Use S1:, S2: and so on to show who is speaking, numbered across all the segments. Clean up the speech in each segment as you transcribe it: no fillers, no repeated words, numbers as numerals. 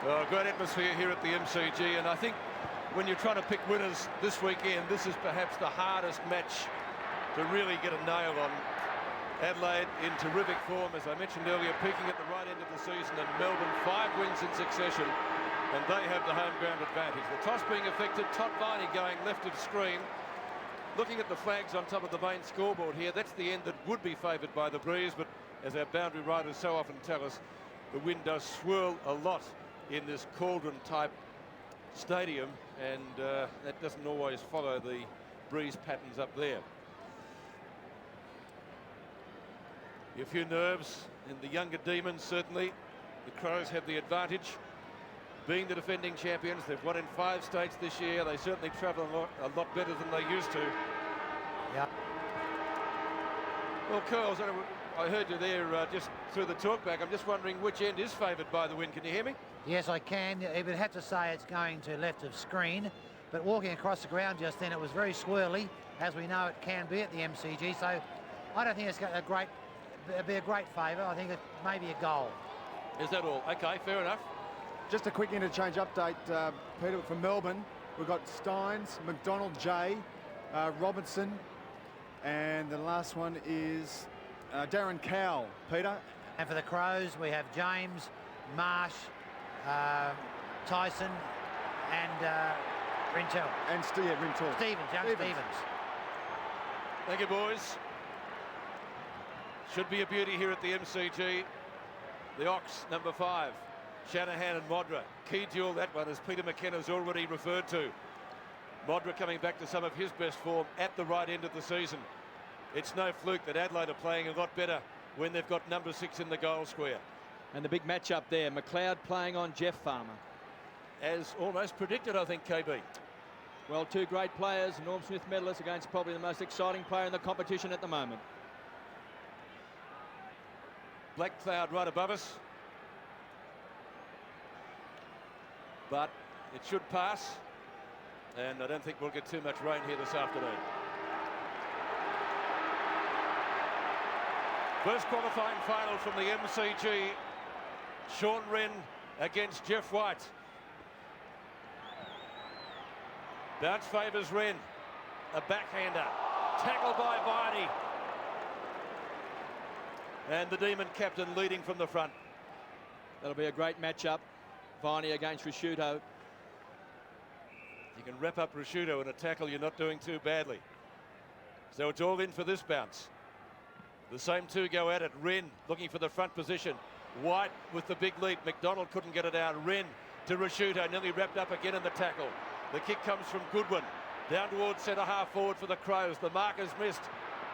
S1: Well, great atmosphere here at the MCG, and I think when you're trying to pick winners this weekend, this is perhaps the hardest match to really get a nail on. Adelaide in terrific form, as I mentioned earlier, peaking at the right end of the season, and Melbourne 5 wins in succession, and they have the home ground advantage. The toss being affected, Todd Viney going left of screen. Looking at the flags on top of the main scoreboard here, that's the end that would be favoured by the breeze, but as our boundary riders so often tell us, the wind does swirl a lot in this cauldron-type stadium, and that doesn't always follow the breeze patterns up there. A few nerves in the younger demons, certainly. The Crows have the advantage. Being the defending champions, they've won in 5 states this year. They certainly travel a lot better than they used to.
S2: Yeah.
S1: Well, Curls, I heard you there just through the talkback. I'm just wondering which end is favoured by the wind. Can you hear me?
S2: Yes, I can. You would have to say it's going to left of screen, but walking across the ground just then, it was very swirly, as we know it can be at the MCG. So I don't think it's got it'd be a great favour. I think it may be a goal.
S1: Is that all? Okay, fair enough.
S3: Just a quick interchange update, Peter, from Melbourne. We've got Steins, McDonald, Jay, Robertson, and the last one is Darren Cowell, Peter.
S2: And for the Crows, we have James, Marsh, Tyson, and Rintel.
S3: And Rintel.
S2: Stevens.
S1: Thank you, boys. Should be a beauty here at the MCG. The Ox, number 5. Shanahan and Modra. Key duel, that one, as Peter McKenna's already referred to. Modra coming back to some of his best form at the right end of the season. It's no fluke that Adelaide are playing a lot better when they've got number 6 in the goal square.
S4: And the big match up there, McLeod playing on Jeff Farmer.
S1: As almost predicted, I think, KB.
S4: Well, 2 great players, Norm Smith medalists against probably the most exciting player in the competition at the moment.
S1: Black cloud right above us. But it should pass, and I don't think we'll get too much rain here this afternoon. First qualifying final from the MCG. Sean Wren against Jeff White. Bounce favours Wren. A backhander. Tackled by Viney. And the Demon captain leading from the front.
S4: That'll be a great matchup. Viney against Risciuto.
S1: You can wrap up Risciuto in a tackle, you're not doing too badly. So it's all in for this bounce. The same 2 go at it. Wren looking for the front position. White with the big lead. McDonald couldn't get it out. Wren to Risciuto, nearly wrapped up again in the tackle. The kick comes from Goodwin. Down towards centre half forward for the Crows. The marker's missed.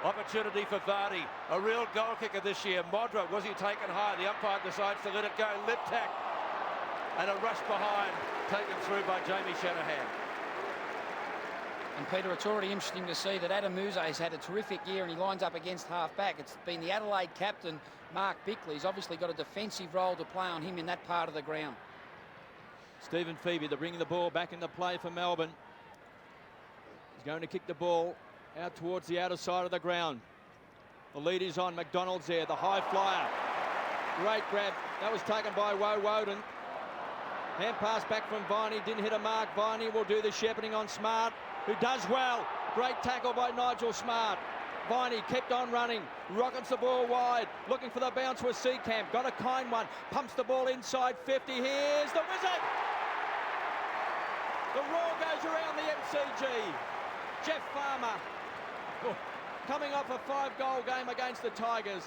S1: Opportunity for Vardy. A real goal kicker this year. Modra, was he taken high? The umpire decides to let it go. Lip tack. And a rush behind, taken through by Jamie Shanahan.
S5: And Peter, it's already interesting to see that Adam Muse has had a terrific year and he lines up against half-back. It's been the Adelaide captain, Mark Bickley. He's obviously got a defensive role to play on him in that part of the ground.
S4: Stephen Phoebe, they're bringing the ball back into play for Melbourne. He's going to kick the ball out towards the outer side of the ground. The lead is on. McDonald's there, the high flyer. Great grab. That was taken by Woden. Hand pass back from Viney, didn't hit a mark. Viney will do the shepherding on Smart, who does well. Great tackle by Nigel Smart. Viney kept on running, rockets the ball wide, looking for the bounce with Seacamp. Got a kind one, pumps the ball inside 50. Here's the wizard. The roar goes around the MCG. Jeff Farmer, coming off a 5-goal game against the Tigers.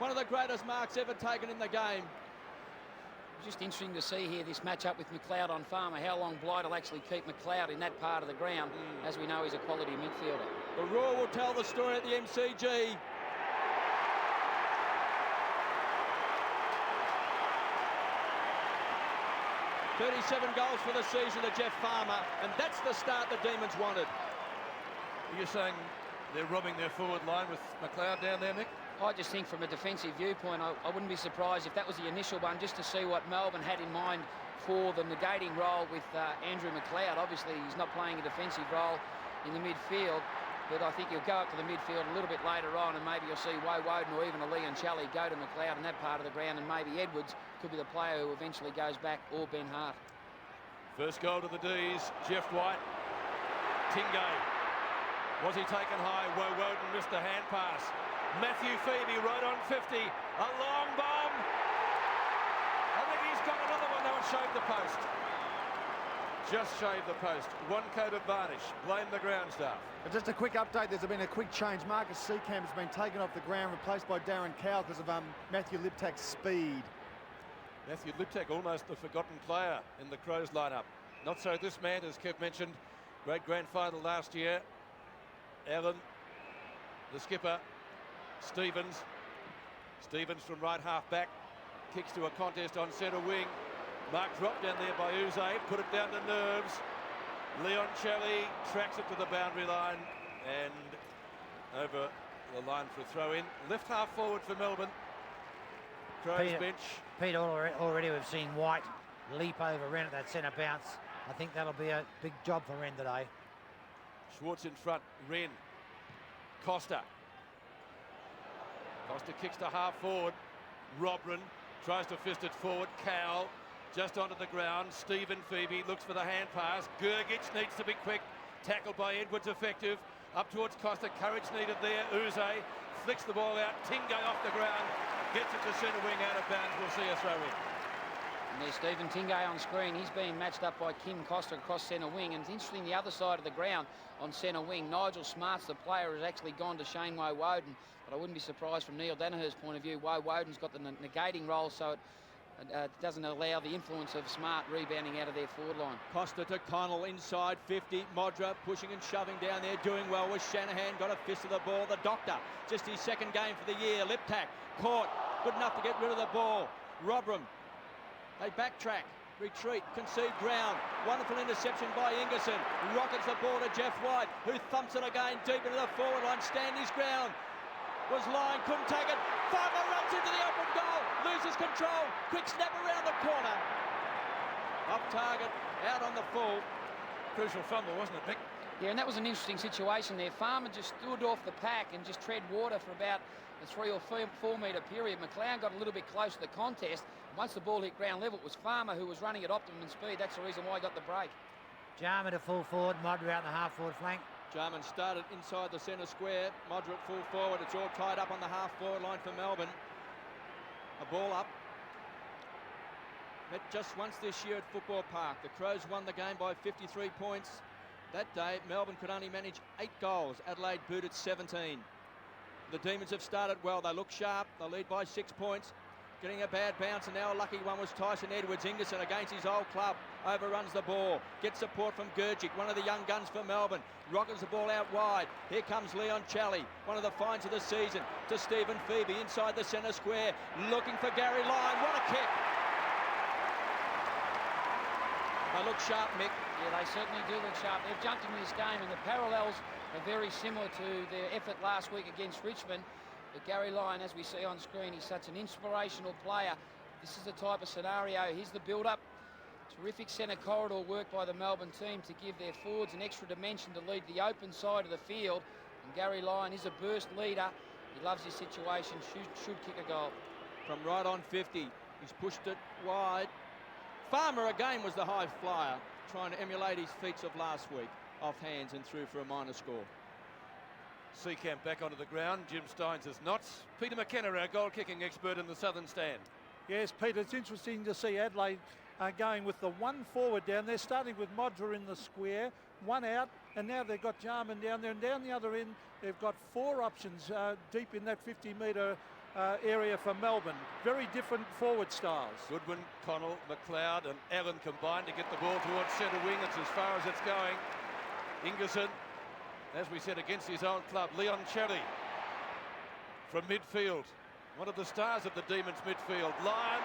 S4: One of the greatest marks ever taken in the game.
S5: Just interesting to see here this matchup with McLeod on Farmer, how long Blight will actually keep McLeod in that part of the ground. As we know, he's a quality midfielder.
S4: The Roar will tell the story at the MCG. "37 goals for the season to Jeff Farmer, and that's the start the Demons wanted."
S1: Are you saying they're robbing their forward line with McLeod down there, Nick?
S5: I just think from a defensive viewpoint, I wouldn't be surprised if that was the initial one, just to see what Melbourne had in mind for the negating role with Andrew McLeod. Obviously, he's not playing a defensive role in the midfield. but I think he'll go up to the midfield a little bit later on, and maybe you'll see Woden or even a Leoncelli go to McLeod in that part of the ground, and maybe Edwards could be the player who eventually goes back, or Ben Hart.
S1: First goal to the D's, Jeff White. Tingay. Was he taken high? Woden missed the hand pass. Matthew Phoebe right on 50. A long bomb. I think he's got another one. That would shave the post. Just shave the post. One coat advantage. Blame the ground staff.
S3: But just a quick update. There's been a quick change. Marcus Seacamp has been taken off the ground, replaced by Darren Cowell because of Matthew Liptak's speed.
S1: Matthew Liptak, almost the forgotten player in the Crows lineup. Not so this man, as Kev mentioned. Great grand final last year. Allen, the skipper. Stevens from right half back, kicks to a contest on centre wing. Mark dropped down there by Uze, put it down to nerves. Leoncelli tracks it to the boundary line and over the line for a throw in. Left half forward for Melbourne. Crows bench.
S2: Peter, already we've seen White leap over Wren at that centre bounce. I think that'll be a big job for Wren today.
S1: Schwarz in front, Wren. Costa kicks to half forward. Robran tries to fist it forward. Cowell just onto the ground. Stephen Phoebe looks for the hand pass. Gergic needs to be quick. Tackled by Edwards, effective. Up towards Costa. Courage needed there. Uze flicks the ball out. Tingay off the ground. Gets it to centre wing, out of bounds. We'll see a throw in.
S5: And there's Stephen Tingay on screen. He's being matched up by Kim Costa across centre wing. And it's interesting, the other side of the ground on centre wing, Nigel Smarts, the player, has actually gone to Shane Woden. But I wouldn't be surprised from Neil Danaher's point of view. Woden's got the negating role, so it doesn't allow the influence of Smart rebounding out of their forward line.
S4: Costa to Connell inside 50. Modra pushing and shoving down there, doing well with Shanahan. Got a fist of the ball. The Doctor, just his second game for the year. Liptak caught, good enough to get rid of the ball. Robram, they backtrack, retreat, concede ground. Wonderful interception by Ingerson. Rockets the ball to Jeff White, who thumps it again deep into the forward line. Stand his ground. Was Lyon, couldn't take it. Farmer runs into the open goal, loses control. Quick snap around the corner. Off target, out on the full.
S1: Crucial fumble, wasn't it, Nick?
S5: Yeah, and that was an interesting situation there. Farmer just stood off the pack and just tread water for about a 3 or 4 metre period. McLeod got a little bit close to the contest. Once the ball hit ground level, it was Farmer who was running at optimum speed. That's the reason why he got the break.
S2: Jarman to full forward, Modra out in the half forward flank.
S4: Jarman started inside the centre square. Moderate full forward. It's all tied up on the half forward line for Melbourne. A ball up. Met just once this year at Football Park. The Crows won the game by 53 points. That day, Melbourne could only manage 8 goals. Adelaide booted 17. The Demons have started well. They look sharp. They lead by 6 points. Getting a bad bounce, and now a lucky one was Tyson Edwards. Ingerson against his old club. Overruns the ball. Gets support from Gergic, one of the young guns for Melbourne. Rockets the ball out wide. Here comes Leoncelli, one of the finds of the season, to Stephen Phoebe inside the centre square. Looking for Garry Lyon. What a kick. They look sharp, Mick.
S5: Yeah, they certainly do look sharp. They've jumped into this game, and the parallels are very similar to their effort last week against Richmond. But Garry Lyon, as we see on screen, he's such an inspirational player. This is the type of scenario. Here's the build-up. Terrific centre corridor work by the Melbourne team to give their forwards an extra dimension to lead the open side of the field. And Garry Lyon is a burst leader. He loves his situation, should kick a goal.
S4: From right on 50, he's pushed it wide. Farmer again was the high flyer, trying to emulate his feats of last week. Off hands and through for a minor score.
S1: Seacamp back onto the ground. Jim Steins is not. Peter McKenna, our goal-kicking expert in the southern stand.
S6: Yes, Peter, it's interesting to see Adelaide going with the one forward down there, starting with Modra in the square, one out, and now they've got Jarman down there, and down the other end, they've got 4 options deep in that 50-metre area for Melbourne. Very different forward styles.
S1: Goodwin, Connell, McLeod and Allen combined to get the ball towards centre wing. It's as far as it's going. Ingerson, as we said, against his own club. Leoncelli from midfield. One of the stars of the Demons midfield. Lyon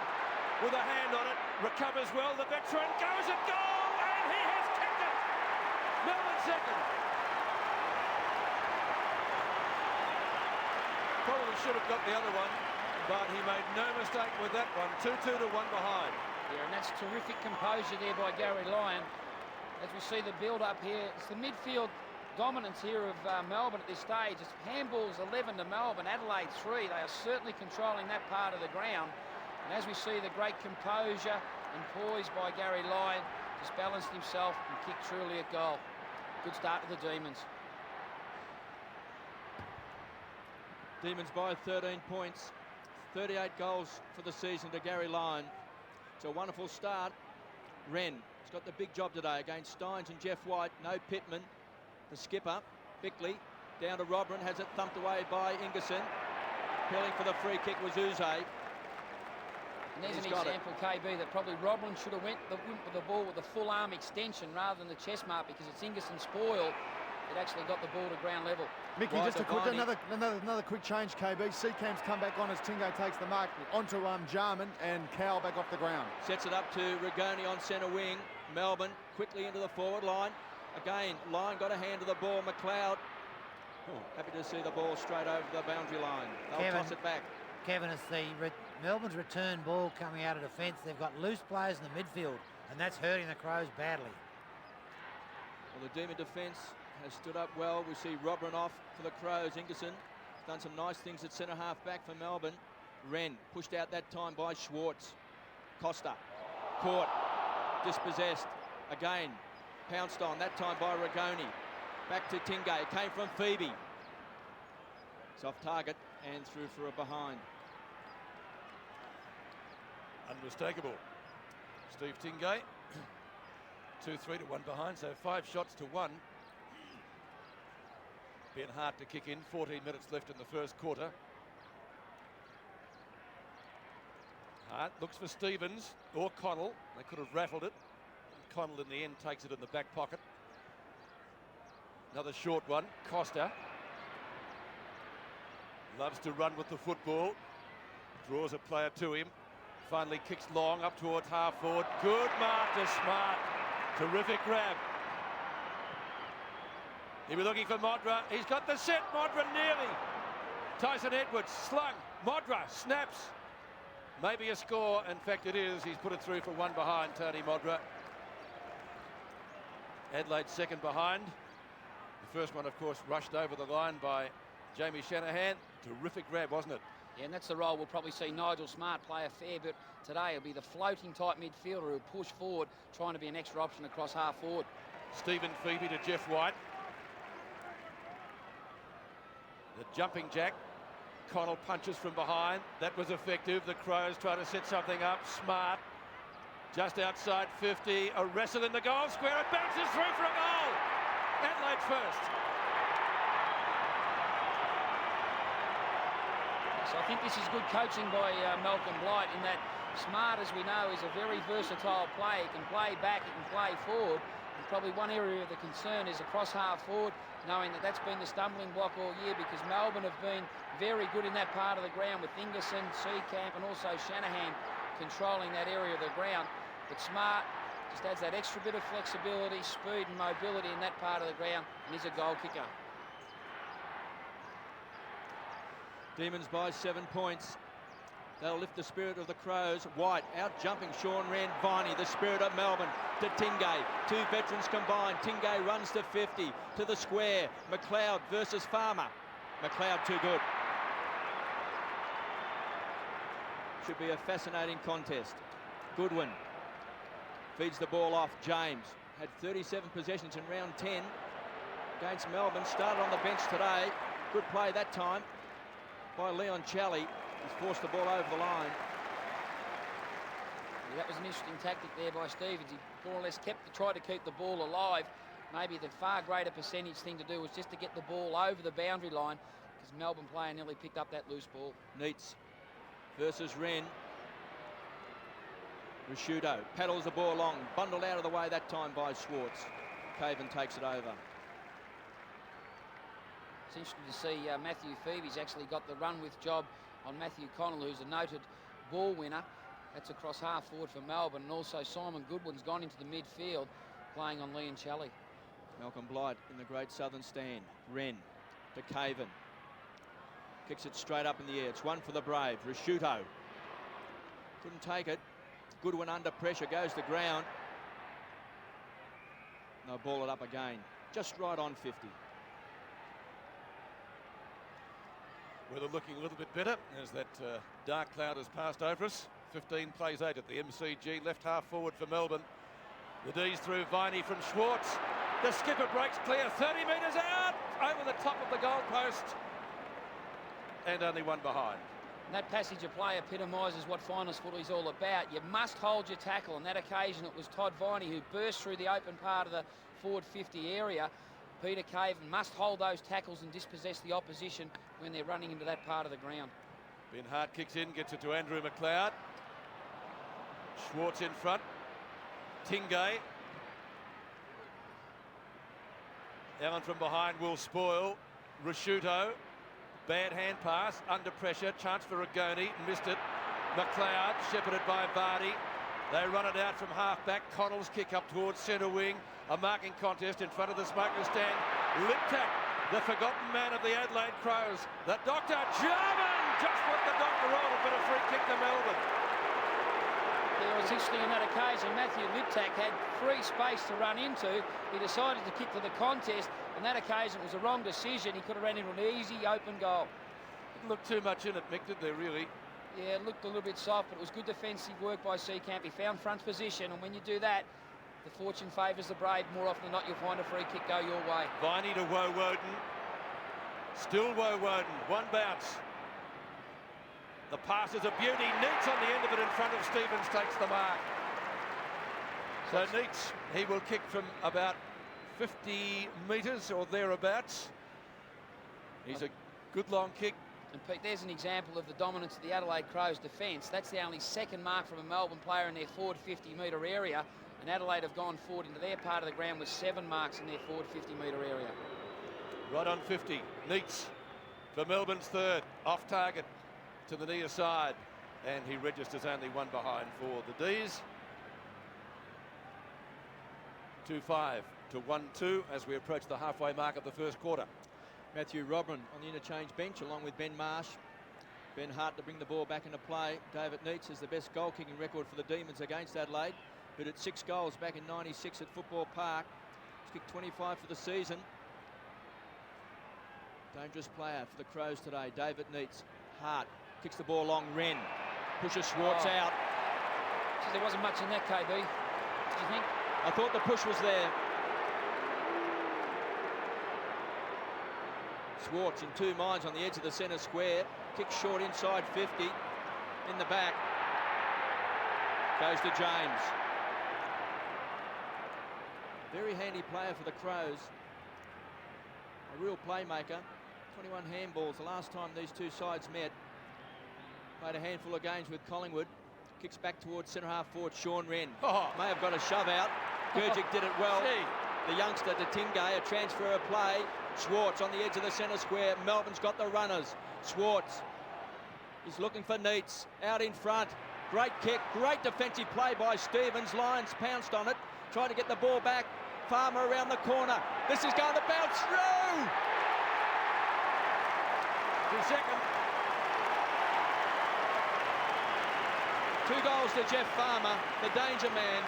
S1: with a hand on it. Recovers well. The veteran goes at goal. And he has kicked it. Melbourne second. Probably should have got the other one, but he made no mistake with that one. 2-2 to 1 behind.
S5: Yeah, and that's terrific composure there by Garry Lyon. As we see the build-up here, it's the midfield dominance here of Melbourne at this stage. It's handballs 11 to Melbourne, Adelaide 3. They are certainly controlling that part of the ground. And as we see the great composure and poise by Garry Lyon, just balanced himself and kicked truly at goal. Good start to the Demons.
S4: Demons by 13 points, 38 goals for the season to Garry Lyon. It's a wonderful start. Wren has got the big job today against Steins and Jeff White. No Pittman. The skipper, Bickley, down to Robran, has it thumped away by Ingerson. Appealing for the free kick was Uze.
S5: And there's an example, KB, that probably Robran should have went with the ball with the full arm extension rather than the chest mark, because it's Ingerson spoil that actually got the ball to ground level.
S3: Mickey, just a quick, another quick change, KB. Seacam's come back on as Tingay takes the mark onto Jarman, and Cowell back off the ground.
S4: Sets it up to Rigoni on centre wing. Melbourne quickly into the forward line. Again, Lyon got a hand to the ball. McLeod, happy to see the ball straight over the boundary line. They'll toss it back.
S2: Kevin, it's Melbourne's return ball coming out of defence. They've got loose players in the midfield, and that's hurting the Crows badly.
S4: Well, the Demon defence has stood up well. We see Robran off for the Crows. Ingerson done some nice things at centre half back for Melbourne. Wren pushed out that time by Schwarz. Costa caught, dispossessed again. Pounced on, that time by Rigoni. Back to Tingay, came from Phoebe. It's off target and through for a behind.
S1: Unmistakable. Steve Tingay, 2-3 to 1 behind, so 5 shots to 1. Been hard to kick in, 14 minutes left in the first quarter. Hart looks for Stevens or Connell. They could have rattled it. Connell in the end takes it in the back pocket. Another short one. Costa loves to run with the football. Draws a player to him. Finally kicks long up towards half forward. Good mark to Smart. Terrific grab. He was looking for Modra. He's got the set. Modra nearly. Tyson Edwards slung. Modra snaps. Maybe a score. In fact, it is. He's put it through for 1 behind, Tony Modra. Adelaide second behind. The first one, of course, rushed over the line by Jamie Shanahan. Terrific grab, wasn't it?
S5: Yeah, and that's the role we'll probably see Nigel Smart play a fair bit today. It'll be the floating type midfielder who'll push forward, trying to be an extra option across half forward.
S1: Stephen Phoebe to Jeff White. The jumping jack. Connell punches from behind. That was effective. The Crows trying to set something up. Smart. Just outside 50. A wrestle in the goal square. It bounces through for a goal. Adelaide first.
S5: So I think this is good coaching by Malcolm Blight, in that Smart, as we know, is a very versatile player. He can play back, he can play forward. And probably one area of the concern is across half forward, knowing that that's been the stumbling block all year, because Melbourne have been very good in that part of the ground with Ingerson, Seacamp and also Shanahan controlling that area of the ground. But Smart just adds that extra bit of flexibility, speed and mobility in that part of the ground, and he's a goal kicker.
S4: Demons by 7 points. They'll lift the spirit of the Crows. White out jumping Sean Wren. Viney, the spirit of Melbourne, to Tingay. 2 veterans combined. Tingay runs to 50, to the square. McLeod versus Farmer. McLeod too good. Should be a fascinating contest. Goodwin feeds the ball off. James had 37 possessions in round 10 against Melbourne. Started on the bench today. Good play that time by Leoncelli. He's forced the ball over the line.
S5: Yeah, that was an interesting tactic there by Stevens. He more or less tried to keep the ball alive. Maybe the far greater percentage thing to do was just to get the ball over the boundary line, because Melbourne player nearly picked up that loose ball.
S4: Neitz versus Wren. Rashudo paddles the ball long, bundled out of the way that time by Schwarz. Caven takes it over.
S5: It's interesting to see Matthew Phoebe's actually got the run with job on Matthew Connell, who's a noted ball winner. That's across half forward for Melbourne, and also Simon Goodwin's gone into the midfield playing on Leoncelli.
S4: Malcolm Blight in the great southern stand. Wren to Caven. Kicks it straight up in the air. It's one for the Brave. Rashudo couldn't take it. Goodwin under pressure, goes to ground. They'll ball it up again. Just right on 50.
S1: Weather looking a little bit better as that dark cloud has passed over us. 15 plays 8 at the MCG. Left half forward for Melbourne. The D's through Viney from Schwarz. The skipper breaks clear, 30 metres out, over the top of the goal post. And only one behind.
S5: And that passage of play epitomises what finals footy is all about. You must hold your tackle. On that occasion, it was Todd Viney who burst through the open part of the forward 50 area. Peter Caven must hold those tackles and dispossess the opposition when they're running into that part of the ground.
S1: Ben Hart kicks in, gets it to Andrew McLeod. Schwarz in front. Tingay. Allen from behind will spoil. Rasciuto. Bad hand pass, under pressure, chance for Rigoni, missed it. McLeod, shepherded by Vardy. They run it out from half-back. Connell's kick up towards centre wing. A marking contest in front of the smoker stand. Liptak, the forgotten man of the Adelaide Crows. The Doctor, German! Just what the Doctor rolled, a bit of free kick to Melbourne.
S5: Yeah, it was interesting on that occasion. Matthew Liptak had free space to run into. He decided to kick to the contest. On that occasion, it was a wrong decision. He could have ran into an easy open goal.
S1: Didn't look too much in it, Mick, did there, really?
S5: Yeah, it looked a little bit soft, but it was good defensive work by Seacamp. He found front position, and when you do that, the fortune favours the brave. More often than not, you'll find a free kick go your way.
S1: Viney to Woden. Still Woden. One bounce. The pass is a beauty. Neitz on the end of it in front of Stevens takes the mark. So Neitz, he will kick from about 50 metres or thereabouts. He's a good long kick.
S5: And Pete, there's an example of the dominance of the Adelaide Crows defence. That's the only second mark from a Melbourne player in their forward 50-metre area. And Adelaide have gone forward into their part of the ground with 7 marks in their forward 50-metre area.
S1: Right on 50. Neitz for Melbourne's third. Off target to the near side. And he registers only one behind for the D's. 2-5 to 1-2 as we approach the halfway mark of the first quarter.
S4: Matthew Robin on the interchange bench along with Ben Marsh. Ben Hart to bring the ball back into play. David Neitz has the best goal-kicking record for the Demons against Adelaide, but at 6 goals back in '96 at Football Park. He's kicked 25 for the season. Dangerous player for the Crows today, David Neitz. Hart kicks the ball long, Wren pushes Schwarz out.
S5: There wasn't much in that, KB. Did you think?
S4: I thought the push was there. Schwarz in 2 minds on the edge of the centre square. Kicks short inside 50. In the back. Goes to James. Very handy player for the Crows. A real playmaker. 21 handballs the last time these two sides met. Played a handful of games with Collingwood. Kicks back towards centre half forward Sean Wren. May have got a shove out. Gurgic did it well. The youngster to Tingay, a transfer of play. Schwarz on the edge of the centre square. Melbourne's got the runners. Schwarz is looking for Neitz. Out in front. Great kick. Great defensive play by Stevens. Lyons pounced on it. Trying to get the ball back. Farmer around the corner. This is going to bounce through.
S1: 2 seconds.
S4: 2 goals to Jeff Farmer, the danger man.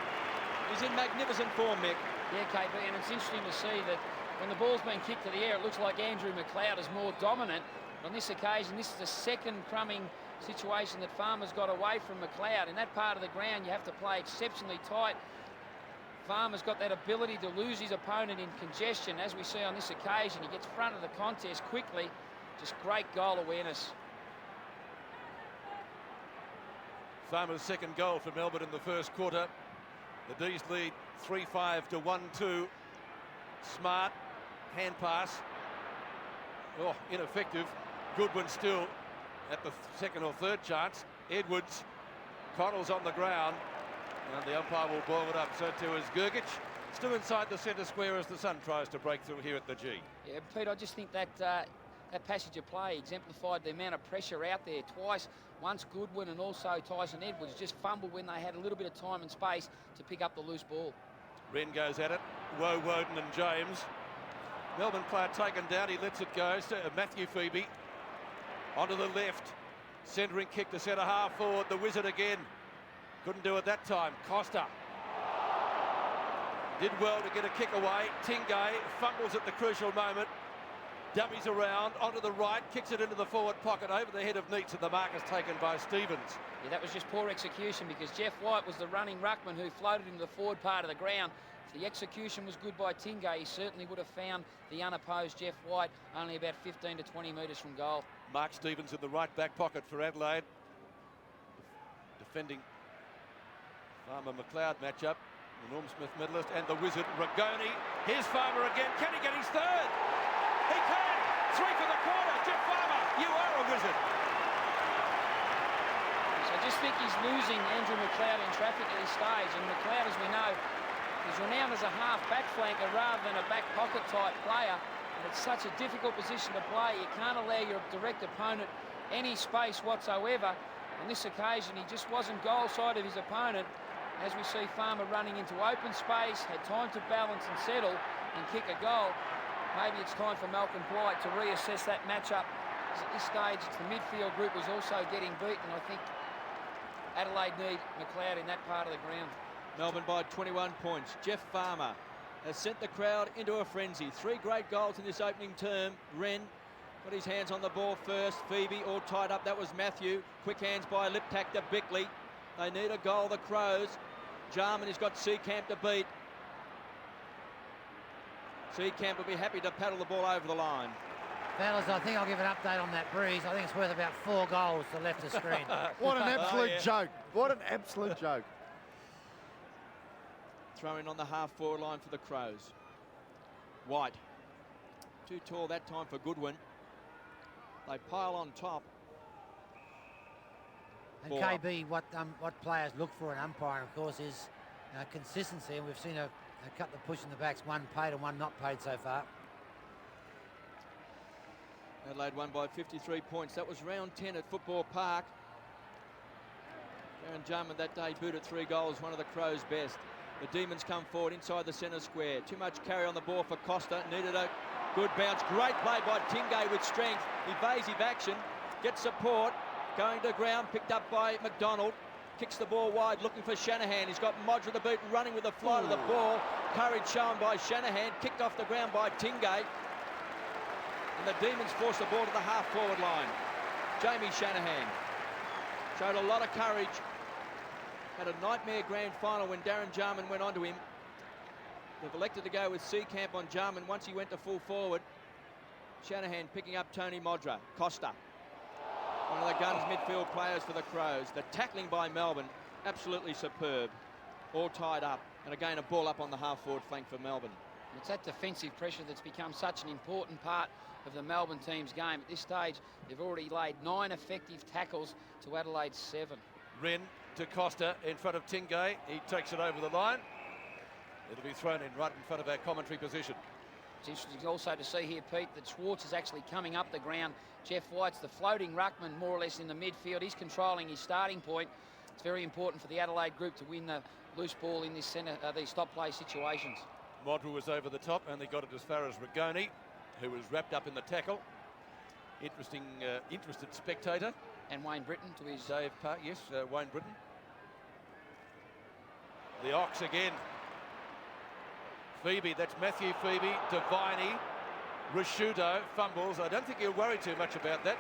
S4: He's in magnificent form, Mick.
S5: Yeah, KB, and it's interesting to see that when the ball's been kicked to the air, it looks like Andrew McLeod is more dominant. But on this occasion, this is the second crumbing situation that Farmer's got away from McLeod. In that part of the ground, you have to play exceptionally tight. Farmer's got that ability to lose his opponent in congestion. As we see on this occasion, he gets front of the contest quickly. Just great goal awareness.
S1: Farmer's second goal for Melbourne in the first quarter. The D's lead 3-5 to 1-2. Smart hand pass. Oh, ineffective. Goodwin still at the second or third chance. Edwards. Connell's on the ground. And the umpire will boil it up. So too is Gurgic. Still inside the centre square as the sun tries to break through here at the G.
S5: Yeah, Pete, I just think that that passage of play exemplified the amount of pressure out there twice. Once Goodwin and also Tyson Edwards just fumbled when they had a little bit of time and space to pick up the loose ball.
S1: Wren goes at it. Woden and James. Melbourne player taken down. He lets it go. Matthew Phoebe onto the left. Centering kick to centre half forward. The Wizard again. Couldn't do it that time. Costa did well to get a kick away. Tingay fumbles at the crucial moment. Dummies around, onto the right, kicks it into the forward pocket, over the head of Neitz, and the mark is taken by Stevens.
S5: Yeah, that was just poor execution because Jeff White was the running ruckman who floated into the forward part of the ground. If the execution was good by Tingay, he certainly would have found the unopposed Jeff White, only about 15 to 20 metres from goal.
S1: Mark Stevens in the right back pocket for Adelaide. Defending Farmer-McLeod matchup. The Norm Smith medalist and the wizard Rigoni. Here's Farmer again. Can he get his third? He can! 3 for the quarter. Jeff Farmer, you are a wizard.
S5: So I just think he's losing Andrew McLeod in traffic at this stage. And McLeod, as we know, is renowned as a half-back flanker rather than a back pocket type player. And it's such a difficult position to play. You can't allow your direct opponent any space whatsoever. On this occasion, he just wasn't goal side of his opponent. As we see Farmer running into open space, had time to balance and settle and kick a goal. Maybe it's time for Malcolm Blight to reassess that matchup. Because at this stage, it's the midfield group was also getting beaten. I think Adelaide need McLeod in that part of the ground.
S4: Melbourne by 21 points. Jeff Farmer has sent the crowd into a frenzy. 3 great goals in this opening term. Wren got his hands on the ball first. Phoebe all tied up. That was Matthew. Quick hands by Liptak to Bickley. They need a goal, the Crows. Jarman has got Seacamp to beat. Seacamp will be happy to paddle the ball over the line.
S2: Fellas, I think I'll give an update on that breeze. I think it's worth about 4 goals to left of screen.
S3: What an absolute joke. What an absolute joke.
S4: Throw in on the half-forward line for the Crows. White. Too tall that time for Goodwin. They pile on top.
S2: And
S4: Ball
S2: KB, what players look for in umpiring, of course, is consistency. And we've seen a couple of push in the backs, one paid and one not paid so far.
S4: Adelaide won by 53 points. That was round 10 at Football Park. Darren Jarman that day booted 3 goals, one of the Crows' best. The Demons come forward inside the centre square. Too much carry on the ball for Costa. Needed a good bounce. Great play by Tingay with strength. Evasive action. Gets support. Going to ground. Picked up by McDonald. Kicks the ball wide, looking for Shanahan. He's got Modra to beat, running with the flight of the ball. Courage shown by Shanahan. Kicked off the ground by Tingay. And the Demons force the ball to the half-forward line. Jamie Shanahan showed a lot of courage. Had a nightmare grand final when Darren Jarman went onto him. They've elected to go with Seacamp on Jarman once he went to full forward. Shanahan picking up Tony Modra. Costa, one of the guns midfield players for the Crows. The tackling by Melbourne, absolutely superb. All tied up. And again, a ball up on the half-forward flank for Melbourne.
S5: It's that defensive pressure that's become such an important part of the Melbourne team's game. At this stage, they've already laid 9 effective tackles to Adelaide's 7.
S1: Wren to Costa in front of Tingay. He takes it over the line. It'll be thrown in right in front of our commentary position.
S5: It's interesting also to see here, Pete, that Schwarz is actually coming up the ground. Jeff White's the floating ruckman, more or less in the midfield. He's controlling his starting point. It's very important for the Adelaide group to win the loose ball in this centre, these stop play situations.
S1: Modra was over the top, only got it as far as Rigoni, who was wrapped up in the tackle. Interested spectator.
S5: And Wayne Britton to his...
S1: Dave Park, yes, Wayne Britton. The Ox again. Phoebe, that's Matthew Phoebe, Deviney, Rashudo, fumbles. I don't think he'll worry too much about that.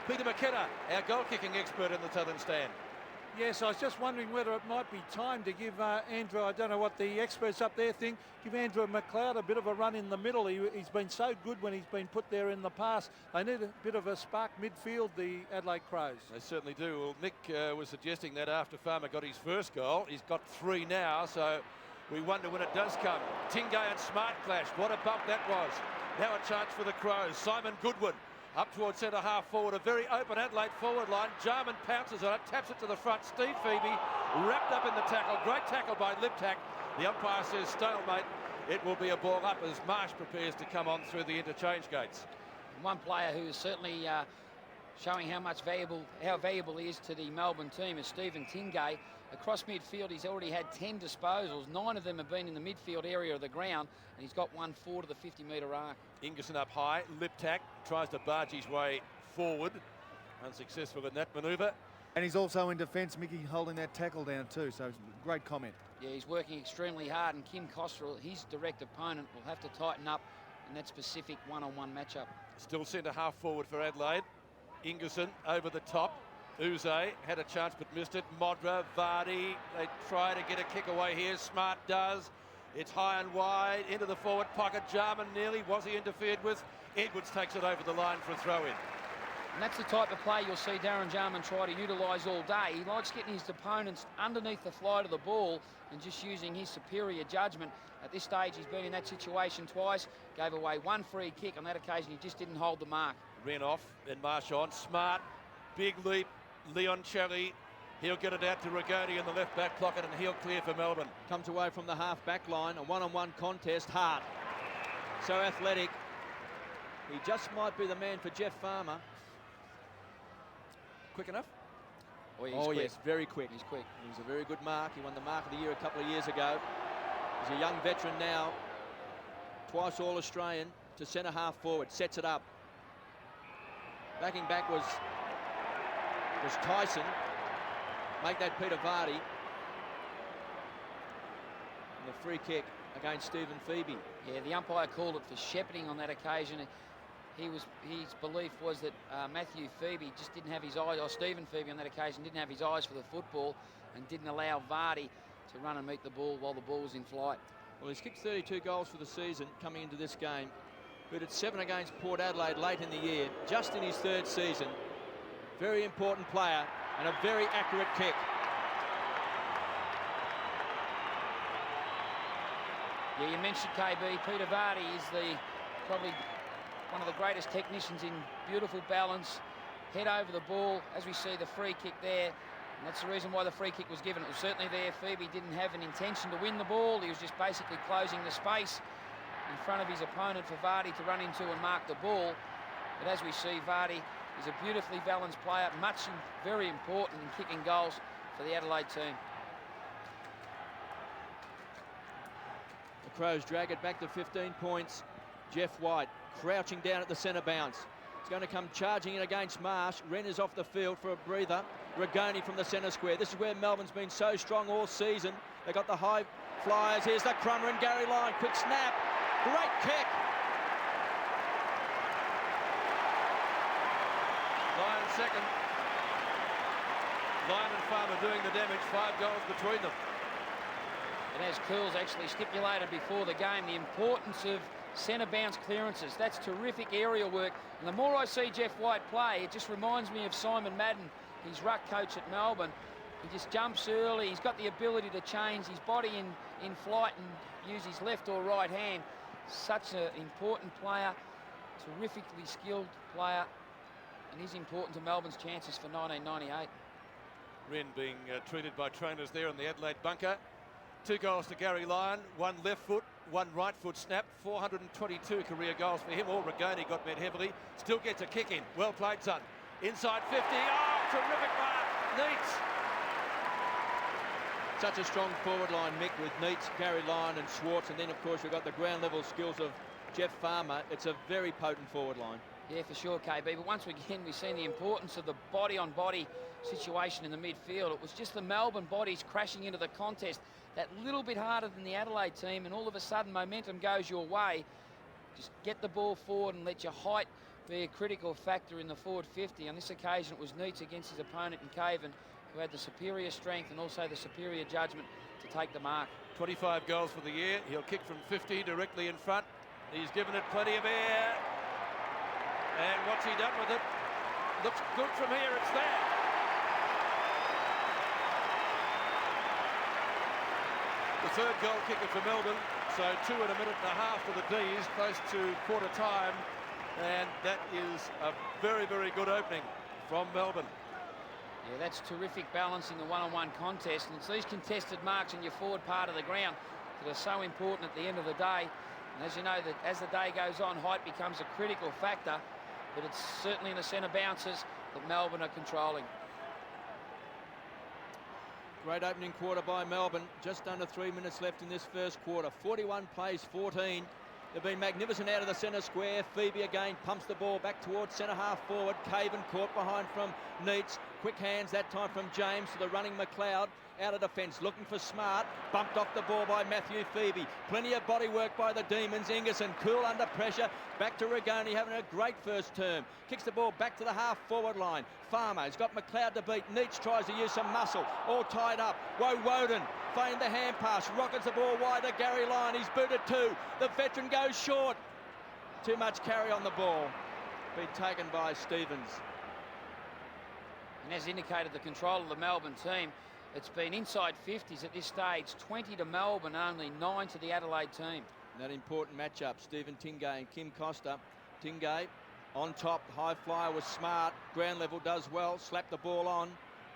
S1: Peter McKenna, our goal-kicking expert in the southern stand.
S6: Yes, I was just wondering whether it might be time to give Andrew, I don't know what the experts up there think, give Andrew McLeod a bit of a run in the middle. He's been so good when he's been put there in the past. They need a bit of a spark midfield, the Adelaide Crows.
S1: They certainly do. Well, Nick was suggesting that after Farmer got his first goal, he's got 3 now, so we wonder when it does come. Tingay and Smart clash. What a bump that was. Now a chance for the Crows. Simon Goodwin up towards centre half forward. A very open Adelaide forward line. Jarman pounces on it, taps it to the front. Steve Phoebe wrapped up in the tackle. Great tackle by Liptak. The umpire says stalemate. It will be a ball up as Marsh prepares to come on through the interchange gates.
S5: One player who is certainly showing how valuable he is to the Melbourne team is Stephen Tingay. Across midfield, he's already had 10 disposals. 9 of them have been in the midfield area of the ground, and he's got 1 forward to the 50-metre arc.
S1: Ingerson up high. Liptak tries to barge his way forward. Unsuccessful in that manoeuvre.
S3: And he's also in defence, Mickey, holding that tackle down too, so great comment.
S5: Yeah, he's working extremely hard, and Kim Costa, his direct opponent, will have to tighten up in that specific one-on-one matchup.
S1: Still centre half forward for Adelaide. Ingerson over the top. Uze had a chance but missed it. Modra, Vardy, they try to get a kick away here. Smart does. It's high and wide into the forward pocket. Jarman nearly. Was he interfered with? Edwards takes it over the line for a throw-in.
S5: And that's the type of play you'll see Darren Jarman try to utilise all day. He likes getting his opponents underneath the flight of the ball and just using his superior judgment. At this stage, he's been in that situation twice. Gave away one free kick. On that occasion, he just didn't hold the mark.
S1: Ran off, then march on. Smart, big leap. Leoncelli, he'll get it out to Rigoni in the left back pocket and he'll clear for Melbourne.
S4: Comes away from the half back line. A one-on-one contest. Hart. So athletic. He just might be the man for Jeff Farmer.
S1: Quick enough?
S5: Oh, quick.
S4: Yes, very quick.
S5: He's quick.
S4: He was a very good mark. He won the mark of the year a couple of years ago. He's a young veteran now. Twice All-Australian to centre half forward. Sets it up. Backing back was Tyson. Make that Peter Vardy. And the free kick against Stephen Phoebe.
S5: Yeah, the umpire called it for shepherding on that occasion. His belief was that Matthew Phoebe just didn't have his eyes, or Stephen Phoebe on that occasion didn't have his eyes for the football and didn't allow Vardy to run and meet the ball while the ball was in flight.
S4: Well, he's kicked 32 goals for the season coming into this game. Booted 7 against Port Adelaide late in the year, just in his 3rd season. Very important player and a very accurate kick.
S5: Yeah, you mentioned KB. Peter Vardy is probably one of the greatest technicians in beautiful balance. Head over the ball, as we see the free kick there. And that's the reason why the free kick was given. It was certainly there. Phoebe didn't have an intention to win the ball. He was just basically closing the space in front of his opponent for Vardy to run into and mark the ball. But as we see, Vardy is a beautifully balanced player, very important in kicking goals for the Adelaide team.
S4: The Crows drag it back to 15 points. Jeff White crouching down at the centre bounce. He's going to come charging in against Marsh. Wren is off the field for a breather. Rigoni from the centre square. This is where Melbourne's been so strong all season. They got the high flyers. Here's the Crummer and Garry Lyon. Quick snap. Great kick.
S1: Lyon second. Lyon and Farmer doing the damage. 5 goals between them.
S5: And as Curls actually stipulated before the game, the importance of centre bounce clearances. That's terrific aerial work. And the more I see Jeff White play, it just reminds me of Simon Madden, his ruck coach at Melbourne. He just jumps early. He's got the ability to change his body in flight and use his left or right hand. Such an important player, terrifically skilled player, and he's important to Melbourne's chances for 1998.
S1: Wren being treated by trainers there in the Adelaide bunker. 2 goals to Garry Lyon, 1 left foot, 1 right foot snap. 422 career goals for him. All Rigoni got met heavily. Still gets a kick in. Well played, son. Inside 50. Oh, terrific mark. Neitz.
S4: Such a strong forward line, Mick, with Neitz, Garry Lyon and Schwarz. And then, of course, we've got the ground level skills of Jeff Farmer. It's a very potent forward line.
S5: Yeah, for sure, KB. But once again, we've seen the importance of the body-on-body situation in the midfield. It was just the Melbourne bodies crashing into the contest that little bit harder than the Adelaide team, and all of a sudden momentum goes your way. Just get the ball forward and let your height be a critical factor in the forward 50. On this occasion, it was Neitz against his opponent in Caven, who had the superior strength and also the superior judgment to take the mark.
S1: 25 goals for the year. He'll kick from 50 directly in front. He's given it plenty of air. And what's he done with it? Looks good from here. It's there. The 3rd goal kicker for Melbourne. So 2 in a minute and a half for the D's, close to quarter time. And that is a very, very good opening from Melbourne.
S5: Yeah, that's terrific balance in the one-on-one contest. And it's these contested marks in your forward part of the ground that are so important at the end of the day. And as you know, that as the day goes on, height becomes a critical factor. But it's certainly in the centre bounces that Melbourne are controlling.
S4: Great opening quarter by Melbourne. Just under 3 minutes left in this first quarter. 41 plays 14. They've been magnificent out of the centre square. Phoebe again pumps the ball back towards centre half forward. Caven caught behind from Neitz. Quick hands that time from James to the running McLeod. Out of defence, looking for Smart. Bumped off the ball by Matthew Phoebe. Plenty of body work by the Demons. Ingerson cool under pressure. Back to Rigoni, having a great first term. Kicks the ball back to the half-forward line. Farmer has got McLeod to beat. Neitz tries to use some muscle. All tied up. Woden feigned the hand pass. Rockets the ball wide to Garry Lyon. He's booted two. The veteran goes short. Too much carry on the ball. Been taken by Stevens.
S5: And as indicated, the control of the Melbourne team, it's been inside 50s at this stage. 20 to Melbourne, only 9 to the Adelaide team.
S4: That important matchup, Stephen Tingay and Kim Costa. Tingay on top, high flyer was Smart. Ground level does well, slap the ball on.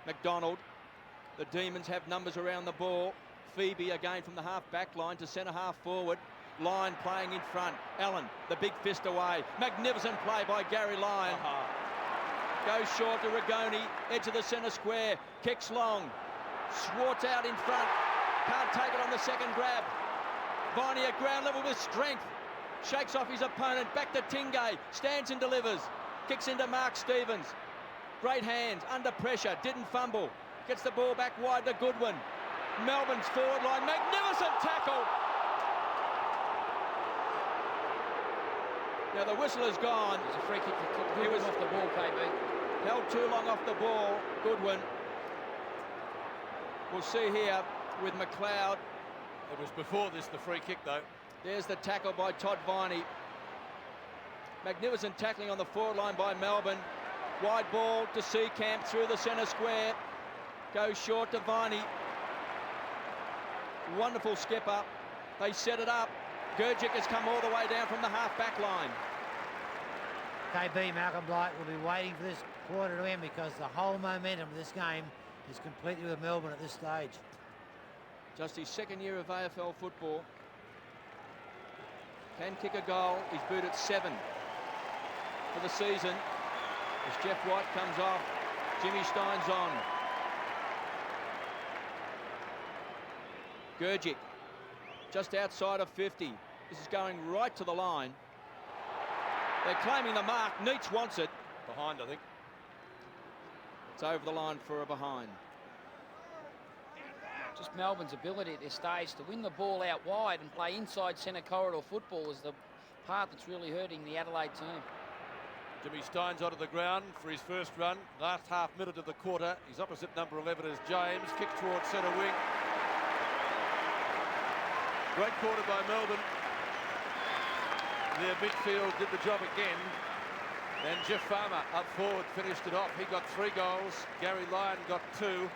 S4: McDonald. The Demons have numbers around the ball. Phoebe again from the half back line to centre half forward. Lyon playing in front. Allen, the big fist away. Magnificent play by Garry Lyon. Goes short to Rigoni, edge of the centre square. Kicks long. Schwarz out in front. Can't take it on the second grab. Viney at ground level with strength. Shakes off his opponent. Back to Tingay. Stands and delivers. Kicks into Mark Stevens. Great hands. Under pressure. Didn't fumble. Gets the ball back wide to Goodwin. Melbourne's forward line. Magnificent tackle. Now the whistle has gone.
S5: There's a free kick for Goodwin off the ball, KB.
S4: Held too long off the ball. Goodwin. We'll see here with McLeod.
S1: It was before this, the free kick, though.
S4: There's the tackle by Todd Viney. Magnificent tackling on the forward line by Melbourne. Wide ball to Seacamp through the centre square. Goes short to Viney. Wonderful skip up. They set it up. Gurgic has come all the way down from the half-back line.
S2: KB, Malcolm Blight will be waiting for this quarter to end because the whole momentum of this game is completely with Melbourne at this stage.
S4: Just his second year of AFL football. Can kick a goal. He's booted 7 for the season. As Jeff White comes off, Jimmy Stein's on. Gurgic, just outside of 50. This is going right to the line. They're claiming the mark. Neitz wants it.
S1: Behind, I think.
S4: It's over the line for a behind.
S5: Just Melbourne's ability at this stage to win the ball out wide and play inside centre corridor football is the part that's really hurting the Adelaide team.
S1: Jimmy Stein's onto the ground for his first run. Last half minute of the quarter. His opposite number 11 is James. Kicks towards centre wing. Great quarter by Melbourne. Their midfield did the job again. And Jeff Farmer up forward finished it off. He got 3 goals. Garry Lyon got 2.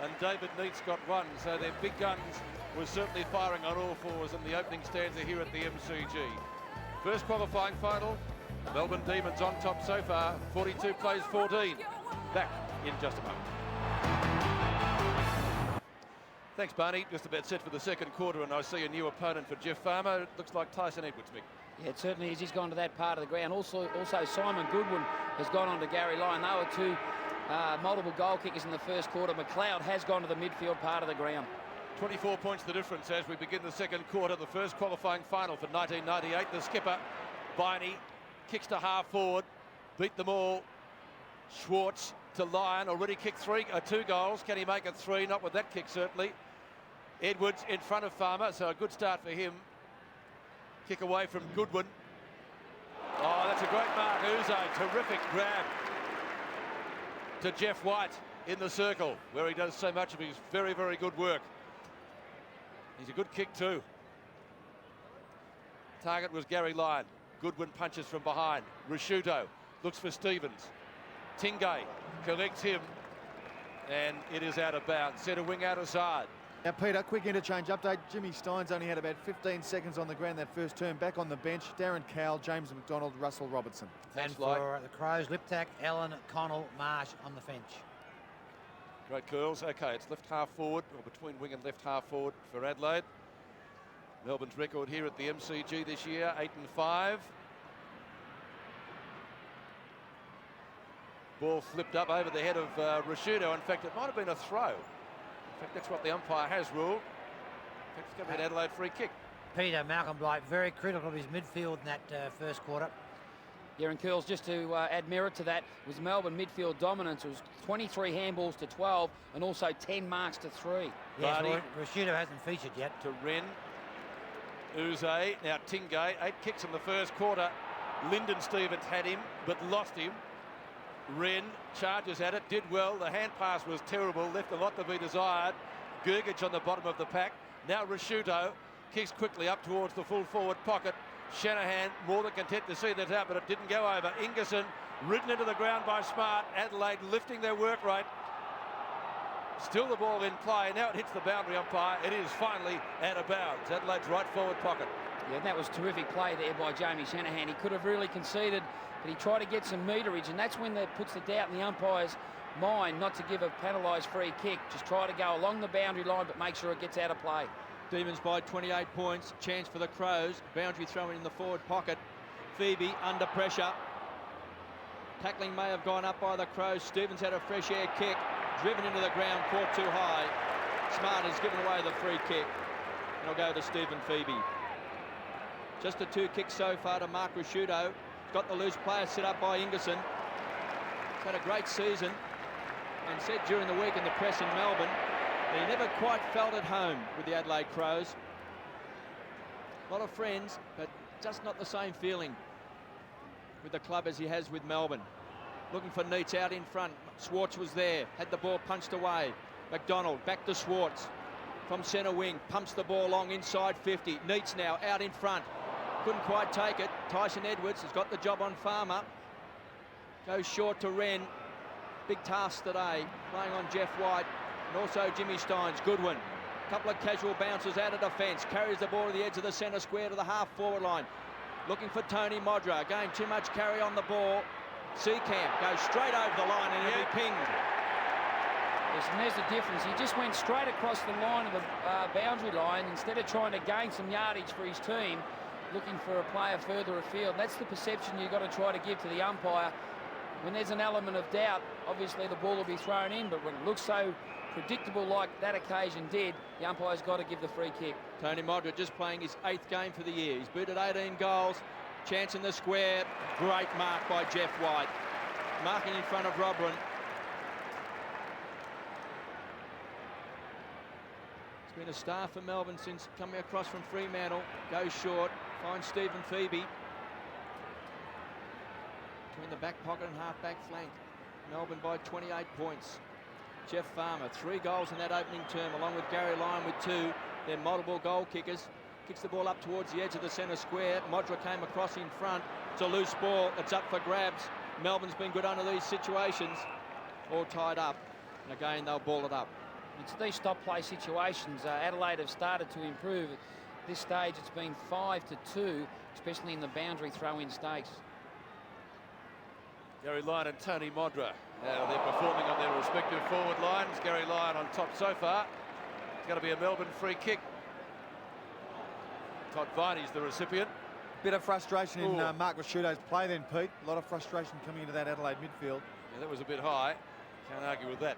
S1: And David Neitz got 1. So their big guns were certainly firing on all fours in the opening stanza here at the MCG. First qualifying final. Melbourne Demons on top so far. 42 plays 14. Back in just a moment. Thanks, Barney. Just about set for the second quarter, and I see a new opponent for Jeff Farmer. It looks like Tyson Edwards, Mick.
S5: Yeah, it certainly is. He's gone to that part of the ground. Also Simon Goodwin has gone on to Garry Lyon. They were 2 multiple goal kickers in the first quarter. McLeod has gone to the midfield part of the ground.
S1: 24 points the difference as we begin the second quarter. The first qualifying final for 1998. The skipper, Viney, kicks to half forward. Beat them all. Schwarz to Lyon. Already kicked 2 goals. Can he make it 3? Not with that kick, certainly. Edwards in front of Farmer, so a good start for him. Kick away from Goodwin. Oh, that's a great mark. Uzo, terrific grab to Jeff White in the circle, where he does so much of his very, very good work. He's a good kick too. Target was Garry Lyon. Goodwin punches from behind. Rasciuto looks for Stevens. Tingay collects him, and it is out of bounds. Centre wing out of side.
S3: Now, Peter, quick interchange update. Jimmy Stein's only had about 15 seconds on the ground that first term. Back on the bench, Darren Cowell, James McDonald, Russell Robertson.
S2: And for the Crows, Liptak, Allen, Connell, Marsh on the bench.
S1: Great curls. Okay, it's left half forward, or between wing and left half forward for Adelaide. Melbourne's record here at the MCG this year, 8-5. Ball flipped up over the head of Rasciuto. In fact, it might have been a throw. In fact, that's what the umpire has ruled. In fact, it's going to be an Adelaide free kick.
S2: Peter, Malcolm Blight, very critical of his midfield in that first quarter.
S5: Yeah, and Curls, just to add merit to that, was Melbourne midfield dominance. It was 23 handballs to 12 and also 10 marks to 3.
S2: Yes, well, Rashudo hasn't featured yet.
S1: To Wren. Uze, now Tingay, 8 kicks in the first quarter. Lyndon Stevens had him, but lost him. Wren charges at it, did well. The hand pass was terrible, left a lot to be desired. Gergich on the bottom of the pack. Now Rashudo kicks quickly up towards the full forward pocket. Shanahan more than content to see that out, but it didn't go over. Ingerson ridden into the ground by Smart. Adelaide lifting their work rate. Still the ball in play. Now it hits the boundary umpire. It is finally out of bounds. Adelaide's right forward pocket.
S5: Yeah, and that was terrific play there by Jamie Shanahan. He could have really conceded, but he tried to get some meterage, and that's when that puts the doubt in the umpire's mind not to give a penalised free kick. Just try to go along the boundary line, but make sure it gets out of play.
S4: Demons by 28 points. Chance for the Crows. Boundary throw in the forward pocket. Phoebe under pressure. Tackling may have gone up by the Crows. Stevens had a fresh air kick. Driven into the ground, caught too high. Smart has given away the free kick. It'll go to Stephen Phoebe. Just the 2 kicks so far to Mark Rashudo. Got the loose player set up by Ingerson. He's had a great season and said during the week in the press in Melbourne that he never quite felt at home with the Adelaide Crows. A lot of friends, but just not the same feeling with the club as he has with Melbourne. Looking for Neitz out in front. Schwarz was there, had the ball punched away. McDonald back to Schwarz from centre wing, pumps the ball long inside 50. Neitz now out in front, couldn't quite take it. Tyson Edwards has got the job on Farmer. Goes short to Wren. Big task today, playing on Jeff White and also Jimmy Steins. Goodwin, couple of casual bounces out of defence, carries the ball to the edge of the centre square to the half forward line. Looking for Tony Modra, again too much carry on the ball. Seacamp goes straight over the line and he'll be pinged.
S5: Yes, and there's the difference. He just went straight across the line of the boundary line instead of trying to gain some yardage for his team, looking for a player further afield. That's the perception you've got to try to give to the umpire. When there's an element of doubt, obviously the ball will be thrown in, but when it looks so predictable like that occasion did, the umpire's got to give the free kick.
S4: Tony Modra just playing his 8th game for the year. He's booted 18 goals. Chance in the square. Great mark by Jeff White. Marking in front of Robran. He's been a star for Melbourne since coming across from Fremantle. Goes short. Finds Stephen Phoebe. Between the back pocket and half-back flank. Melbourne by 28 points. Jeff Farmer, 3 goals in that opening term, along with Garry Lyon with 2. They're multiple goal kickers. Kicks the ball up towards the edge of the centre square. Modra came across in front. It's a loose ball. It's up for grabs. Melbourne's been good under these situations. All tied up. And again, they'll ball it up.
S5: It's these stop play situations. Adelaide have started to improve. At this stage, it's been 5-2, especially in the boundary throw-in stakes.
S1: Garry Lyon and Tony Modra. Now they're performing on their respective forward lines. Garry Lyon on top so far. It's going to be a Melbourne free kick. Todd Viney's the recipient.
S3: Bit of frustration in Mark Rashudo's play then, Pete. A lot of frustration coming into that Adelaide midfield.
S1: Yeah, that was a bit high. Can't argue with that.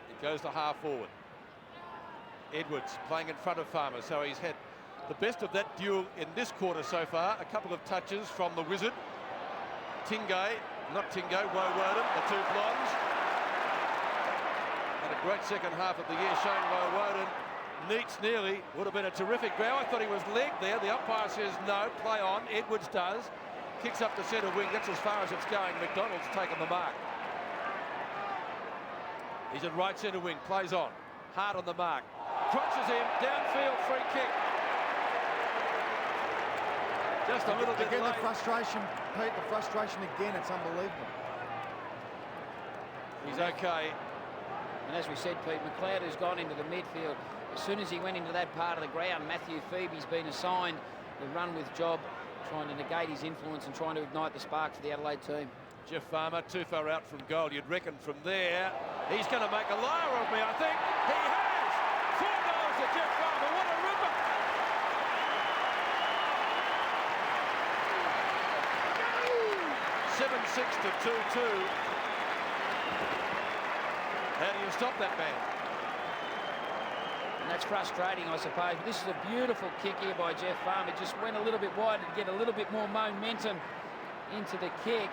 S1: It goes to half forward. Edwards playing in front of Farmer, so he's had the best of that duel in this quarter so far. A couple of touches from the Wizard. Tingay, not Tingay, Woden, the 2 blondes. And a great second half of the year showing Woden. Neitz nearly would have been a terrific growl. I thought he was legged there. The umpire says no, play on. Edwards does. Kicks up to centre wing. That's as far as it's going. McDonald's taken the mark. He's at right centre wing. Plays on. Hard on the mark. Crunches him. Downfield free kick. Just a little bit
S3: again,
S1: late.
S3: the frustration, Pete, the frustration again. It's unbelievable.
S1: He's okay.
S5: And as we said, Pete, McLeod has gone into the midfield. As soon as he went into that part of the ground, Matthew Phoebe's been assigned the run with job, trying to negate his influence and trying to ignite the spark for the Adelaide team.
S1: Jeff Farmer too far out from goal. You'd reckon from there. He's going to make a liar of me, I think. He has! 4 goals to Jeff Farmer. What a ripper! (7-6 to 2-2). How do you stop that man?
S5: And it's frustrating, I suppose. But this is a beautiful kick here by Jeff Farmer. Just went a little bit wide to get a little bit more momentum into the kick.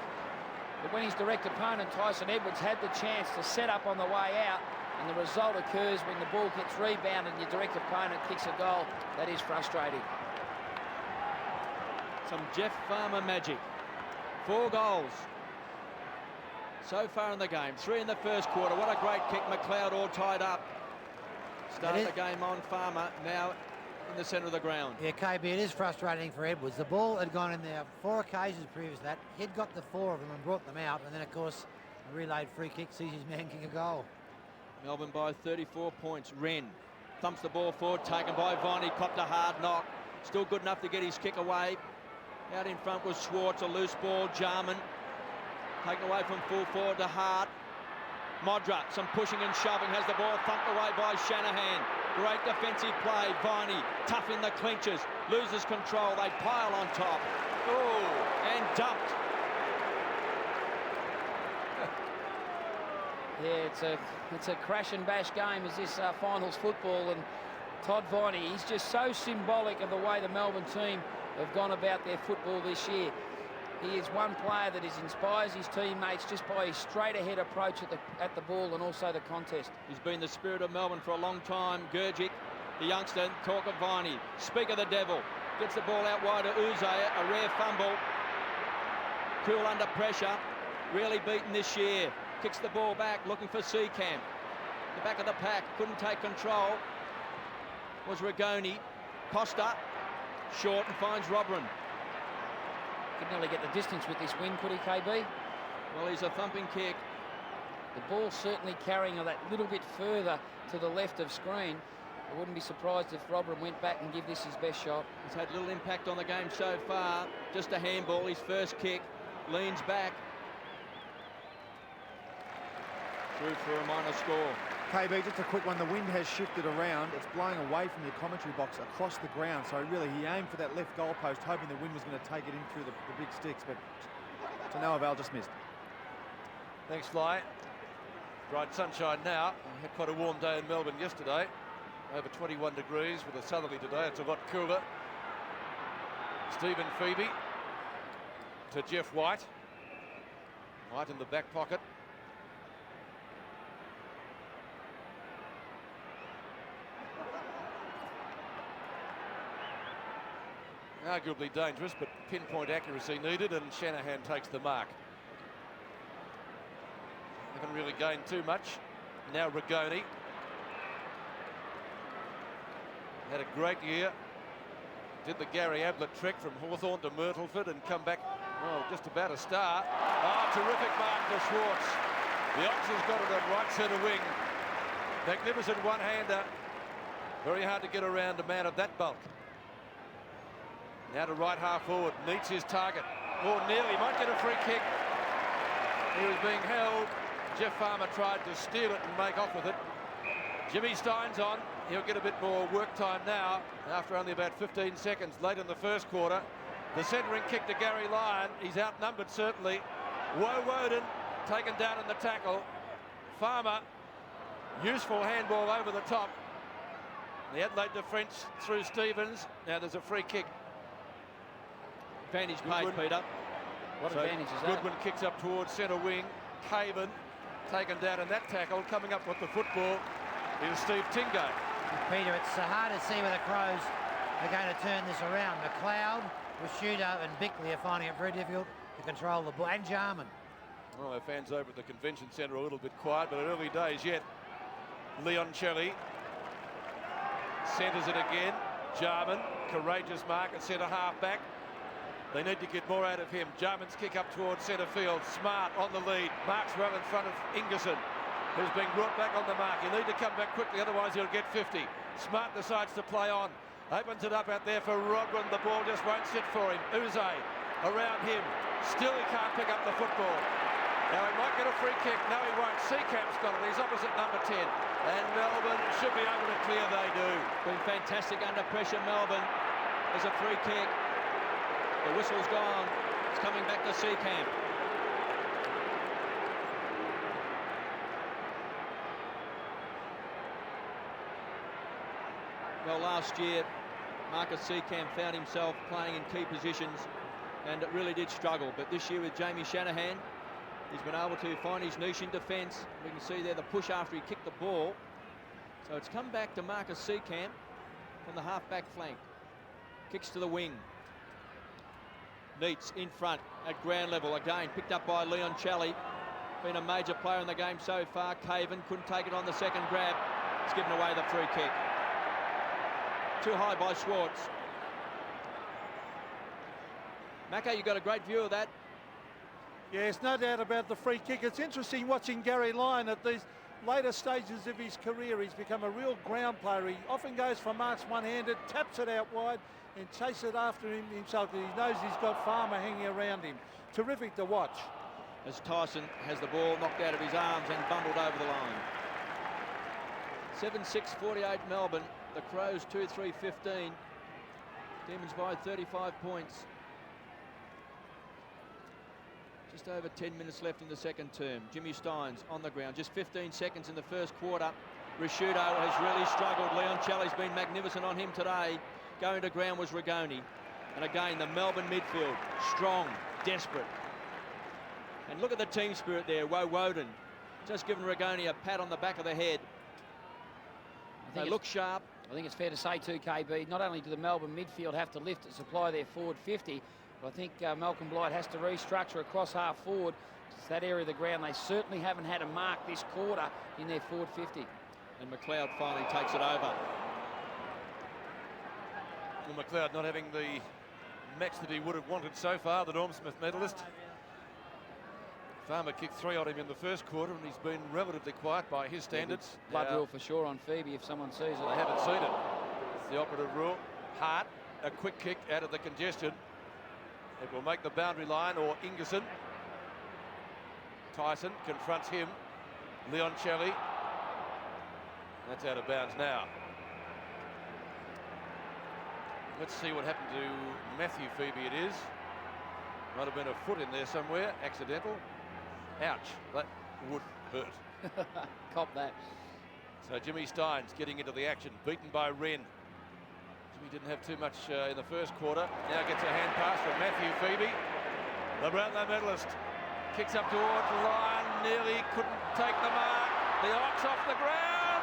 S5: But when his direct opponent, Tyson Edwards, had the chance to set up on the way out, and the result occurs when the ball gets rebounded and your direct opponent kicks a goal, that is frustrating.
S4: Some Jeff Farmer magic. 4 goals so far in the game. 3 in the first quarter. What a great kick. McLeod all tied up. Start the game on Farmer, now in the centre of the ground.
S2: Yeah, KB, it is frustrating for Edwards. The ball had gone in there 4 occasions previous to that. He'd got the 4 of them and brought them out, and then, of course, a relayed free kick sees his man kick a goal.
S4: Melbourne by 34 points. Wren thumps the ball forward, taken by Viney, copped a hard knock. Still good enough to get his kick away. Out in front was Schwarz, a loose ball. Jarman taken away from full forward to Hart. Modra, some pushing and shoving, has the ball thumped away by Shanahan. Great defensive play. Viney, tough in the clinches, loses control. They pile on top. Oh, and dumped.
S5: Yeah, it's a crash and bash game as this finals football, and Todd Viney, he's just so symbolic of the way the Melbourne team have gone about their football this year. He is one player that inspires his teammates just by his straight-ahead approach at the ball and also the contest.
S4: He's been the spirit of Melbourne for a long time. Gurgic, the youngster, talk of Viney. Speak of the devil. Gets the ball out wide to Uze, a rare fumble. Cool under pressure. Really beaten this year. Kicks the ball back, looking for Seacamp. The back of the pack, couldn't take control. Was Rigoni. Costa, short and finds Robran.
S5: Could nearly get the distance with this win, could he, KB?
S4: Well, he's a thumping kick.
S5: The ball certainly carrying that little bit further to the left of screen. I wouldn't be surprised if Robran went back and give this his best shot.
S4: He's had little impact on the game so far. Just a handball, his first kick. Leans back. Through for a minor score.
S3: KB, just a quick one. The wind has shifted around. It's blowing away from your commentary box across the ground. So really, he aimed for that left goal post, hoping the wind was going to take it in through the big sticks. But to no avail, just missed.
S1: Thanks, Fly. Bright sunshine now. We had quite a warm day in Melbourne yesterday. Over 21 degrees with a southerly today. It's a lot cooler. Stephen Phoebe to Jeff White. White in the back pocket. Arguably dangerous, but pinpoint accuracy needed, and Shanahan takes the mark. Haven't really gained too much. Now Rigoni. Had a great year. Did the Garry Ablett trick from Hawthorn to Myrtleford and come back, well, just about a star. Ah, terrific mark to Schwarz. The Ox has got it at right centre wing. Magnificent one-hander. Very hard to get around a man of that bulk. Now to right half forward. Neitz his target. Oh, nearly. Might get a free kick. He was being held. Jeff Farmer tried to steal it and make off with it. Jimmy Stein's on. He'll get a bit more work time now after only about 15 seconds late in the first quarter. The centering kick to Garry Lyon. He's outnumbered certainly. Woden taken down in the tackle. Farmer, useful handball over the top. The Adelaide defence through Stevens. Now there's a free kick.
S4: Advantage paid, Peter.
S5: What advantage is that?
S1: Goodwin kicks up towards centre wing. Caven taken down in that tackle. Coming up with the football is Steve Tingay.
S2: Peter, it's hard to see where the Crows are going to turn this around. McLeod, Rashudo and Bickley are finding it very difficult to control the ball. And Jarman.
S1: Well, our fans over at the convention centre are a little bit quiet, but early days yet. Leoncelli centres it again. Jarman, courageous mark at centre half back. They need to get more out of him. Jarman's kick up towards centre field. Smart on the lead. Marks well in front of Ingerson, who's being brought back on the mark. You need to come back quickly, otherwise he'll get 50. Smart decides to play on. Opens it up out there for Robran. The ball just won't sit for him. Uze around him. Still he can't pick up the football. Now he might get a free kick. No, he won't. Seacamp's got it. He's opposite number 10. And Melbourne should be able to clear. They do.
S4: Been fantastic under pressure, Melbourne. There's a free kick. The whistle's gone. It's coming back to Seacamp. Well, last year, Marcus Seacamp found himself playing in key positions, and it really did struggle. But this year with Jamie Shanahan, he's been able to find his niche in defence. We can see there the push after he kicked the ball. So it's come back to Marcus Seacamp from the half-back flank. Kicks to the wing. Neitz in front at ground level again, picked up by Leoncelli. Been a major player in the game so far. Caven couldn't take it on the second grab. It's given away the free kick. Too high by Schwarz. Macca, you got a great view of that.
S6: Yes, no doubt about the free kick. It's interesting watching Garry Lyon at these later stages of his career. He's become a real ground player. He often goes for marks one-handed, taps it out wide and chases it after him himself because he knows he's got Farmer hanging around him. Terrific to watch.
S4: As Tyson has the ball knocked out of his arms and bundled over the line. 7-6-48 Melbourne. The Crows 2-3-15. Demons by 35 points. Just over 10 minutes left in the second term. Jimmy Steins on the ground. Just 15 seconds in the first quarter. Risciuto has really struggled. Leoncelli's been magnificent on him today. Going to ground was Rigoni. And again, the Melbourne midfield. Strong, desperate. And look at the team spirit there. Woden just giving Rigoni a pat on the back of the head. They look sharp.
S5: I think it's fair to say too, KB, not only do the Melbourne midfield have to lift to supply their forward 50, but I think Malcolm Blight has to restructure across half forward. It's that area of the ground they certainly haven't had a mark this quarter in their forward 50.
S4: And McLeod finally takes it over.
S1: Well, McLeod not having the match that he would have wanted so far, the Norm Smith medalist. Farmer kicked 3 on him in the first quarter, and he's been relatively quiet by his standards.
S5: Blood rule for sure on Phoebe if someone sees it.
S1: They haven't seen it. It's the operative rule. Hart, a quick kick out of the congestion. It will make the boundary line, or Ingerson. Tyson confronts him. Leoncelli. That's out of bounds now. Let's see what happened to Matthew Phoebe it is. Might have been a foot in there somewhere, accidental. Ouch, that would hurt.
S5: Cop that.
S1: So Jimmy Steins getting into the action, beaten by Wren. Jimmy didn't have too much in the first quarter. Now gets a hand pass from Matthew Phoebe. The Brownlow medalist kicks up towards the line, nearly couldn't take the mark. The Ox off the ground.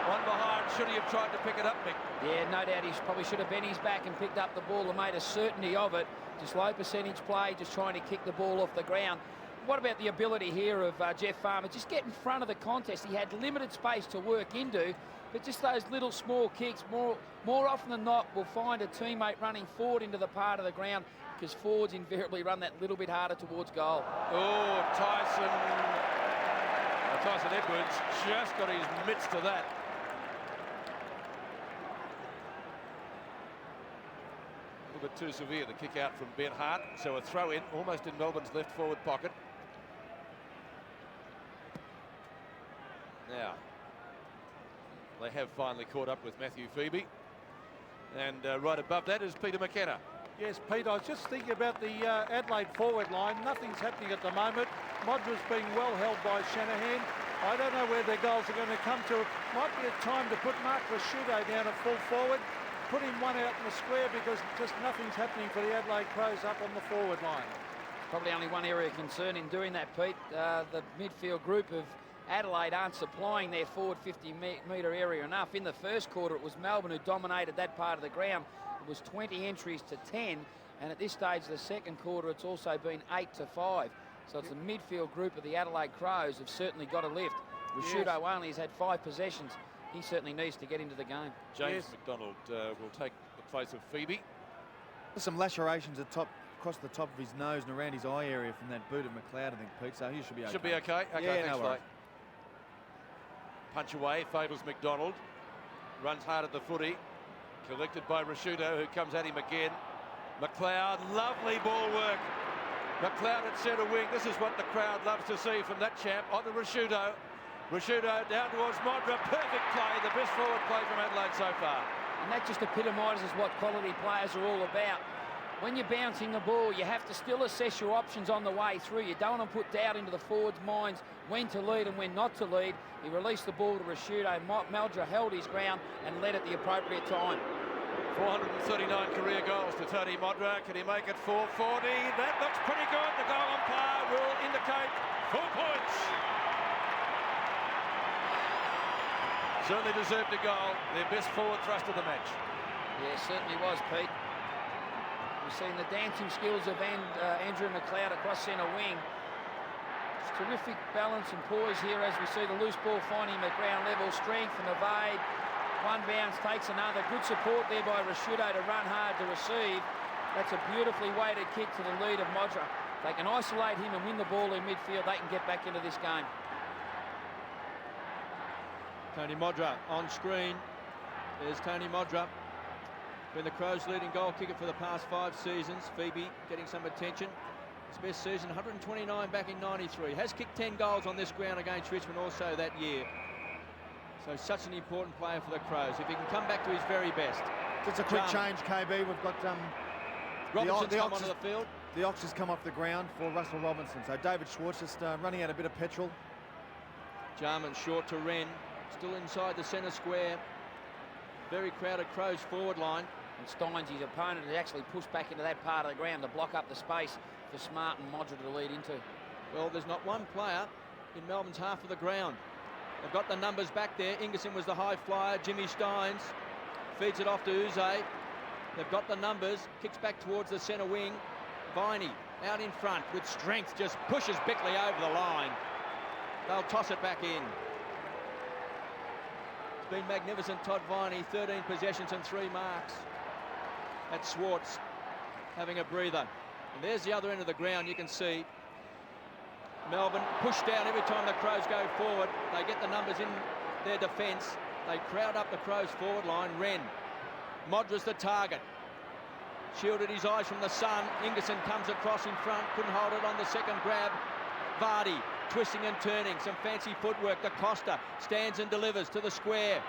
S1: One behind, should he have tried to pick it up, Mick?
S5: Yeah, no doubt he probably should have bent his back and picked up the ball and made a certainty of it. Just low percentage play, just trying to kick the ball off the ground. What about the ability here of Jeff Farmer? Just get in front of the contest. He had limited space to work into, but just those little small kicks, more often than not, will find a teammate running forward into the part of the ground because forwards invariably run that little bit harder towards goal.
S1: Oh, Tyson Edwards just got his mitts to that. A little bit too severe, the kick out from Ben Hart. So a throw in, almost in Melbourne's left forward pocket. Now, they have finally caught up with Matthew Phoebe. And right above that is Peter McKenna.
S6: Yes, Pete, I was just thinking about the Adelaide forward line. Nothing's happening at the moment. Modra's being well held by Shanahan. I don't know where their goals are going to come to. Might be a time to put Mark Risciuto down at full forward. Put him one out in the square because just nothing's happening for the Adelaide Crows up on the forward line.
S5: Probably only one area of concern in doing that, Pete. The midfield group of Adelaide aren't supplying their forward 50-metre area enough. In the first quarter, it was Melbourne who dominated that part of the ground. It was 20 entries to 10, and at this stage of the second quarter, it's also been 8-5. So it's the midfield group of the Adelaide Crows have certainly got a lift. Risciuto only has had 5 possessions. He certainly needs to get into the game.
S1: James McDonald will take the place of Phoebe.
S7: There's some lacerations across the top of his nose and around his eye area from that boot of McLeod, I think, Pete, so he should be okay.
S1: Should be okay. Okay,
S7: yeah,
S1: thanks,
S7: no worries.
S1: Punch away, favours McDonald. Runs hard at the footy. Collected by Risciuto, who comes at him again. McLeod, lovely ball work. McLeod at centre wing. This is what the crowd loves to see from that champ. On to Risciuto. Risciuto down towards Modra. Perfect play. The best forward play from Adelaide so far.
S5: And that just epitomises what quality players are all about. when you're bouncing the ball, you have to still assess your options on the way through. You don't want to put doubt into the forwards' minds when to lead and when not to lead. He released the ball to Rashudo. Meldra held his ground and led at the appropriate time.
S1: 439 career goals to Tony Modra. Can he make it 440? That looks pretty good. The goal umpire will indicate 4 points. Certainly deserved a goal. Their best forward thrust of the match.
S5: Yeah, certainly was, Pete. We've seen the dancing skills of Andrew McLeod across centre wing. It's terrific balance and poise here as we see the loose ball finding him at ground level. Strength and evade. One bounce takes another. Good support there by Rashudo to run hard to receive. That's a beautifully weighted kick to the lead of Modra. If they can isolate him and win the ball in midfield, they can get back into this game.
S4: Tony Modra on screen. There's Tony Modra. Been the Crows' leading goal kicker for the past 5 seasons. Phoebe getting some attention. His best season, 129 back in 93. Has kicked 10 goals on this ground against Richmond also that year. So such an important player for the Crows. If he can come back to his very best.
S3: Just a quick change, KB. We've got
S4: Robinson's come onto the field.
S3: The Ox has come off the ground for Russell Robinson. So David Schwarz just running out a bit of petrol.
S4: Jarman short to Wren. Still inside the centre square. Very crowded Crows forward line.
S5: And Steins, his opponent, has actually pushed back into that part of the ground to block up the space for Smart and Modra to lead into.
S4: Well, there's not one player in Melbourne's half of the ground. They've got the numbers back there. Ingerson was the high flyer. Jimmy Steins feeds it off to Uze. They've got the numbers. Kicks back towards the centre wing. Viney out in front with strength. Just pushes Bickley over the line. They'll toss it back in. It's been magnificent, Todd Viney. 13 possessions and 3 marks. That's Schwarz having a breather. And there's the other end of the ground. You can see Melbourne pushed down every time the Crows go forward. They get the numbers in their defence. They crowd up the Crows forward line. Wren. Modra's the target. Shielded his eyes from the sun. Ingerson comes across in front. Couldn't hold it on the second grab. Vardy twisting and turning. Some fancy footwork. Da Costa stands and delivers to the square.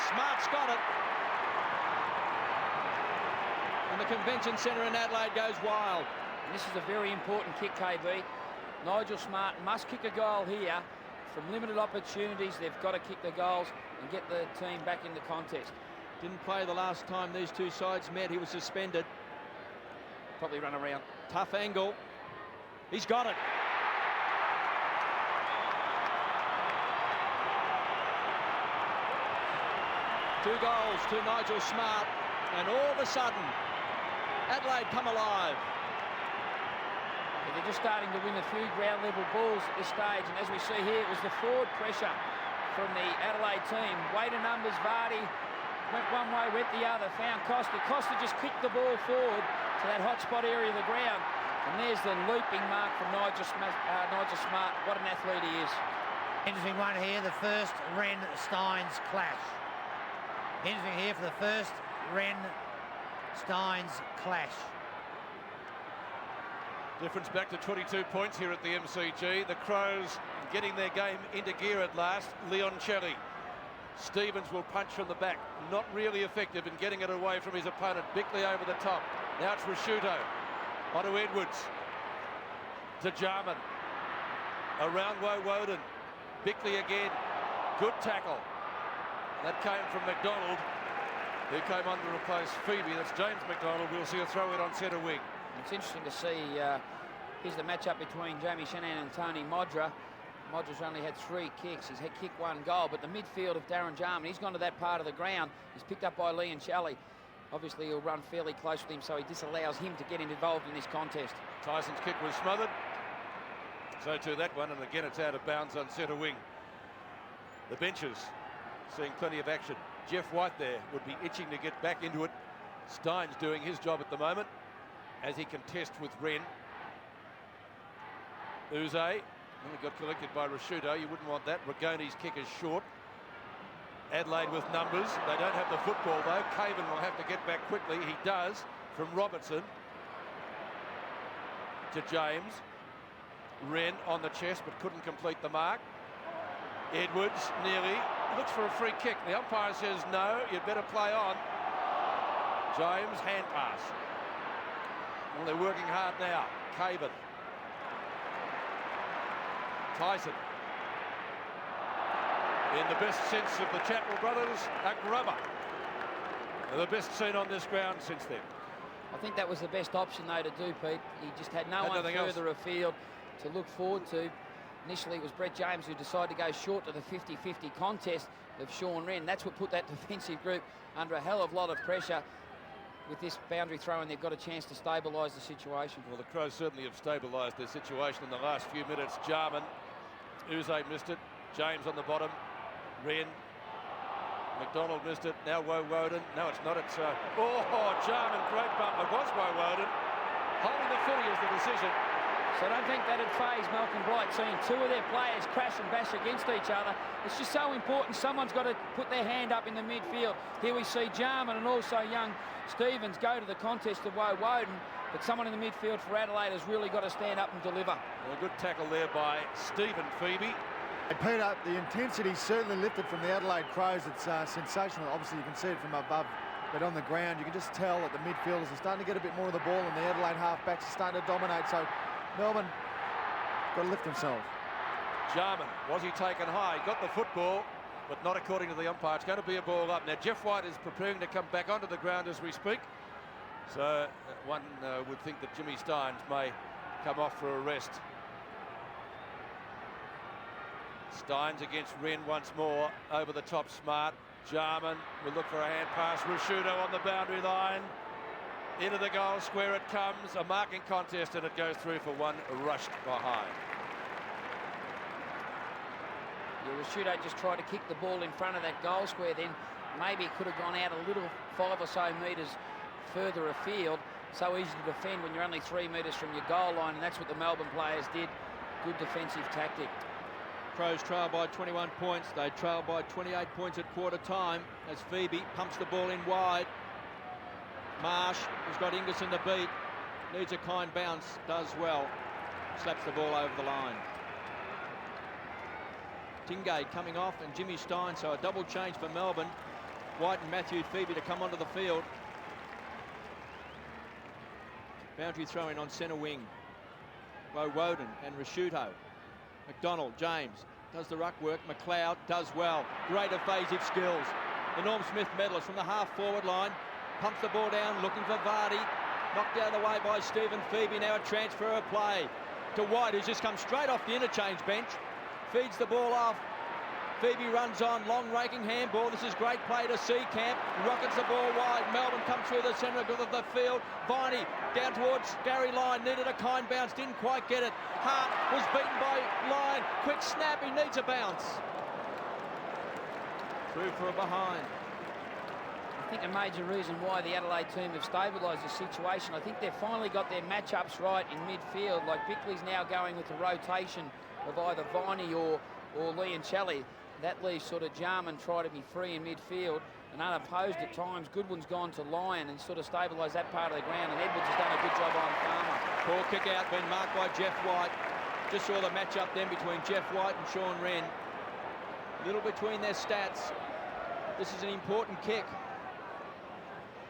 S4: Smart's got it. And the convention centre in Adelaide goes wild.
S5: And this is a very important kick, KB. Nigel Smart must kick a goal here. From limited opportunities, they've got to kick the goals and get the team back in the contest.
S4: Didn't play the last time these two sides met. He was suspended.
S5: Probably run around.
S4: Tough angle. He's got it. Two goals to Nigel Smart. And all of a sudden, Adelaide come alive.
S5: They're just starting to win a few ground level balls at this stage, and as we see here, it was the forward pressure from the Adelaide team. Weight of numbers, Vardy went one way, went the other, found Costa. Costa just kicked the ball forward to that hot spot area of the ground, and there's the looping mark from Nigel Smart. What an athlete he is.
S2: Interesting one here, the first Wren-Steins clash. Interesting here for the first Wren-Steins clash.
S1: Difference back to 22 points here at the MCG. The Crows getting their game into gear at last. Leoncelli. Stevens will punch from the back. Not really effective in getting it away from his opponent. Bickley over the top. Now it's Rashudo. Onto Edwards. To Jarman. Around Woden. Bickley again. Good tackle. That came from McDonald, who came on to replace Phoebe. That's James McDonald. We'll see a throw in on centre wing.
S5: It's interesting to see, here's the matchup between Jamie Shanahan and Tony Modra. Modra's only had 3 kicks. He's had kicked 1 goal, but the midfield of Darren Jarman, he's gone to that part of the ground. He's picked up by Leoncelli. Obviously, he'll run fairly close with him, so he disallows him to get involved in this contest.
S1: Tyson's kick was smothered. So too that one, and again it's out of bounds on centre wing. The benches seeing plenty of action. Jeff White there would be itching to get back into it. Steins doing his job at the moment as he contests with Wren. Uze only got collected by Rashudo. You wouldn't want that. Ragoni's kick is short. Adelaide with numbers. They don't have the football though. Caven will have to get back quickly. He does. From Robertson to James. Wren on the chest but couldn't complete the mark. Edwards nearly looks for a free kick. The umpire says no, you'd better play on. James, hand pass. Well, they're working hard now. Caven. Tyson. In the best sense of the Chapel brothers, a grubber. They're the best seen on this ground since then.
S5: I think that was the best option, though, to do, Pete. He just had no one further afield to look forward to. Initially, it was Brett James who decided to go short to the 50-50 contest of Sean Wren. That's what put that defensive group under a hell of a lot of pressure. With this boundary throw, and they've got a chance to stabilise the situation.
S1: Well, the Crows certainly have stabilised their situation in the last few minutes. Jarman, Uze missed it. James on the bottom. Wren. McDonald missed it. Now Woden. No, it's not. It's Jarman, great bump. It was Woden. Holding the footy is the decision.
S5: So I don't think that'd phase Malcolm Bright, seeing two of their players crash and bash against each other. It's just so important. Someone's got to put their hand up in the midfield. Here we see Jarman and also young Stevens go to the contest of Woden, but someone in the midfield for Adelaide has really got to stand up and deliver.
S1: Well, a good tackle there by Stephen Phoebe.
S3: Hey, Peter, the intensity certainly lifted from the Adelaide Crows. It's sensational. Obviously, you can see it from above, but on the ground, you can just tell that the midfielders are starting to get a bit more of the ball, and the Adelaide halfbacks are starting to dominate. So Melbourne got to lift themselves.
S1: Jarman, was he taken high? Got the football, but not according to the umpire. It's going to be a ball up. Now, Jeff White is preparing to come back onto the ground as we speak. So one would think that Jimmy Steins may come off for a rest. Steins against Wren once more. Over the top, smart. Jarman will look for a hand pass. Rashudo on the boundary line. Into the goal square it comes. A marking contest, and it goes through for one rushed behind.
S5: Yeah, Rashudo just tried to kick the ball in front of that goal square, then maybe it could have gone out a little 5 or so metres further afield. So easy to defend when you're only 3 metres from your goal line, and that's what the Melbourne players did. Good defensive tactic.
S4: Crows trail by 21 points. They trail by 28 points at quarter time as Phoebe pumps the ball in wide. Marsh has got Inglis in the beat. Needs a kind bounce. Does well. Slaps the ball over the line. Tingay coming off and Jimmy Stein. So a double change for Melbourne. White and Matthew Phoebe to come onto the field. Boundary throw in on centre wing. Woden and Rashuto. McDonald, James does the ruck work. McLeod does well. Great evasive skills. The Norm Smith medalist from the half-forward line. Pumps the ball down, looking for Vardy. Knocked out of the way by Stephen Phoebe. Now a transfer of play to White, who's just come straight off the interchange bench. Feeds the ball off. Phoebe runs on, long raking handball. This is great play to Seacamp. Rockets the ball wide. Melbourne come through the centre of the field. Viney down towards Garry Lyon. Needed a kind bounce, didn't quite get it. Hart was beaten by Lyon. Quick snap, he needs a bounce. Through for a behind.
S5: I think a major reason why the Adelaide team have stabilised the situation, I think they've finally got their matchups right in midfield. Like Bickley's now going with the rotation of either Viney or Leoncelli. That leaves sort of Jarman try to be free in midfield and unopposed at times. Goodwin's gone to Lyon and sort of stabilised that part of the ground, and Edwards has done a good job on Farmer.
S4: Poor kick out been marked by Jeff White. Just saw the match up then between Jeff White and Sean Wren. A little between their stats. This is an important kick.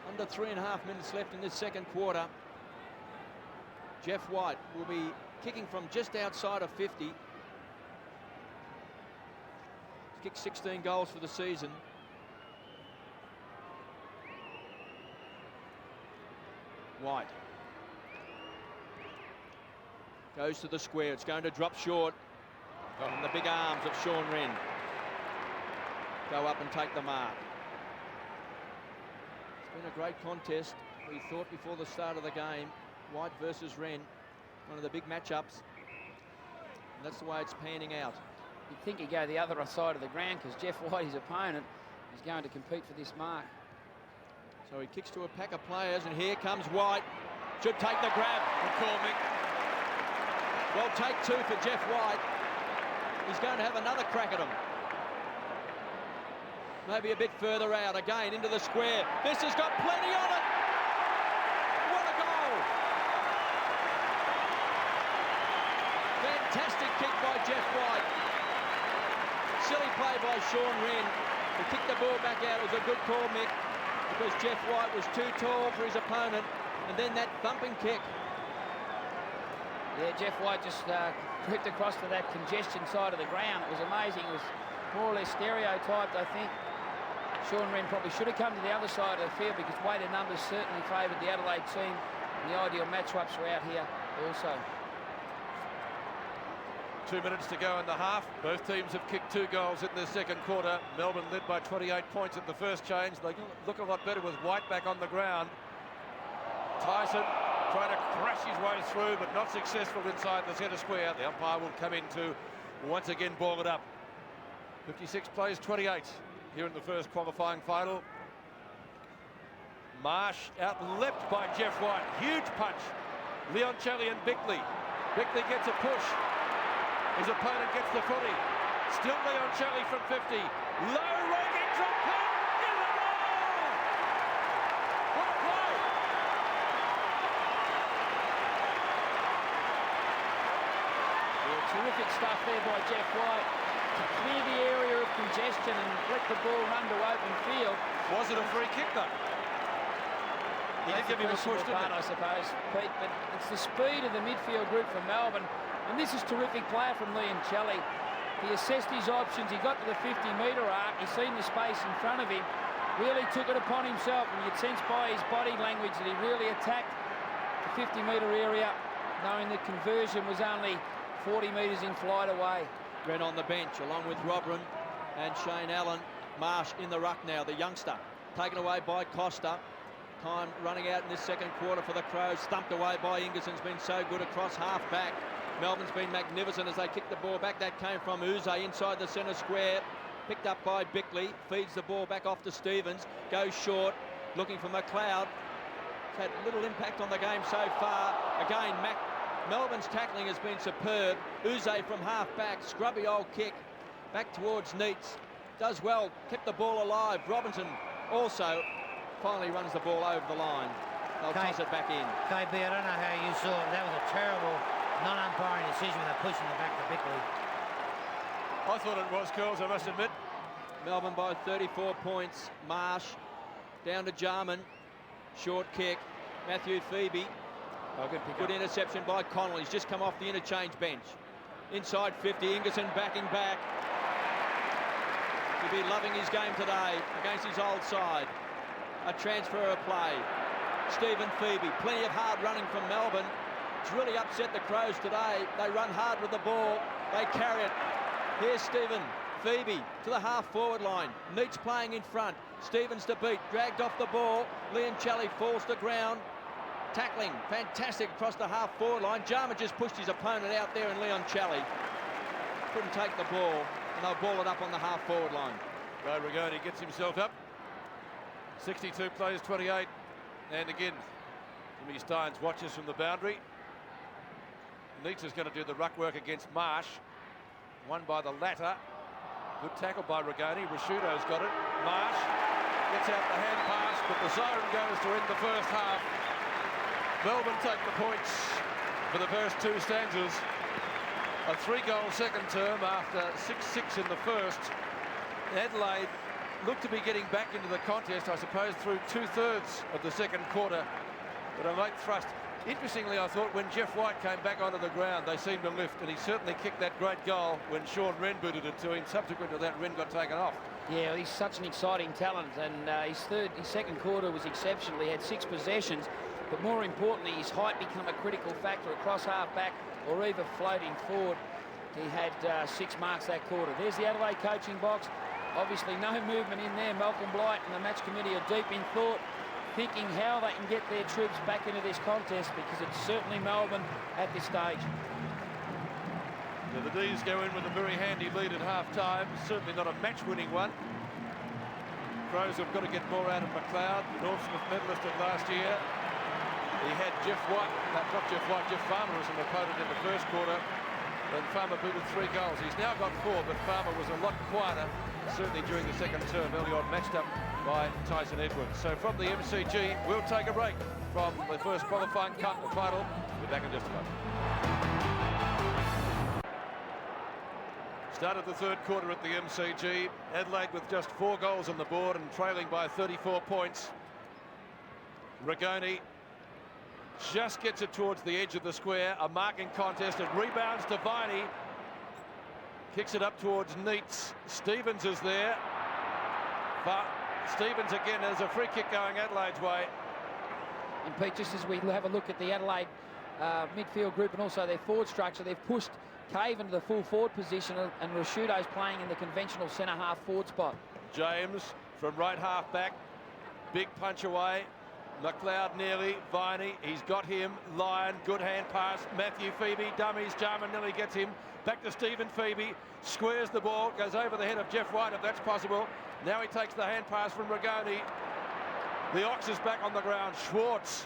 S4: Under 3.5 minutes left in this second quarter. Jeff White will be kicking from just outside of 50. He's kicked 16 goals for the season. White goes to the square. It's going to drop short. And the big arms of Sean Wren go up and take the mark. It's been a great contest. We thought before the start of the game, White versus Wren, one of the big matchups. And that's the way it's panning out.
S5: You'd think he'd go the other side of the ground because Jeff White, his opponent, is going to compete for this mark.
S4: So he kicks to a pack of players, and here comes White. Should take the grab.
S1: Good call, Mick.
S4: Well, take 2 for Jeff White. He's going to have another crack at him. Maybe a bit further out. Again, into the square. This has got plenty on it. What a goal. Fantastic kick by Jeff White. Silly play by Sean Wren. He kicked the ball back out. It was a good call, Mick. because Jeff White was too tall for his opponent, and then that thumping kick.
S5: Yeah, Jeff White just crept across to that congestion side of the ground. It was amazing. It was more or less stereotyped, I think. Sean Wren probably should have come to the other side of the field because weighted numbers certainly favoured the Adelaide team. And the ideal matchups were out here also.
S1: 2 minutes to go in the half. Both teams have kicked 2 goals in the second quarter. Melbourne led by 28 points at the first change. They look a lot better with White back on the ground. Tyson trying to crash his way through, but not successful inside the centre square. The umpire will come in to once again ball it up. 56 plays 28 here in the first qualifying final. Marsh outleapt by Jeff White. Huge punch. Leoncelli and Bickley. Bickley gets a push. His opponent gets the footy. Still Leoncelli from 50. Low raking drop punt. In the goal! What a play!
S5: Yeah, terrific stuff there by Jeff White to clear the area of congestion and let the ball run to open field.
S1: Was it a free kick though? He did give him a push, didn't he?
S5: I suppose, Pete, but it's the speed of the midfield group from Melbourne. And this is terrific player from Leoncelli. He assessed his options. He got to the 50-metre arc. He's seen the space in front of him. Really took it upon himself. And you'd sense by his body language that he really attacked the 50-metre area, knowing the conversion was only 40 metres in flight away.
S4: Wren on the bench, along with Robran and Shane Allen. Marsh in the ruck now, the youngster. Taken away by Costa. Time running out in this second quarter for the Crows. Thumped away by Ingerson's been so good across half-back. Melbourne's been magnificent as they kick the ball back. That came from Uze inside the centre square. Picked up by Bickley. Feeds the ball back off to Stevens. Goes short. Looking for McLeod. It's had little impact on the game so far. Again, Melbourne's tackling has been superb. Uze from half-back. Scrubby old kick. Back towards Neitz. Does well. Kept the ball alive. Robinson also finally runs the ball over the line. They'll toss it back in.
S2: KB, I don't know how you saw it. That was a terrible non-umpiring decision with a push in the back to Bickley.
S1: I thought it was, Curls, I must admit.
S4: Melbourne by 34 points. Marsh down to Jarman. Short kick. Matthew Phoebe.
S5: Oh,
S4: good interception by Connell. He's just come off the interchange bench. Inside 50. Ingerson backing back. He'll be loving his game today against his old side. A transfer of play. Stephen Phoebe. Plenty of hard running from Melbourne. It's really upset the Crows today. They run hard with the ball. They carry it. Here's Stephen Phoebe to the half-forward line. Neitz playing in front. Stevens to beat. Dragged off the ball. Leoncelli falls to ground. Tackling. Fantastic across the half-forward line. Jarman just pushed his opponent out there in Leoncelli. Couldn't take the ball. And they'll ball it up on the half-forward line.
S1: Ray Rigoni gets himself up. 62 plays 28. And again, Jimmy Steins watches from the boundary. Neitz is going to do the ruck work against Marsh. Won by the latter. Good tackle by Rigoni. Rashudo's got it. Marsh gets out the hand pass, but the siren goes to end the first half. Melbourne take the points for the first 2 stanzas. A 3-goal second term after 6-6 in the first. Adelaide looked to be getting back into the contest, I suppose, through 2/3 of the second quarter. But a late thrust. Interestingly, I thought when Jeff White came back onto the ground, they seemed to lift, and he certainly kicked that great goal when Sean Wren booted it to him. Subsequent to that, Wren got taken off.
S5: Yeah, well, he's such an exciting talent, and his second quarter was exceptional. He had 6 possessions, but more importantly, his height became a critical factor across half-back or even floating forward. He had 6 marks that quarter. There's the Adelaide coaching box. Obviously, no movement in there. Malcolm Blight and the match committee are deep in thought, thinking how they can get their troops back into this contest, because it's certainly Melbourne at this stage.
S1: Yeah, the D's go in with a very handy lead at half-time. Certainly not a match-winning one. Crows have got to get more out of McLeod, the Northsmith medalist of last year. He had Jeff Farmer as an opponent in the first quarter, and Farmer booted 3 goals. He's now got 4, but Farmer was a lot quieter, certainly during the second term, early on matched up by Tyson Edwards. So from the MCG, we'll take a break from the first qualifying final. We're back in just a moment. Started the third quarter at the MCG. Adelaide with just 4 goals on the board and trailing by 34 points. Rigoni just gets it towards the edge of the square. A marking contest. It rebounds to Viney. Kicks it up towards Neitz. Stevens is there. But Stevens again, there's a free kick going Adelaide's way.
S5: And Pete, just as we have a look at the Adelaide midfield group and also their forward structure, they've pushed Cave into the full forward position, and Rashudo's playing in the conventional centre half forward spot.
S1: James from right half back. Big punch away. McLeod nearly. Viney, he's got him. Lyon, good hand pass. Matthew Phoebe, dummies. Jarman nearly gets him. Back to Stephen Phoebe. Squares the ball. Goes over the head of Jeff White if that's possible. Now he takes the hand pass from Rigoni. The Ox is back on the ground. Schwarz.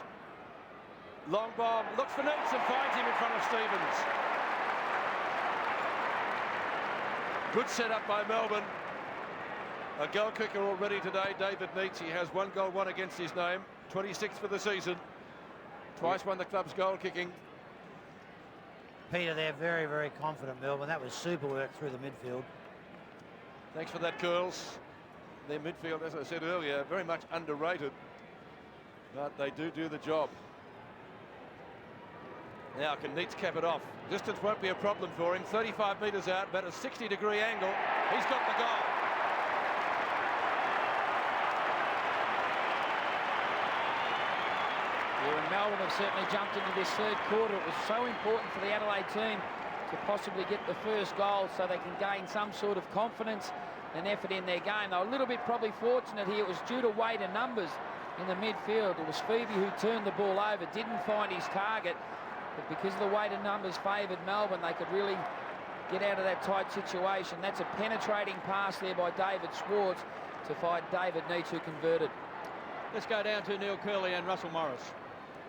S1: Long bomb. Looks for Neitz and finds him in front of Stevens. Good setup by Melbourne. A goal kicker already today, David Neitz. He has 1 goal, 1 against his name. 26 for the season. Twice won the club's goal kicking.
S2: Peter, they're very, very confident, Melbourne. That was super work through the midfield.
S1: Thanks for that, Curls. Their midfield, as I said earlier, very much underrated. But they do the job. Now, can Neitz cap it off? Distance won't be a problem for him. 35 metres out, about a 60-degree angle. He's got the goal.
S5: Yeah, and Melbourne have certainly jumped into this third quarter. It was so important for the Adelaide team to possibly get the first goal so they can gain some sort of confidence and effort in their game. They were a little bit probably fortunate here. It was due to weight and numbers in the midfield. It was Phoebe who turned the ball over, didn't find his target, but because of the weight and numbers favoured Melbourne, they could really get out of that tight situation. That's a penetrating pass there by David Schwarz to find David Neitz, who converted.
S4: Let's go down to Neil Curley and Russell Morris.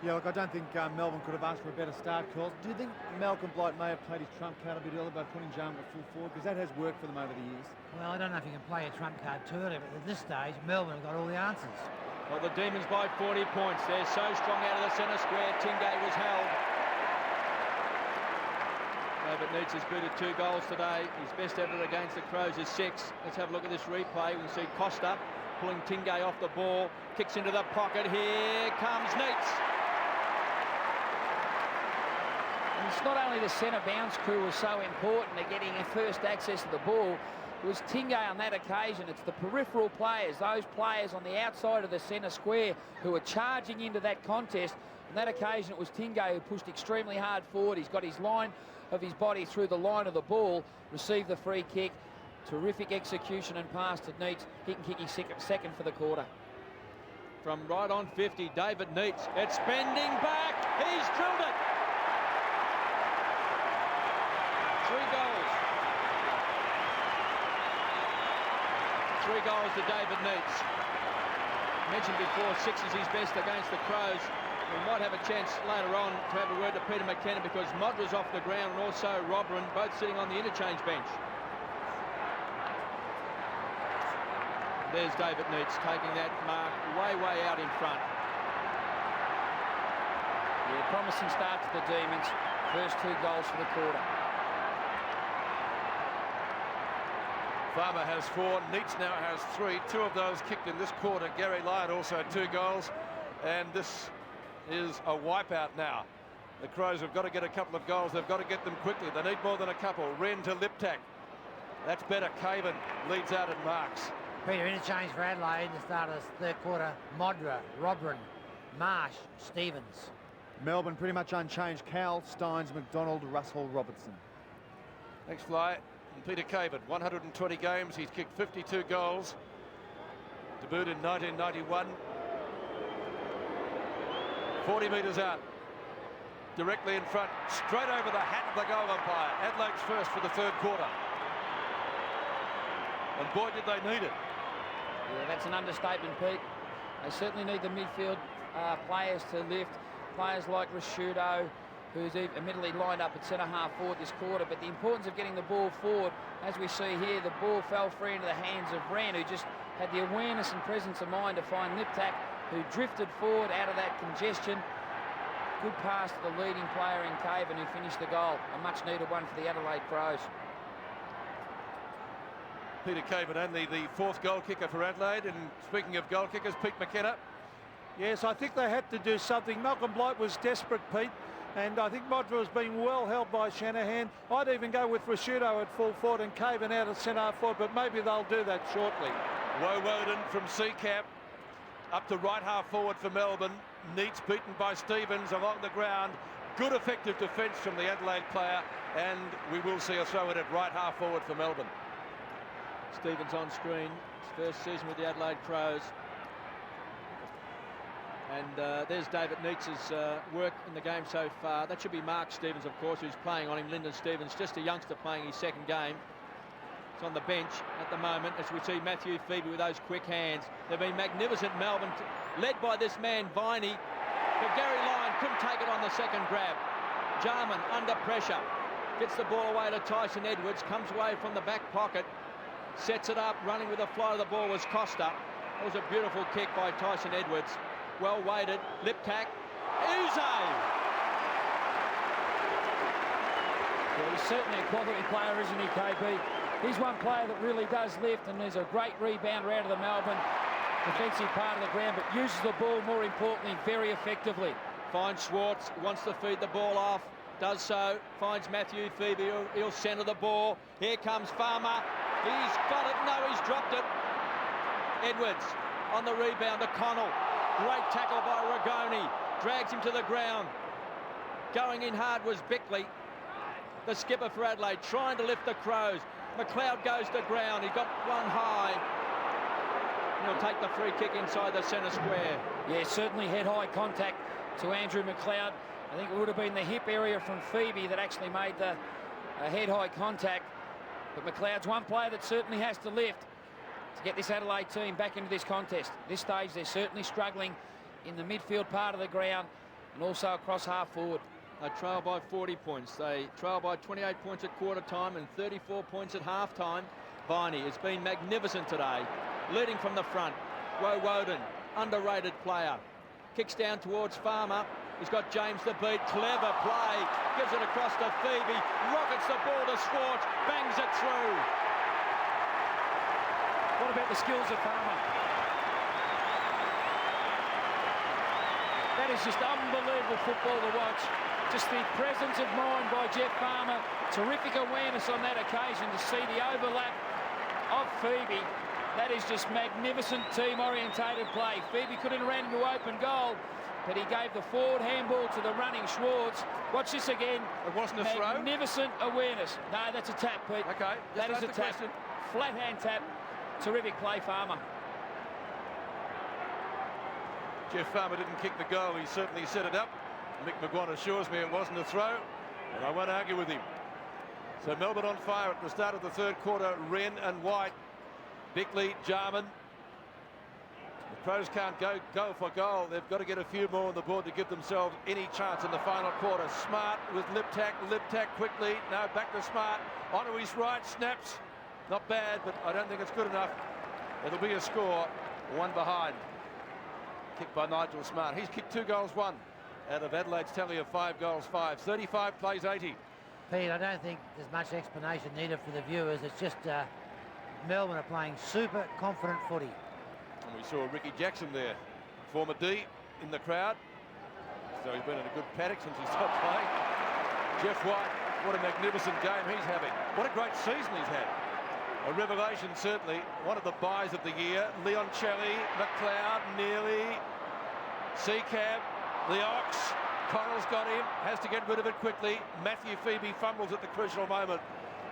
S7: Yeah, look, I don't think Melbourne could have asked for a better start, Curls. Do you think Malcolm Blight may have played his trump card a bit earlier by putting Jarman at full forward? Because that has worked for them over the years.
S2: Well, I don't know if you can play a trump card too early, but at this stage, Melbourne have got all the answers.
S4: Well, the Demons by 40 points. They're so strong out of the centre square. Tingay was held. David Neitz has booted 2 goals today. His best ever against the Crows is 6. Let's have a look at this replay. We can see Costa pulling Tingay off the ball. Kicks into the pocket. Here comes Neitz.
S5: And it's not only the centre bounce crew was so important to getting first access to the ball. It was Tingay on that occasion. It's the peripheral players, those players on the outside of the centre square who are charging into that contest. On that occasion, it was Tingay who pushed extremely hard forward. He's got his line of his body through the line of the ball, received the free kick. Terrific execution and pass to Neitz. He can kick his second for the quarter.
S4: From right on 50, David Neitz. It's bending back. He's drilled it. 3 goals. 3 goals to David Neitz. Mentioned before, 6 is his best against the Crows. We might have a chance later on to have a word to Peter McKenna because Modra's off the ground and also Robran, both sitting on the interchange bench. There's David Neitz taking that mark way out in front.
S5: Yeah, promising start to the Demons. First 2 goals for the quarter.
S1: Farmer has 4. Neitz now has 3. 2 of those kicked in this quarter. Garry Lyon also 2 goals. And this is a wipeout now. The Crows have got to get a couple of goals. They've got to get them quickly. They need more than a couple. Wren to Liptak. That's better. Caven leads out and marks.
S2: Peter, interchange for Adelaide to start of the third quarter. Modra, Robran, Marsh, Stevens.
S3: Melbourne pretty much unchanged. Cowell, Steins, McDonald, Russell, Robertson.
S1: Thanks, Fly. And Peter Caven, 120 games. He's kicked 52 goals. Debuted in 1991. 40 metres out. Directly in front. Straight over the hat of the goal umpire. Adelaide's first for the third quarter. And boy, did they need it.
S5: Yeah, that's an understatement, Pete. They certainly need the midfield players to lift. Players like Rashudo, who's admittedly lined up at centre-half forward this quarter, but the importance of getting the ball forward, as we see here, the ball fell free into the hands of Wren, who just had the awareness and presence of mind to find Liptak, who drifted forward out of that congestion. Good pass to the leading player in Caven, who finished the goal. A much-needed one for the Adelaide Crows.
S1: Peter Caven, only the 4th goal kicker for Adelaide. And speaking of goal kickers, Pete McKenna,
S6: Yes, I think they had to do something. Malcolm Blight was desperate, Pete, and I think Modra has been well held by Shanahan. I'd even go with Rashudo at full forward and Caven out at centre forward, but maybe they'll do that shortly.
S1: Woden from Seacamp up to right half forward for Melbourne. Neitz beaten by Stevens along the ground. Good effective defence from the Adelaide player, and we will see a throw in at right half forward for Melbourne.
S4: Stevens on screen. His first season with the Adelaide Crows. And there's David Neitz's work in the game so far. That should be Mark Stevens, of course, who's playing on him. Lyndon Stevens, just a youngster playing his second game. He's on the bench at the moment as we see Matthew Phoebe with those quick hands. They've been magnificent, Melbourne, led by this man, Viney. But Garry Lyon couldn't take it on the second grab. Jarman under pressure. Gets the ball away to Tyson Edwards. Comes away from the back pocket. Sets it up. Running with the fly of the ball was Costa. That was a beautiful kick by Tyson Edwards. Well weighted. Lip tack. Uze!
S5: Well, he's certainly a quality player, isn't he, KB? He's one player that really does lift, and there's a great rebounder out of the Melbourne defensive part of the ground, but uses the ball, more importantly, very effectively.
S4: Finds Schwarz, wants to feed the ball off, does so, finds Matthew Phoebe, he'll centre the ball. Here comes Farmer, he's got it, no, he's dropped it. Edwards on the rebound to Connell. Great tackle by Rigoni, drags him to the ground. Going in hard was Bickley, the skipper for Adelaide, trying to lift the Crows. McLeod goes to ground, he got one high. He'll take the free kick inside the centre square.
S5: Yeah, certainly head-high contact to Andrew McLeod. I think it would have been the hip area from Phoebe that actually made the head-high contact. But McLeod's one player that certainly has to lift to get this Adelaide team back into this contest. At this stage, they're certainly struggling in the midfield part of the ground and also across half forward.
S4: They trail by 40 points. They trail by 28 points at quarter time and 34 points at half time. Viney has been magnificent today. Leading from the front, Woden, underrated player. Kicks down towards Farmer. He's got James to beat. Clever play. Gives it across to Phoebe. Rockets the ball to Schwarz. Bangs it through.
S5: What about the skills of Farmer? That is just unbelievable football to watch. Just the presence of mind by Jeff Farmer. Terrific awareness on that occasion to see the overlap of Phoebe. That is just magnificent team-orientated play. Phoebe couldn't run into open goal, but he gave the forward handball to the running Schwarz. Watch this again.
S1: It wasn't a throw?
S5: Magnificent awareness. No, that's a tap, Pete.
S1: Okay.
S5: That is a tap. Flat hand tap. Terrific play, Farmer.
S1: Jeff Farmer didn't kick the goal. He certainly set it up. Mick McGuan assures me it wasn't a throw, and I won't argue with him. So Melbourne on fire at the start of the third quarter. Wren and White. Bickley, Jarman. The Crows can't go for goal. They've got to get a few more on the board to give themselves any chance in the final quarter. Smart with lip tack quickly. Now back to Smart. Onto his right, snaps. Not bad, but I don't think it's good enough. It'll be a score, one behind. Kicked by Nigel Smart. He's kicked 2 goals, 1 out of Adelaide's tally of 5 goals, 5. 35 plays 80.
S2: Pete, I don't think there's much explanation needed for the viewers. It's just Melbourne are playing super confident footy.
S1: And we saw Ricky Jackson there, former D, in the crowd. So he's been in a good paddock since he stopped playing. Jeff White, what a magnificent game he's having. What a great season he's had. A revelation, certainly. One of the buys of the year. Leoncelli, McLeod, Nearly, Seacamp, the Ox. Connell's got him, has to get rid of it quickly. Matthew Phoebe fumbles at the crucial moment.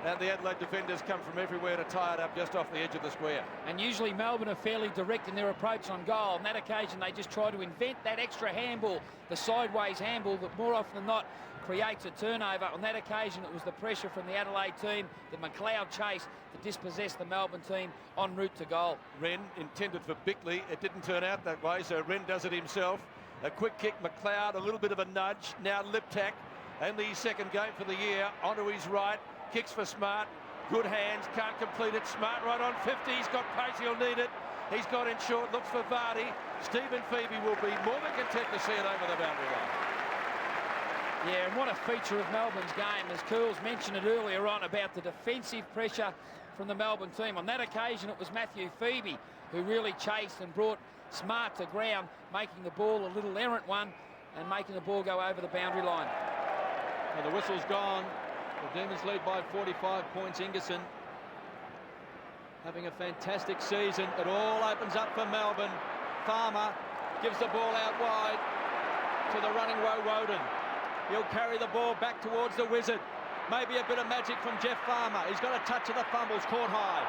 S1: And the Adelaide defenders come from everywhere to tie it up just off the edge of the square.
S5: And usually Melbourne are fairly direct in their approach on goal. On that occasion, they just try to invent that extra handball, the sideways handball that more often than not creates a turnover. On that occasion, it was the pressure from the Adelaide team that McLeod chased to dispossess the Melbourne team en route to goal.
S1: Wren intended for Bickley. It didn't turn out that way, so Wren does it himself. A quick kick, McLeod, a little bit of a nudge. Now lip tack, only his second game for the year, onto his right. Kicks for Smart, good hands, can't complete it. Smart right on 50, he's got pace, he'll need it. He's got in short, looks for Vardy. Stephen Phoebe will be more than content to see it over the boundary line.
S5: Yeah, and what a feature of Melbourne's game, as Cools mentioned it earlier on about the defensive pressure from the Melbourne team. On that occasion, it was Matthew Phoebe who really chased and brought smart to ground, making the ball a little errant one and making the ball go over the boundary line.
S4: Well, the whistle's gone. The Demons lead by 45 points. Ingerson having a fantastic season. It all opens up for Melbourne. Farmer gives the ball out wide to the running Woden. He'll carry the ball back towards the Wizard. Maybe a bit of magic from Jeff Farmer. He's got a touch of the fumbles, caught high.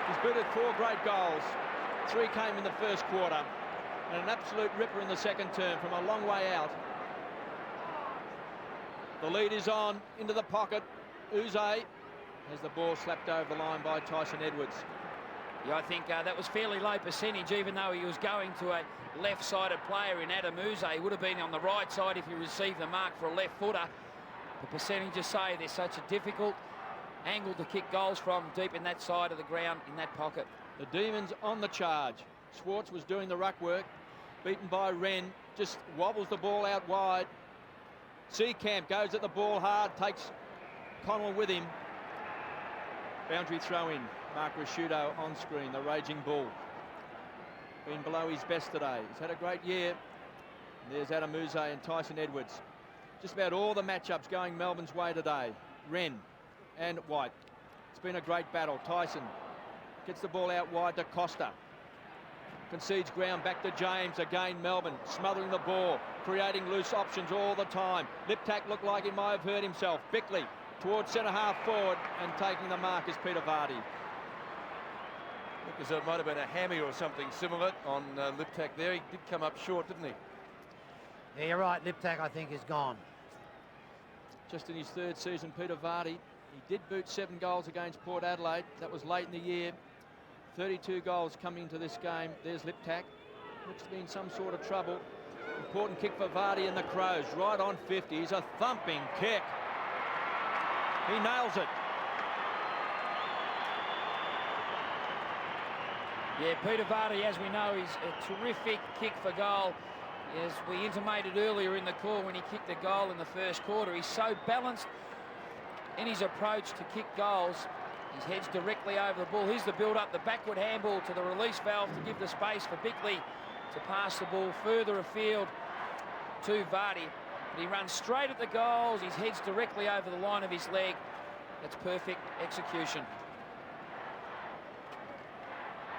S4: He's booted 4 great goals. 3 came in the first quarter. And an absolute ripper in the second term from a long way out. The lead is on, into the pocket. Uze has the ball slapped over the line by Tyson Edwards.
S5: Yeah, I think that was fairly low percentage, even though he was going to a left-sided player in Adam Uze. He would have been on the right side if he received the mark for a left footer. The percentages say there's such a difficult angle to kick goals from deep in that side of the ground, in that pocket.
S4: The Demons on the charge. Schwarz was doing the ruck work, beaten by Wren, just wobbles the ball out wide. Seacamp goes at the ball hard, takes Connell with him. Boundary throw in. Mark Rasciuto on screen, the raging bull. Been below his best today. He's had a great year. There's Adam Uze and Tyson Edwards. Just about all the matchups going Melbourne's way today. Wren and White. It's been a great battle. Tyson gets the ball out wide to Costa. Concedes ground back to James. Again, Melbourne smothering the ball, creating loose options all the time. Liptak looked like he might have hurt himself. Bickley towards centre half forward, and taking the mark is Peter Vardy.
S1: Look as though it might have been a hammy or something similar on Liptak there. He did come up short, didn't he?
S2: Yeah, you're right. Liptak, I think, is gone.
S4: Just in his 3rd season, Peter Vardy. He did boot 7 goals against Port Adelaide. That was late in the year. 32 goals coming into this game. There's Liptak. Looks to be in some sort of trouble. Important kick for Vardy and the Crows. Right on 50. He's a thumping kick. He nails it.
S5: Yeah, Peter Vardy, as we know, is a terrific kick for goal. As we intimated earlier in the call when he kicked the goal in the first quarter, he's so balanced in his approach to kick goals. His head's directly over the ball. Here's the build-up, the backward handball to the release valve to give the space for Bickley to pass the ball further afield to Vardy. But he runs straight at the goals. His head's directly over the line of his leg. That's perfect execution.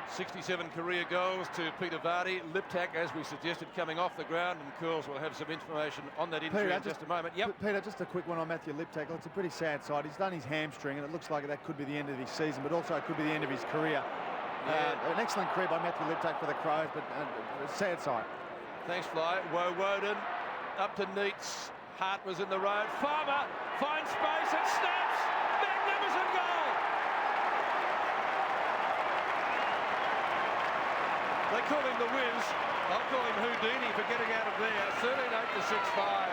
S1: 67 career goals to Peter Vardy. Liptak, as we suggested, coming off the ground, and Curls will have some information on that injury in just a moment. Yep.
S3: Peter, just a quick one on Matthew Liptak. It's a pretty sad side. He's done his hamstring, and it looks like that could be the end of his season, but also it could be the end of his career.
S1: Yeah.
S3: An excellent career by Matthew Liptak for the Crows, but a sad side.
S1: Thanks, Fly. Woden up to Neitz. Hart was in the road. Farmer finds space and snaps. Magnificent goal. They call him the Wiz. I'll call him Houdini for getting out of there. 13-8 to 6-5.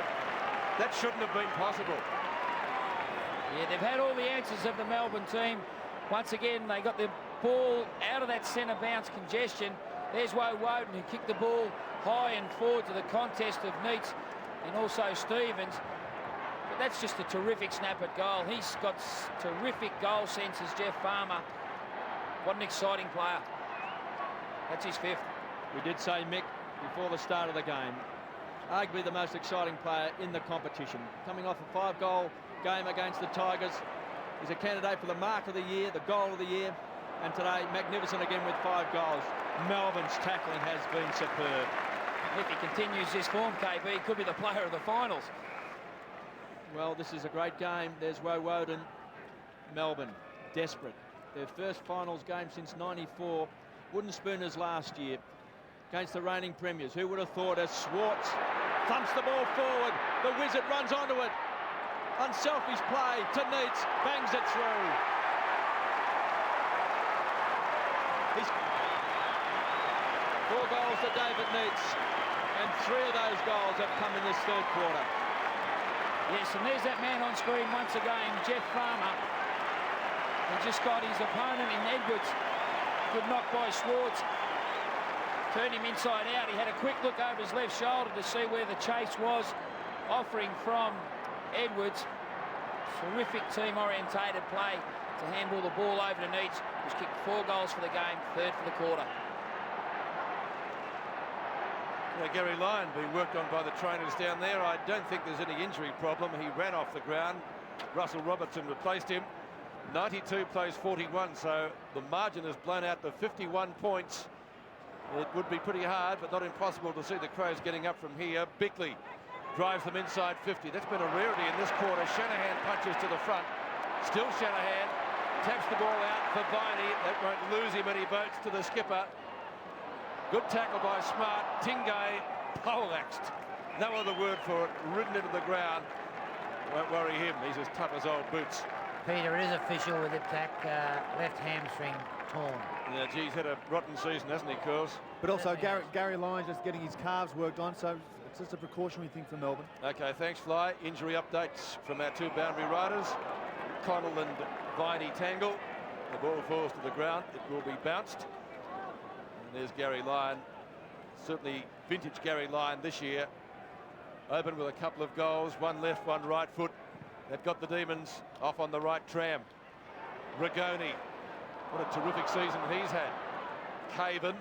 S1: That shouldn't have been possible.
S5: Yeah, they've had all the answers of the Melbourne team. Once again, they got the ball out of that centre bounce congestion. There's Woden, who kicked the ball high and forward to the contest of Neitz and also Stevens. But that's just a terrific snap at goal. He's got terrific goal sense as Jeff Farmer. What an exciting player. That's his 5th.
S4: We did say, Mick, before the start of the game, arguably the most exciting player in the competition. Coming off a 5-goal game against the Tigers. He's a candidate for the mark of the year, the goal of the year. And today, magnificent again with 5 goals. Melbourne's tackling has been superb.
S5: If he continues this form, KB, he could be the player of the finals.
S4: Well, this is a great game. There's Woden. Melbourne, desperate. Their first finals game since '94. Wooden Spooners last year against the reigning premiers. Who would have thought, as Schwarz thumps the ball forward, the Wizard runs onto it. Unselfish play to Neitz, bangs it through. He's 4 goals to David Neitz, and 3 of those goals have come in this 3rd quarter.
S5: Yes, and there's that man on screen once again, Jeff Farmer. He just got his opponent in Edwards. Good knock by Schwarz. Turned him inside out. He had a quick look over his left shoulder to see where the chase was. Offering from Edwards. Terrific team-orientated play to handball the ball over to Neitz. who's kicked 4 goals for the game, 3rd for the quarter.
S1: Garry Lyon being worked on by the trainers down there. I don't think there's any injury problem. He ran off the ground. Russell Robertson replaced him. 92 plays 41, so the margin has blown out to 51 points. It would be pretty hard, but not impossible to see the Crows getting up from here. Bickley drives them inside 50. That's been a rarity in this quarter. Shanahan punches to the front. Still Shanahan taps the ball out for Viney. That won't lose him any votes to the skipper. Good tackle by Smart. Tingay poleaxed. No other word for it. Ridden into the ground. Won't worry him. He's as tough as old boots.
S2: Peter, it is official with Iptak, left hamstring torn.
S1: Yeah, geez, had a rotten season, hasn't he, Curls?
S7: But also Gary Lyon's just getting his calves worked on, so it's just a precautionary thing for Melbourne.
S1: Okay, thanks, Fly. Injury updates from our 2 boundary riders. Connell and Viney tangle. The ball falls to the ground. It will be bounced. And there's Garry Lyon. Certainly vintage Garry Lyon this year. Open with a couple of goals. 1 left, 1 right foot. That got the Demons off on the right tram. Rigoni. What a terrific season he's had. Caven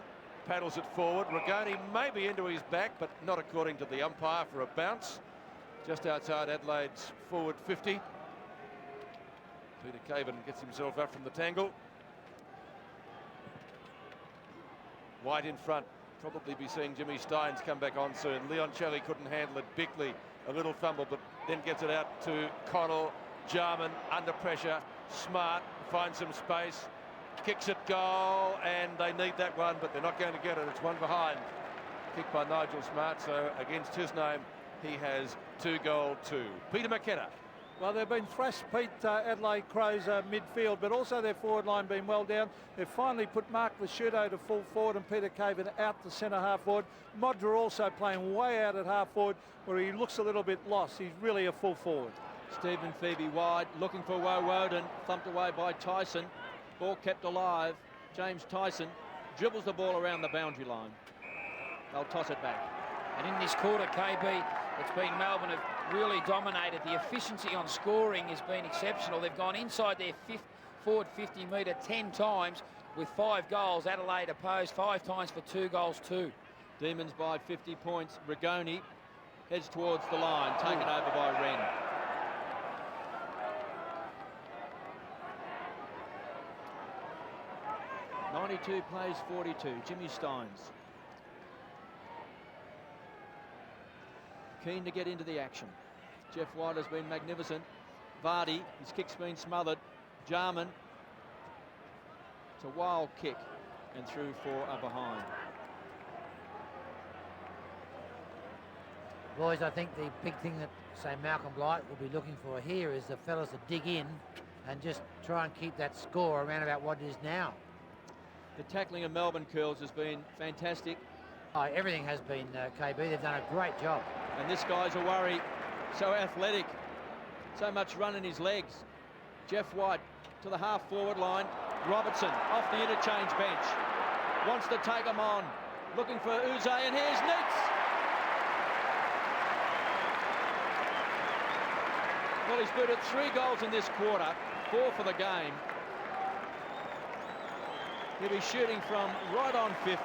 S1: paddles it forward. Rigoni may be into his back, but not according to the umpire for a bounce. Just outside Adelaide's forward 50. Peter Caven gets himself up from the tangle. White in front. Probably be seeing Jimmy Steins come back on soon. Leoncelli couldn't handle it. Bickley, a little fumble, but then gets it out to Connell. Jarman under pressure. Smart finds some space. Kicks it goal, and they need that one, but they're not going to get it. It's 1 behind. Kicked by Nigel Smart, so against his name, he has 2 goal 2. Peter McKenna.
S6: Well, they've been thrashed, Pete, Adelaide Crows midfield, but also their forward line been well down. They've finally put Mark Lasciuto to full forward and Peter Caven out to centre half forward. Modra also playing way out at half forward, where he looks a little bit lost. He's really a full forward.
S4: Stephen Phoebe wide, looking for Woden, thumped away by Tyson. Ball kept alive. James Tyson dribbles the ball around the boundary line. They'll toss it back.
S5: And in this quarter, KB, it's been Melbourne have really dominated. The efficiency on scoring has been exceptional. They've gone inside their forward 50 metre 10 times with 5 goals. Adelaide opposed 5 times for 2 goals 2.
S4: Demons by 50 points. Rigoni heads towards the line, taken over by Wren. .92 plays 42. Jimmy Steins. Keen to get into the action. Jeff White has been magnificent. Vardy, his kick's been smothered. Jarman. It's a wild kick and through for a behind.
S2: Boys, I think the big thing that, say, Malcolm Blight will be looking for here is the fellas to dig in and just try and keep that score around about what it is now.
S4: The tackling of Melbourne, Curls, has been fantastic.
S2: Oh, everything has been, KB. They've done a great job.
S4: And this guy's a worry. So athletic. So much run in his legs. Jeff White to the half-forward line. Robertson off the interchange bench. Wants to take him on. Looking for Uze, and here's Neitz. Well, he's booted 3 goals in this quarter. 4 for the game. He'll be shooting from right on 50.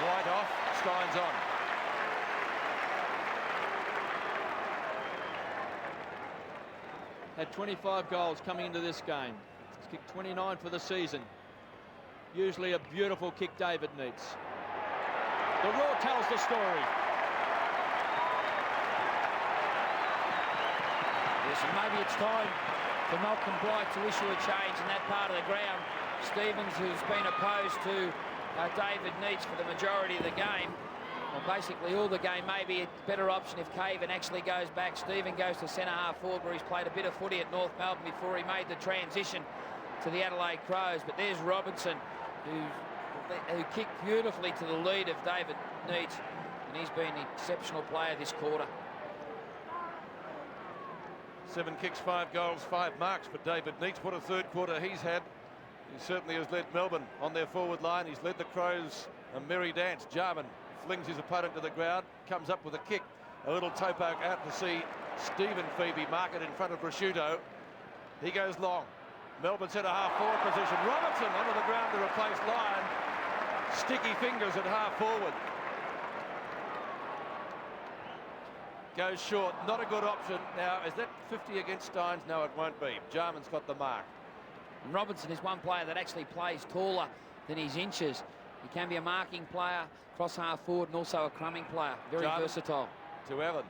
S1: White off, Steins on.
S4: Had 25 goals coming into this game. He's kicked 29 for the season. Usually a beautiful kick, David Neitz. The Raw tells the story.
S5: Yes, and maybe it's time for Malcolm Blight to issue a change in that part of the ground. Stevens, who's been opposed to David Neitz for the majority of the game, well, basically all the game, maybe a better option if Caven actually goes back. Stephen goes to centre half forward, where he's played a bit of footy at North Melbourne before he made the transition to the Adelaide Crows. But there's Robertson, who kicked beautifully to the lead of David Neitz, and he's been an exceptional player this quarter.
S1: 7 kicks, 5 goals, 5 marks for David Neitz. What a third quarter he's had. He certainly has led Melbourne on their forward line. He's led the Crows a merry dance. Jarman flings his opponent to the ground, comes up with a kick. A little toe poke out to see Stephen Phoebe mark it in front of Prosciutto. He goes long. Melbourne centre half forward position. Robertson under the ground to replace Lyon. Sticky fingers at half forward. Goes short, not a good option. Now, is that 50 against Steins? No, it won't be. Jarman's got the mark.
S5: And Robinson is one player that actually plays taller than his inches. He can be a marking player, cross half forward, and also a crumbing player. Very
S1: Jarman
S5: versatile.
S1: To Allen.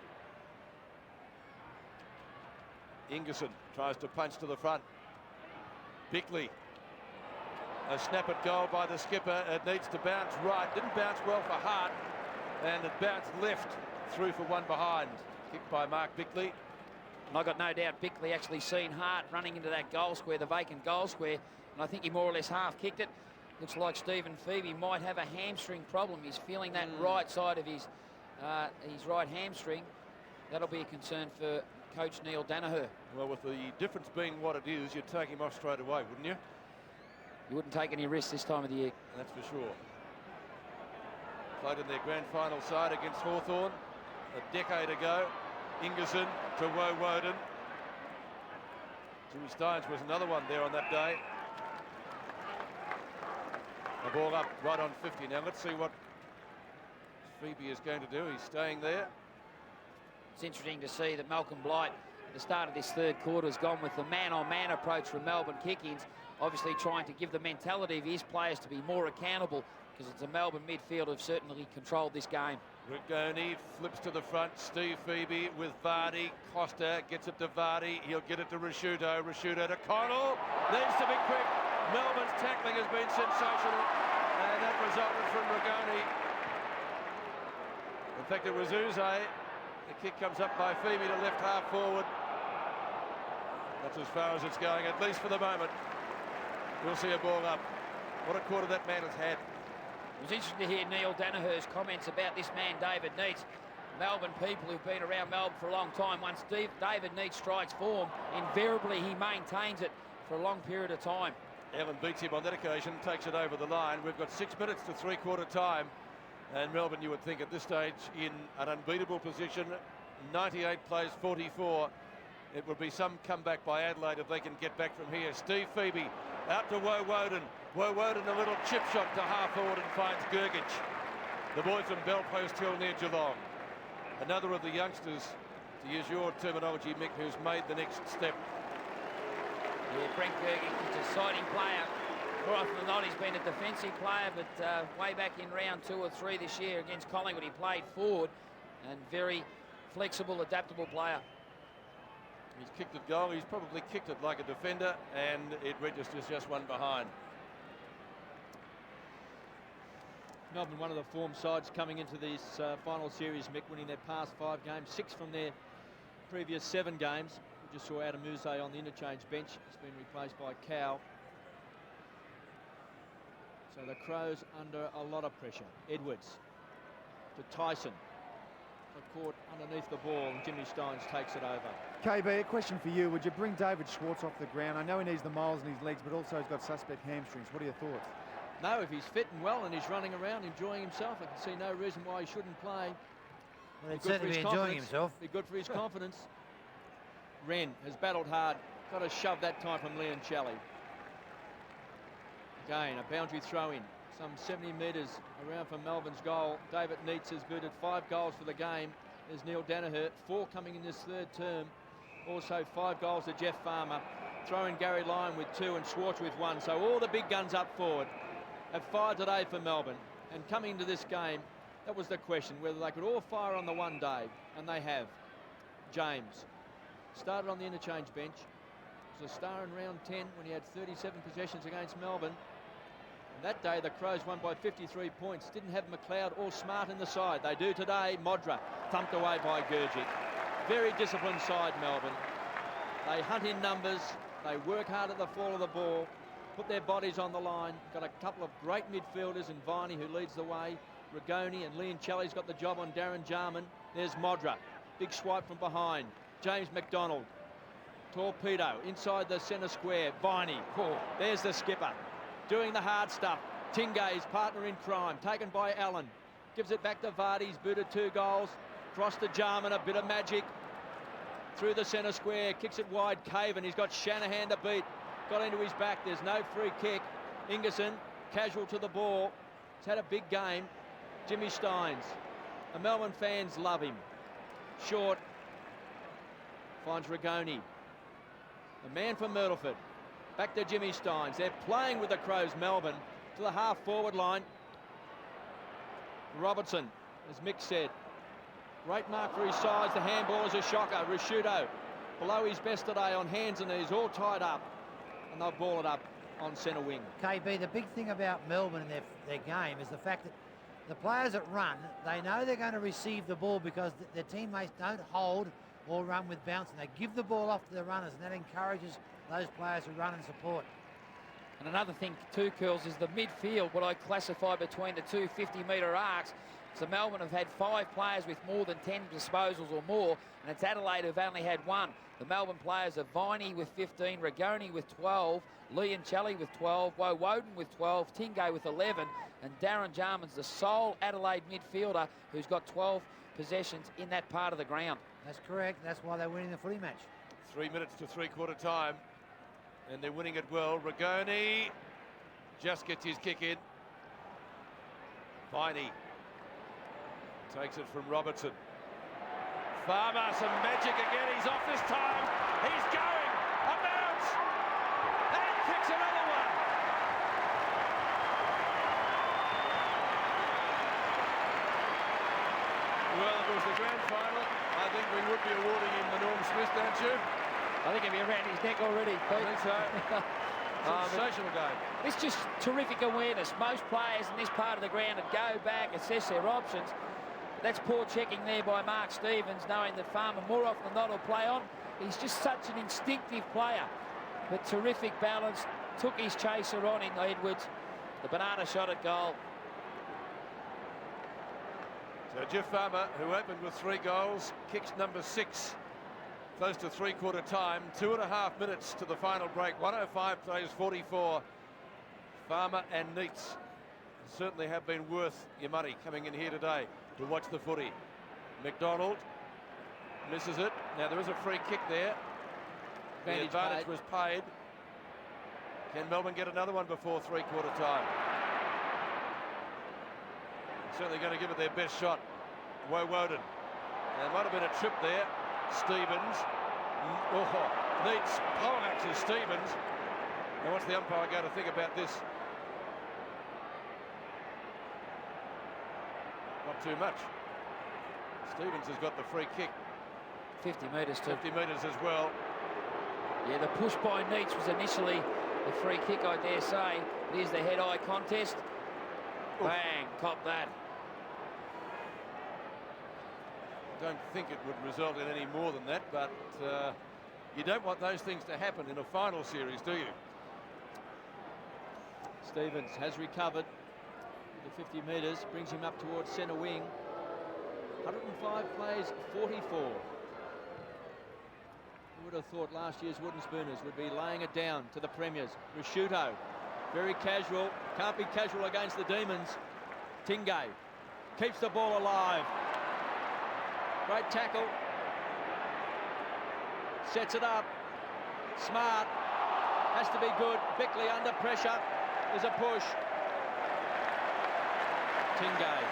S1: Ingerson tries to punch to the front. Bickley. A snap at goal by the skipper. It needs to bounce right. Didn't bounce well for Hart. And it bounced left. Through for one behind. Kicked by Mark Bickley.
S5: And I got no doubt Bickley actually seen Hart running into that goal square, the vacant goal square. And I think he more or less half kicked it. Looks like Stephen Phoebe might have a hamstring problem. He's feeling that right side of his right hamstring. That'll be a concern for coach Neil Danaher.
S1: Well, with the difference being what it is, you'd take him off straight away, wouldn't you?
S5: You wouldn't take any risks this time of the year.
S1: That's for sure. Played in their grand final side against Hawthorn a decade ago. Ingerson to Woden. Jimmy Steins was another one there on that day. The ball up right on 50. Now let's see what Phoebe is going to do. He's staying there.
S5: It's interesting to see that Malcolm Blight at the start of this third quarter has gone with the man-on-man approach from Melbourne kick-ins, obviously trying to give the mentality of his players to be more accountable, because it's a Melbourne midfield who've certainly controlled this game.
S1: Rigoni flips to the front. Steve Phoebe with Vardy. Costa gets it to Vardy. He'll get it to Rashuto. Rashuto to Connell. Needs to be quick. Melbourne's tackling has been sensational, and that resulted from Rigoni. In fact, it was Uze. The kick comes up by Phoebe to left half forward. That's as far as it's going, at least for the moment. We'll see a ball up. What a quarter that man has had.
S5: It was interesting to hear Neil Danaher's comments about this man, David Neitz. Melbourne people who've been around Melbourne for a long time, once David Neitz strikes form, invariably he maintains it for a long period of time.
S1: Allen beats him on that occasion, takes it over the line. We've got 6 minutes to three-quarter time. And Melbourne, you would think at this stage, in an unbeatable position. 98 plays 44. It would be some comeback by Adelaide if they can get back from here. Steve Phoebe out to Woden. Woden a little chip shot to half forward and finds Gergich. The boy from Bellpost Hill near Geelong. Another of the youngsters, to use your terminology, Mick, who's made the next step.
S5: Yeah, Brent Gergich is an exciting player. More often than not, he's been a defensive player, but way back in round 2 or 3 this year against Collingwood, he played forward, and very flexible, adaptable player.
S1: He's kicked at goal. He's probably kicked it like a defender, and it registers just one behind.
S4: Melbourne, one of the form sides coming into this final series, Mick, winning their past 5 games, 6 from their previous 7 games. We just saw Adam Uze on the interchange bench. He's been replaced by Cow. So the Crows under a lot of pressure. Edwards to Tyson. Caught underneath the ball, and Jimmy Steins takes it over.
S3: KB, a question for you. Would you bring David Schwarz off the ground? I know he needs the miles in his legs, but also he's got suspect hamstrings. What are your thoughts?
S4: No, if he's fit and well and he's running around enjoying himself, I can see no reason why he shouldn't play.
S2: Well, he'd certainly be enjoying himself.
S4: Be good for his confidence. Wren has battled hard. Got a shove that time from Leoncelli. Again, a boundary throw in. Some 70 metres around from Melbourne's goal. David Neitz has booted 5 goals for the game. There's Neil Danaher, 4 coming in this third term. Also 5 goals to Jeff Farmer. Throwing Garry Lyon with 2 and Schwarz with 1. So all the big guns up forward have fired today for Melbourne. And coming into this game, that was the question, whether they could all fire on the one day. And they have. James started on the interchange bench. Was a star in round 10 when he had 37 possessions against Melbourne. That day, the Crows won by 53 points. Didn't have McLeod or Smart in the side. They do today. Modra thumped away by Gergich. Very disciplined side, Melbourne. They hunt in numbers. They work hard at the fall of the ball. Put their bodies on the line. Got a couple of great midfielders in Viney, who leads the way. Rigoni and Leoncelli's got the job on Darren Jarman. There's Modra. Big swipe from behind. James McDonald. Torpedo inside the centre square. Viney. Oh, there's the skipper. Doing the hard stuff. Tingay's partner in crime, taken by Allen. Gives it back to Vardy. He's booted 2 goals. Cross to Jarman, a bit of magic. Through the centre square, kicks it wide. Caven, he's got Shanahan to beat. got into his back. There's no free kick. Ingerson, casual to the ball. He's had a big game. Jimmy Steins. The Melbourne fans love him. Short. Finds Rigoni. The man from Myrtleford. Back to Jimmy Steins. They're playing with the Crows, Melbourne, to the half-forward line. Robertson, as Mick said. Great mark for his size. The handball is a shocker. Risciuto, below his best today on hands and knees, all tied up. And they'll ball it up on centre wing.
S2: KB, the big thing about Melbourne and their game is the fact that the players that run, they know they're going to receive the ball because their teammates don't hold or run with bouncing. They give the ball off to the runners, and that encourages those players who run and support.
S5: And another thing too, Curls, is the midfield, what I classify between the two 50-metre arcs. So Melbourne have had 5 players with more than 10 disposals or more, and it's Adelaide who've only had 1. The Melbourne players are Viney with 15, Rigoni with 12, Leoncelli with 12, Woden with 12, Tingay with 11, and Darren Jarman's the sole Adelaide midfielder who's got 12 possessions in that part of the ground.
S2: That's correct. That's why they're winning the footy match.
S1: 3 minutes to three-quarter time, and they're winning it well. Rigoni just gets his kick in. Viney takes it from Robertson. Farmer, some magic again. He's off this time. He's going. A bounce. And kicks another one. Well, if it was the grand final, I think we would be awarding him the Norm Smith, don't you?
S5: I think he'll be around his neck already, Pete.
S1: I think so. Sensational game.
S5: It's just terrific awareness. Most players in this part of the ground would go back, assess their options. That's poor checking there by Mark Stevens, knowing that Farmer more often than not will play on. He's just such an instinctive player, but terrific balance. Took his chaser on in Edwards. The banana shot at goal.
S1: So Jeff Farmer, who opened with 3 goals, kicks number 6. Close to three-quarter time. 2.5 minutes to the final break. 105 plays 44. Farmer and Neitz certainly have been worth your money coming in here today to watch the footy. McDonald misses it. Now there is a free kick there. The advantage was paid. Can Melbourne get another one before three-quarter time? Certainly going to give it their best shot. Woden. There might have been a trip there. Stevens. Oh, Neitz poleaxes Stevens. Now what's the umpire going to think about this? Not too much. Stevens has got the free kick.
S5: 50 metres to
S1: 50 metres as well.
S5: Yeah, the push by Neitz was initially the free kick, I dare say. Here's the head-eye contest. Oof. Bang, cop that.
S1: I don't think it would result in any more than that, but you don't want those things to happen in a final series, do you?
S4: Stevens has recovered the 50 metres, brings him up towards centre wing. 105 plays, 44. Who would have thought last year's Wooden Spooners would be laying it down to the Premiers? Risciuto, very casual, can't be casual against the Demons. Tingay keeps the ball alive. Great tackle. Sets it up. Smart. Has to be good. Bickley under pressure. There's a push. Tingay.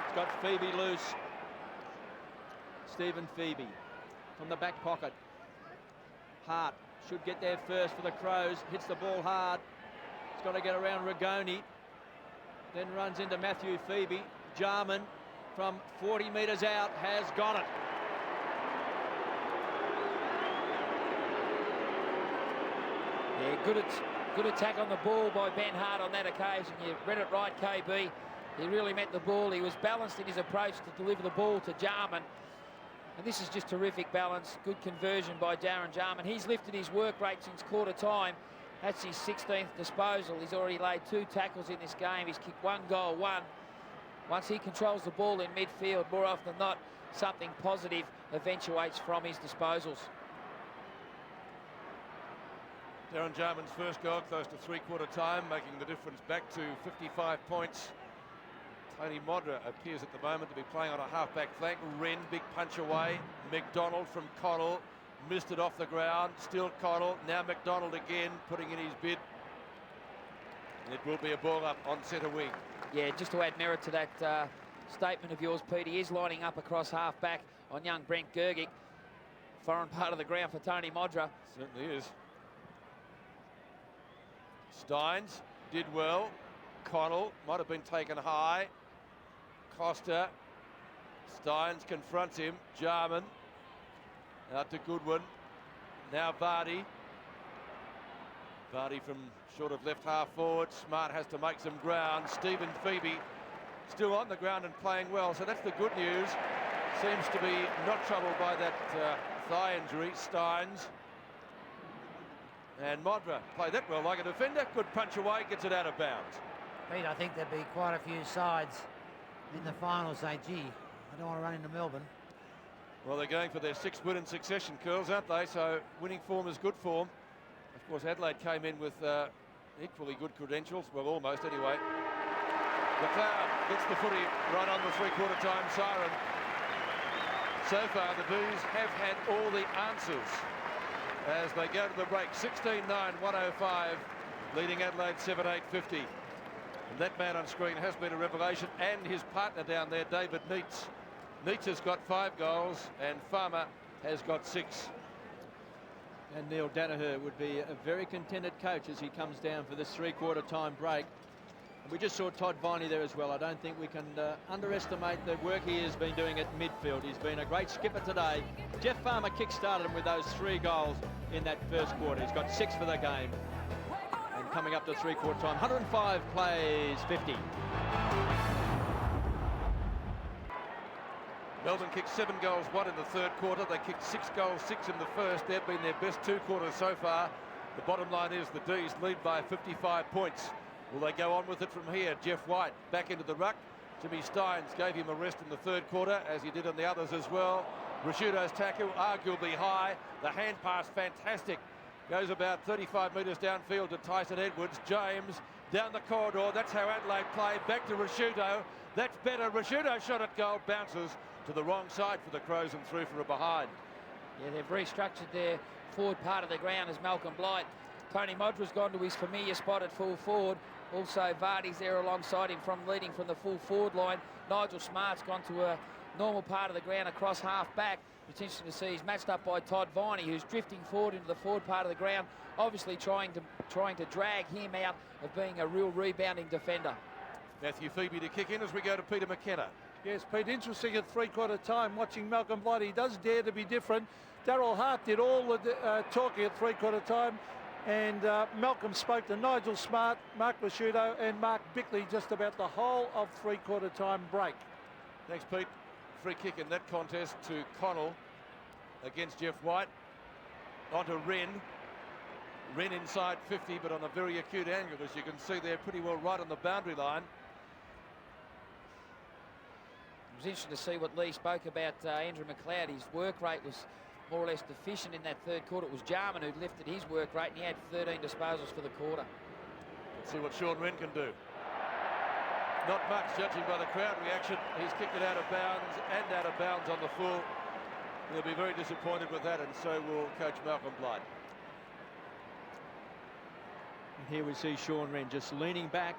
S4: It's got Phoebe loose. Stephen Phoebe from the back pocket. Hart should get there first for the Crows. Hits the ball hard. He's got to get around Rigoni. Then runs into Matthew Phoebe. Jarman from 40 metres out has got it.
S5: Yeah, good attack on the ball by Ben Hart on that occasion. You read it right, KB. He really met the ball. He was balanced in his approach to deliver the ball to Jarman. And this is just terrific balance. Good conversion by Darren Jarman. He's lifted his work rate since quarter time. That's his 16th disposal. He's already laid 2 tackles in this game. He's kicked 1 goal, 1. Once he controls the ball in midfield, more often than not, something positive eventuates from his disposals.
S1: Darren Jarman's first goal close to three-quarter time, making the difference back to 55 points. Tony Modra appears at the moment to be playing on a half-back flank. Wren, big punch away. McDonald from Connell. missed it off the ground. Still Connell. Now McDonald again putting in his bid. It will be a ball up on centre wing.
S5: Yeah, just to add merit to that statement of yours, Pete, he is lining up across half back on young Brent Gergic. Foreign part of the ground for Tony Modra.
S1: Certainly is. Steins did well. Connell might have been taken high. Costa. Steins confronts him. Jarman. Out to Goodwin. Now Vardy. Vardy from short of left half forward. Smart has to make some ground. Stephen Phoebe still on the ground and playing well. So that's the good news. Seems to be not troubled by that thigh injury. Steins. And Modra played that well like a defender. Good punch away, gets it out of bounds.
S2: Pete, I think there'll be quite a few sides in the final say, gee, I don't want to run into Melbourne.
S1: Well, they're going for their 6th win in succession, Curls, aren't they? So winning form is good form. Of course, Adelaide came in with equally good credentials. Well, almost anyway. McLeod gets the footy right on the 3/4 time siren. So far, the Blues have had all the answers as they go to the break. 16-9, 105, leading Adelaide 7-8-50. And that man on screen has been a revelation, and his partner down there, David Neitz. Neitz has got 5 goals, and Farmer has got 6.
S4: And Neil Danaher would be a very contented coach as he comes down for this 3/4 time break. And we just saw Todd Viney there as well. I don't think we can underestimate the work he has been doing at midfield. He's been a great skipper today. Jeff Farmer kick-started him with those 3 goals in that first quarter. He's got 6 for the game. And coming up to 3/4 time, 105 plays 50.
S1: Melbourne kicked 7 goals, 1 in the 3rd quarter. They kicked 6 goals, 6 in the first. They've been their best 2 quarters so far. The bottom line is the D's lead by 55 points. Will they go on with it from here? Jeff White back into the ruck. Jimmy Steins gave him a rest in the 3rd quarter, as he did on the others as well. Rashudo's tackle arguably high. The hand pass fantastic. Goes about 35 metres downfield to Tyson Edwards. James down the corridor. That's how Adelaide play. Back to Rashudo. That's better. Rashudo shot at goal. Bounces to the wrong side for the Crows and through for a behind.
S5: Yeah, they've restructured their forward part of the ground as Malcolm Blight. Tony Modra's gone to his familiar spot at full forward. Also, Vardy's there alongside him leading from the full forward line. Nigel Smart's gone to a normal part of the ground across half back. It's interesting to see he's matched up by Todd Viney, who's drifting forward into the forward part of the ground, obviously trying to drag him out of being a real rebounding defender.
S1: Matthew Phoebe to kick in as we go to Peter McKenna.
S6: Yes, Pete, interesting at 3/4 time watching Malcolm Blight. He does dare to be different. Darryl Hart did all the talking at 3/4 time, and Malcolm spoke to Nigel Smart, Mark Rashudo and Mark Bickley just about the whole of 3/4 time break.
S1: Thanks, Pete. Free kick in that contest to Connell against Jeff White. On to Wren. Wren inside 50, but on a very acute angle, as you can see there, pretty well right on the boundary line.
S5: It was interesting to see what Lee spoke about Andrew McLeod. His work rate was more or less deficient in that 3rd quarter. It was Jarman who lifted his work rate, and he had 13 disposals for the quarter.
S1: Let's see what Sean Wren can do. Not much, judging by the crowd reaction. He's kicked it out of bounds and out of bounds on the full. He'll be very disappointed with that, and so will coach Malcolm Blight.
S4: And here we see Sean Wren just leaning back.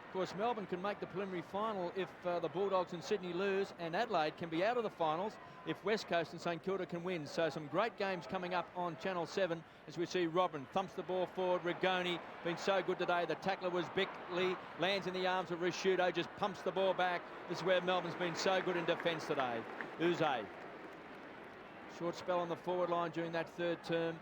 S4: Of course, Melbourne can make the preliminary final if the Bulldogs and Sydney lose, and Adelaide can be out of the finals if West Coast and St Kilda can win. So some great games coming up on Channel 7 as we see Robin thumps the ball forward. Rigoni been so good today. The tackler was Bickley, lands in the arms of Rashudo, just pumps the ball back. This is where Melbourne's been so good in defence today. Uze. Short spell on the forward line during that 3rd term.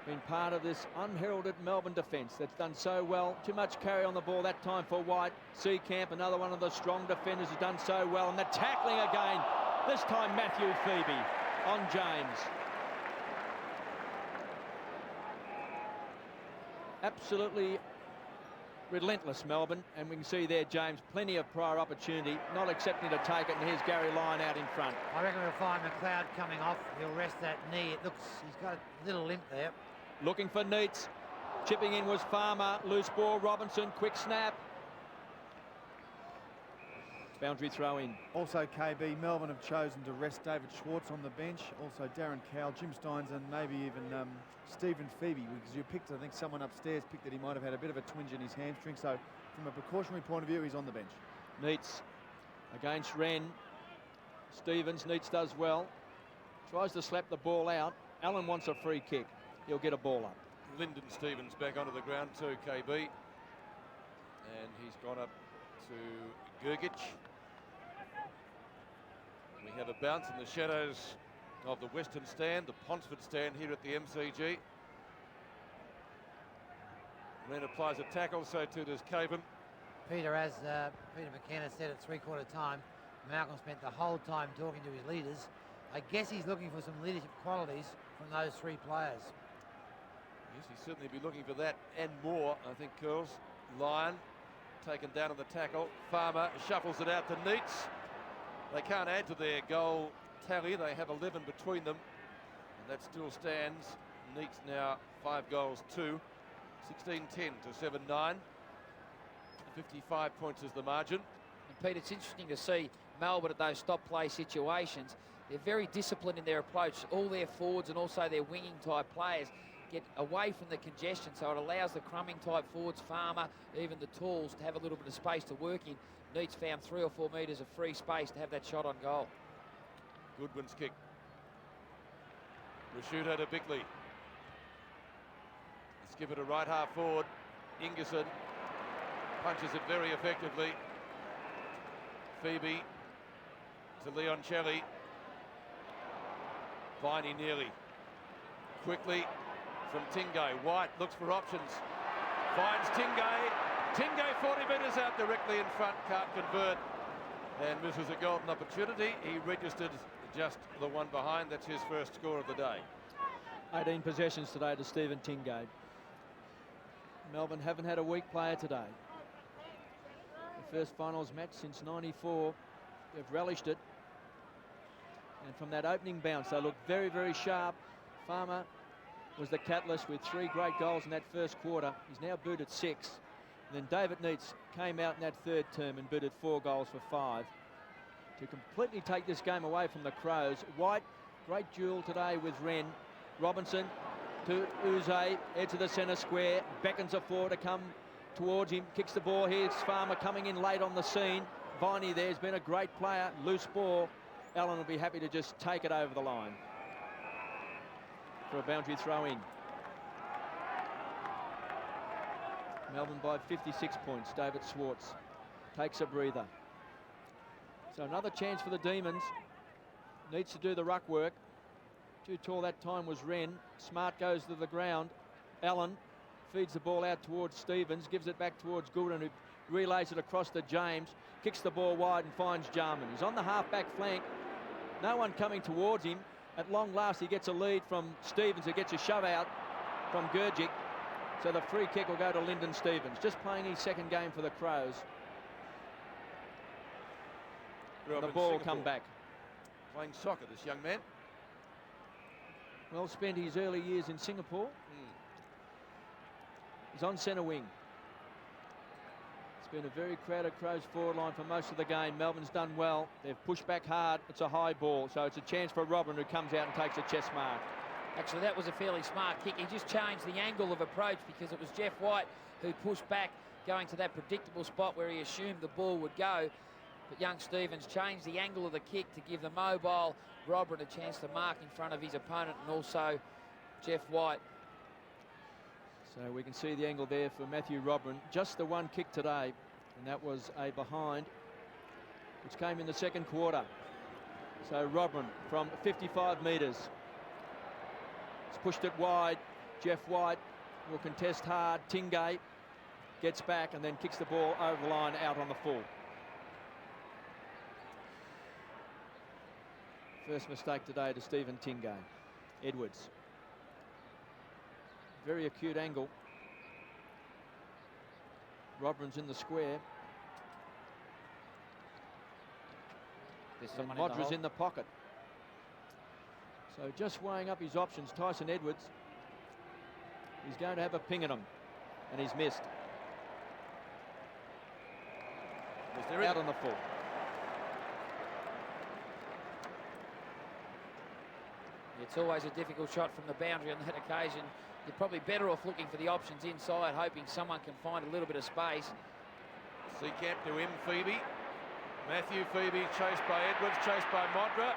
S4: Been part of this unheralded Melbourne defence that's done so well. Too much carry on the ball that time for White. Seacamp, another one of the strong defenders, has done so well. And the tackling again, this time Matthew Phoebe on James. Absolutely relentless Melbourne, and we can see there James, plenty of prior opportunity, not accepting to take it, and here's Garry Lyon out in front.
S2: I reckon we'll find McLeod coming off. He'll rest that knee. It looks, he's got a little limp there.
S4: Looking for Neitz. Chipping in was Farmer. Loose ball, Robinson. Quick snap. Boundary throw in.
S3: Also, KB, Melbourne have chosen to rest David Schwarz on the bench. Also, Darren Cowell, Jim Steins, and maybe even Stephen Phoebe, because you picked, I think someone upstairs picked that he might have had a bit of a twinge in his hamstring. So, from a precautionary point of view, he's on the bench.
S4: Neitz against Wren. Stevens, Neitz does well. Tries to slap the ball out. Allen wants a free kick. He'll get a ball up.
S1: Lyndon Stevens back onto the ground too, KB. And he's gone up to Gergich. We have a bounce in the shadows of the Western stand, the Ponsford stand here at the MCG. Wren applies a tackle, so too does Caven.
S2: Peter, as Peter McKenna said at three-quarter time, Malcolm spent the whole time talking to his leaders. I guess he's looking for some leadership qualities from those three players.
S1: Yes, he'll certainly be looking for that and more, I think, Curls. Lyon taken down on the tackle. Farmer shuffles it out to Neitz. They can't add to their goal tally. They have 11 between them, and that still stands. Neitz now 5 goals, 2. 16-10 to 7-9. 55 points is the margin.
S5: And Pete, it's interesting to see Melbourne at those stop play situations. They're very disciplined in their approach. All their forwards and also their winging type players get away from the congestion, so it allows the crumbing type forwards, Farmer, even the tools, to have a little bit of space to work in. Neitz found 3 or 4 metres of free space to have that shot on goal.
S1: Goodwin's kick. Rashuto to Bickley. Let's give it a right half forward. Ingerson punches it very effectively. Phoebe to Leoncelli. Viney nearly. Quickly from Tingay. White looks for options. Finds Tingay. Tingay 40 metres out directly in front. Can't convert. And misses a golden opportunity. He registered just the one behind. That's his first score of the day.
S4: 18 possessions today to Stephen Tingay. Melbourne haven't had a weak player today. The first finals match since '94. They've relished it. And from that opening bounce, they looked very, very sharp. Farmer was the catalyst with 3 great goals in that first quarter. He's now booted 6. And then David Neitz came out in that third term and booted 4 goals for 5 to completely take this game away from the Crows. White, great duel today with Wren. Robinson to Uze, edge of the centre square, beckons a forward to come towards him, kicks the ball. Here's Farmer coming in late on the scene. Viney there's been a great player, loose ball. Allen will be happy to just take it over the line for a boundary throw in. Melbourne by 56 points. David Schwarz takes a breather. So another chance for the Demons. Needs to do the ruck work. Too tall that time was Wren. Smart goes to the ground. Allen feeds the ball out towards Stevens, gives it back towards Goulden, who relays it across to James, kicks the ball wide and finds Jarman. He's on the half-back flank. No one coming towards him. At long last, he gets a lead from Stevens, who gets a shove out from Gergic. So the free kick will go to Lyndon Stevens, just playing his second game for the Crows. The ball will come back.
S1: Playing soccer, this young man.
S4: Well spent his early years in Singapore. He's on centre wing. It's been a very crowded Crows forward line for most of the game. Melbourne's done well. They've pushed back hard. It's a high ball, so it's a chance for Robin, who comes out and takes a chest mark.
S5: Actually, that was a fairly smart kick. He just changed the angle of approach because it was Jeff White who pushed back, going to that predictable spot where he assumed the ball would go. But young Stevens changed the angle of the kick to give the mobile Robin a chance to mark in front of his opponent, and also Jeff White.
S4: So we can see the angle there for Matthew Robin. Just the one kick today, and that was a behind, which came in the second quarter. So Robin from 55 metres. He's pushed it wide. Jeff White will contest hard. Tingay gets back and then kicks the ball over the line out on the full. First mistake today to Stephen Tingay. Edwards. Very acute angle. Robin's in the square. Modra's in the pocket. So just weighing up his options, Tyson Edwards. He's going to have a ping at him, and he's missed. Out on the full.
S5: It's always a difficult shot from the boundary on that occasion. You're probably better off looking for the options inside, hoping someone can find a little bit of space.
S1: Seacamp to him, Phoebe. Matthew Phoebe chased by Edwards, chased by Modra.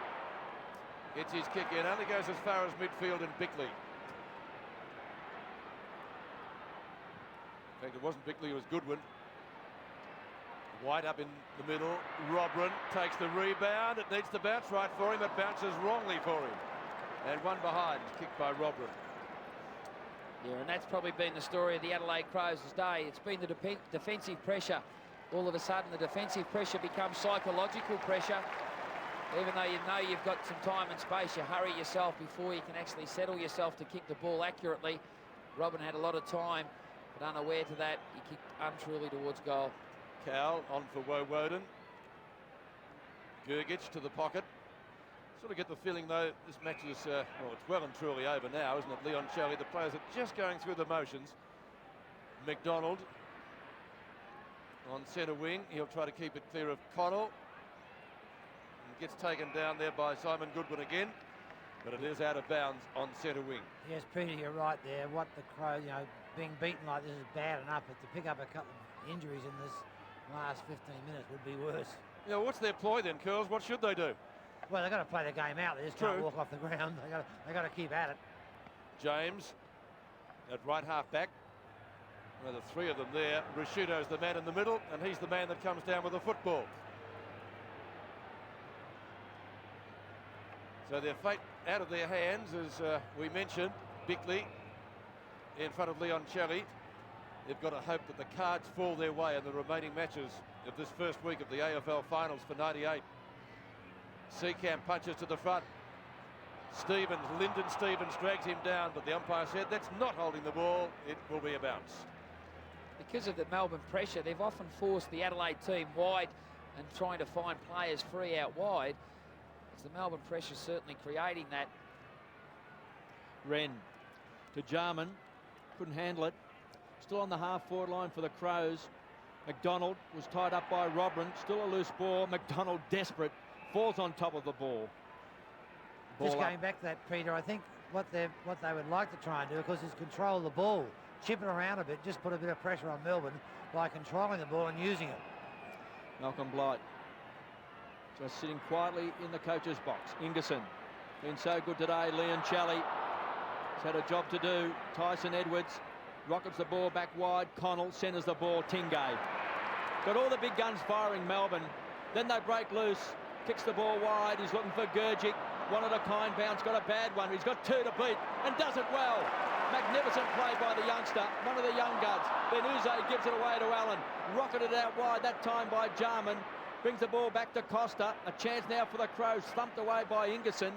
S1: Gets his kick in, only goes as far as midfield and Bickley. In fact, it wasn't Bickley, it was Goodwin. White up in the middle. Robran takes the rebound. It needs to bounce right for him. It bounces wrongly for him. And one behind, kicked by Robran.
S5: Yeah, and that's probably been the story of the Adelaide Crows today. It's been the defensive pressure. All of a sudden, the defensive pressure becomes psychological pressure. Even though you know you've got some time and space, you hurry yourself before you can actually settle yourself to kick the ball accurately. Robin had a lot of time, but unaware to that, he kicked untruly towards goal.
S1: Cowell on for Woden. Gergich to the pocket. Sort of get the feeling, though, this match is, well, it's well and truly over now, isn't it? Leoncelli, the players are just going through the motions. McDonald on centre wing. He'll try to keep it clear of Connell. And gets taken down there by Simon Goodwin again. But it is out of bounds on centre wing.
S2: Yes, Peter, you're right there. What the Crows, you know, being beaten like this is bad enough, but to pick up a couple of injuries in this last 15 minutes would be worse.
S1: Yeah, what's their ploy then, Curls? What should they do?
S2: Well, they've got to play the game out. They just can't walk off the ground. They've got to keep at it.
S1: James at right half back. Well, the three of them there. Rashuto's the man in the middle, and he's the man that comes down with the football. So their fate out of their hands, as we mentioned. Bickley in front of Leoncelli. They've got to hope that the cards fall their way in the remaining matches of this first week of the AFL finals for 98. Seacamp punches to the front. Lyndon Stevens drags him down, but the umpire said that's not holding the ball. It will be a bounce.
S5: Because of the Melbourne pressure, they've often forced the Adelaide team wide and trying to find players free out wide. It's the Melbourne pressure certainly creating that.
S4: Wren to Jarman. Couldn't handle it. Still on the half-forward line for the Crows. McDonald was tied up by Robran. Still a loose ball. McDonald desperate. Falls on top of the ball.
S2: Just going back to that, Peter, I think what they would like to try and do, because is control the ball. Chip it around a bit, just put a bit of pressure on Melbourne by controlling the ball and using it.
S4: Malcolm Blight just sitting quietly in the coach's box. Ingerson been so good today. Leoncelli has had a job to do. Tyson Edwards rockets the ball back wide. Connell centres the ball. Tingay got all the big guns firing Melbourne. Then they break loose. Kicks the ball wide. He's looking for Gergic. One of a kind bounce. Got a bad one. He's got two to beat and does it well. Magnificent play by the youngster. One of the young guns. Benuze gives it away to Allen. Rocketed out wide that time by Jarman. Brings the ball back to Costa. A chance now for the Crows. Thumped away by Ingerson.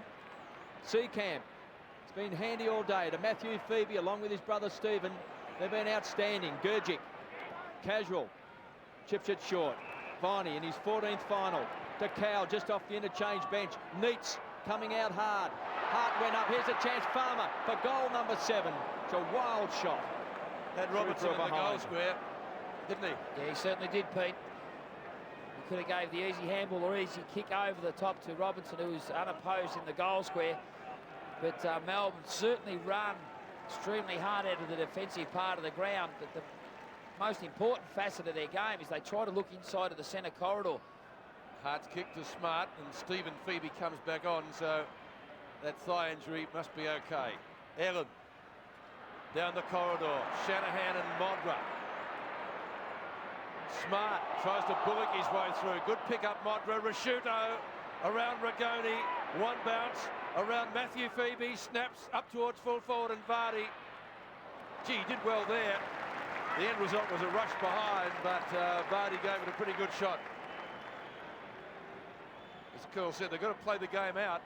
S4: Seacamp. It's been handy all day to Matthew Phoebe along with his brother Stephen. They've been outstanding. Gergic. Casual. Chips it short. Viney in his 14th final. To Cowell just off the interchange bench. Neitz coming out hard. Hart went up. Here's a chance. Farmer for goal number 7. It's a wild shot.
S1: Had Robertson in the goal square, didn't he?
S5: Yeah, he certainly did, Pete. He could have gave the easy handball or easy kick over the top to Robinson, who was unopposed in the goal square. But Melbourne certainly run extremely hard out of the defensive part of the ground. But the most important facet of their game is they try to look inside of the centre corridor.
S1: Hart's kick to Smart, and Stephen Phoebe comes back on, so that thigh injury must be okay. Allen down the corridor. Shanahan and Modra. Smart tries to bullock his way through. Good pick up, Modra. Rashuto around Rigoni. One bounce around Matthew Phoebe. Snaps up towards full forward and Vardy. Gee, he did well there. The end result was a rush behind, but Vardy gave it a pretty good shot. As Curl said, they've got to play the game out.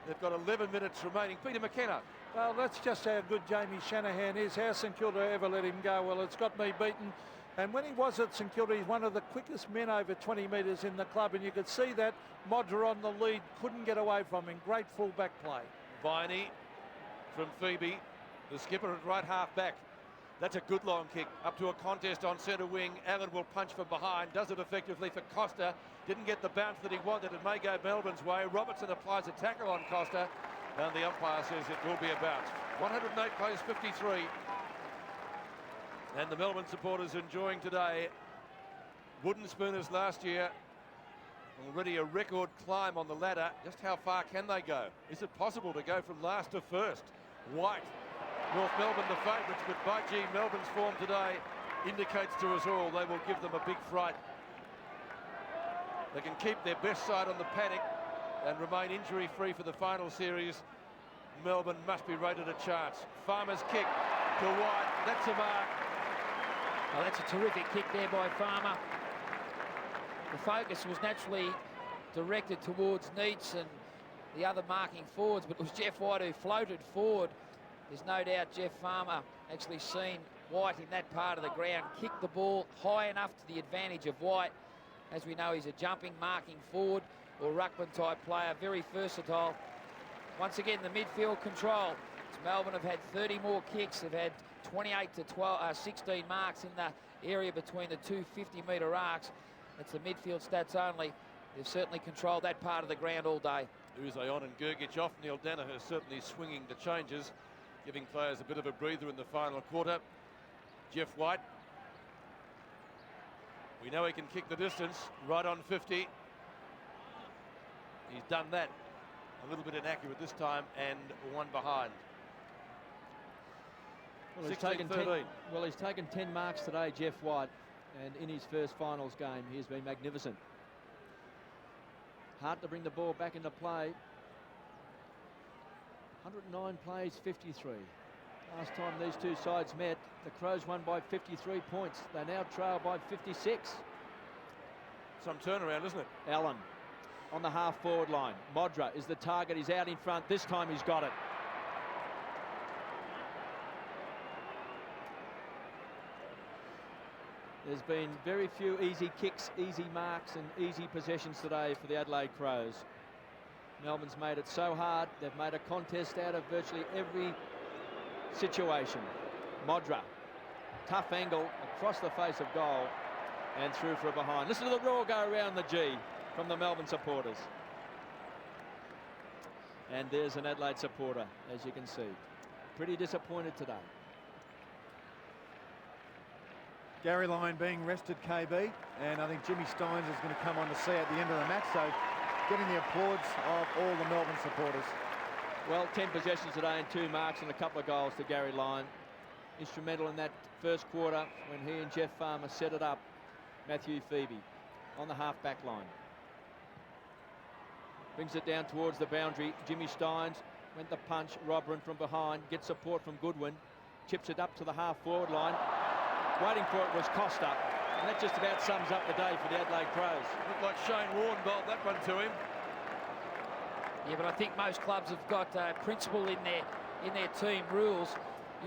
S1: They've got 11 minutes remaining. Peter McKenna.
S6: Well, that's just how good Jamie Shanahan is. How St Kilda ever let him go? Well, it's got me beaten. And when he was at St Kilda, he's one of the quickest men over 20 metres in the club. And you could see that Modra on the lead couldn't get away from him. Great full-back play.
S1: Viney from Phoebe. The skipper at right half back. That's a good long kick. Up to a contest on centre wing. Allen will punch from behind. Does it effectively for Costa. Didn't get the bounce that he wanted. It may go Melbourne's way. Robertson applies a tackle on Costa. And the umpire says it will be about 108 plays 53. And the Melbourne supporters enjoying today. Wooden spooners last year. Already a record climb on the ladder. Just how far can they go? Is it possible to go from last to first? White, North Melbourne the favourites, but by gee, Melbourne's form today indicates to us all they will give them a big fright. They can keep their best side on the paddock and remain injury-free for the final series. Melbourne must be rated a chance. Farmer's kick to White. That's a mark.
S5: Well, that's a terrific kick there by Farmer. The focus was naturally directed towards Neitz and the other marking forwards, but it was Jeff White who floated forward. There's no doubt Jeff Farmer actually seen White in that part of the ground, kicked the ball high enough to the advantage of White. As we know, he's a jumping, marking forward or ruckman type player, very versatile. Once again, the midfield control. Melbourne have had 30 more kicks. They've had 28 to 16 marks in the area between the two 50-metre arcs. It's the midfield stats only. They've certainly controlled that part of the ground all day.
S1: Uze on and Gergic off. Neil Danaher certainly swinging the changes, giving players a bit of a breather in the final quarter. Jeff White. We know he can kick the distance, right on 50. He's done that. A little bit inaccurate this time, and one behind.
S4: Well, he's taken 10 marks today, Jeff White, and in his first finals game, he's been magnificent. Hard to bring the ball back into play. 109 plays, 53. Last time these two sides met, the Crows won by 53 points. They now trail by 56.
S1: Some turnaround, isn't it?
S4: Allen on the half-forward line. Modra is the target. He's out in front. This time he's got it. There's been very few easy kicks, easy marks and easy possessions today for the Adelaide Crows. Melbourne's made it so hard. They've made a contest out of virtually every situation. Modra, tough angle across the face of goal and through for a behind. Listen to the roar go around the G from the Melbourne supporters. And there's an Adelaide supporter, as you can see. Pretty disappointed today.
S7: Garry Lyon being rested, KB, and I think Jimmy Steins is going to come on to see at the end of the match, so getting the applause of all the Melbourne supporters.
S4: Well, 10 possessions today and 2 marks and a couple of goals to Garry Lyon. Instrumental in that first quarter when he and Jeff Farmer set it up. Matthew Phoebe on the half-back line. Brings it down towards the boundary. Jimmy Steins went the punch. Robran from behind. Gets support from Goodwin. Chips it up to the half-forward line. Waiting for it was Costa. And that just about sums up the day for the Adelaide Crows.
S1: Looked like Shane Warne bowled that one to him.
S5: Yeah, but I think most clubs have got principle in their team rules.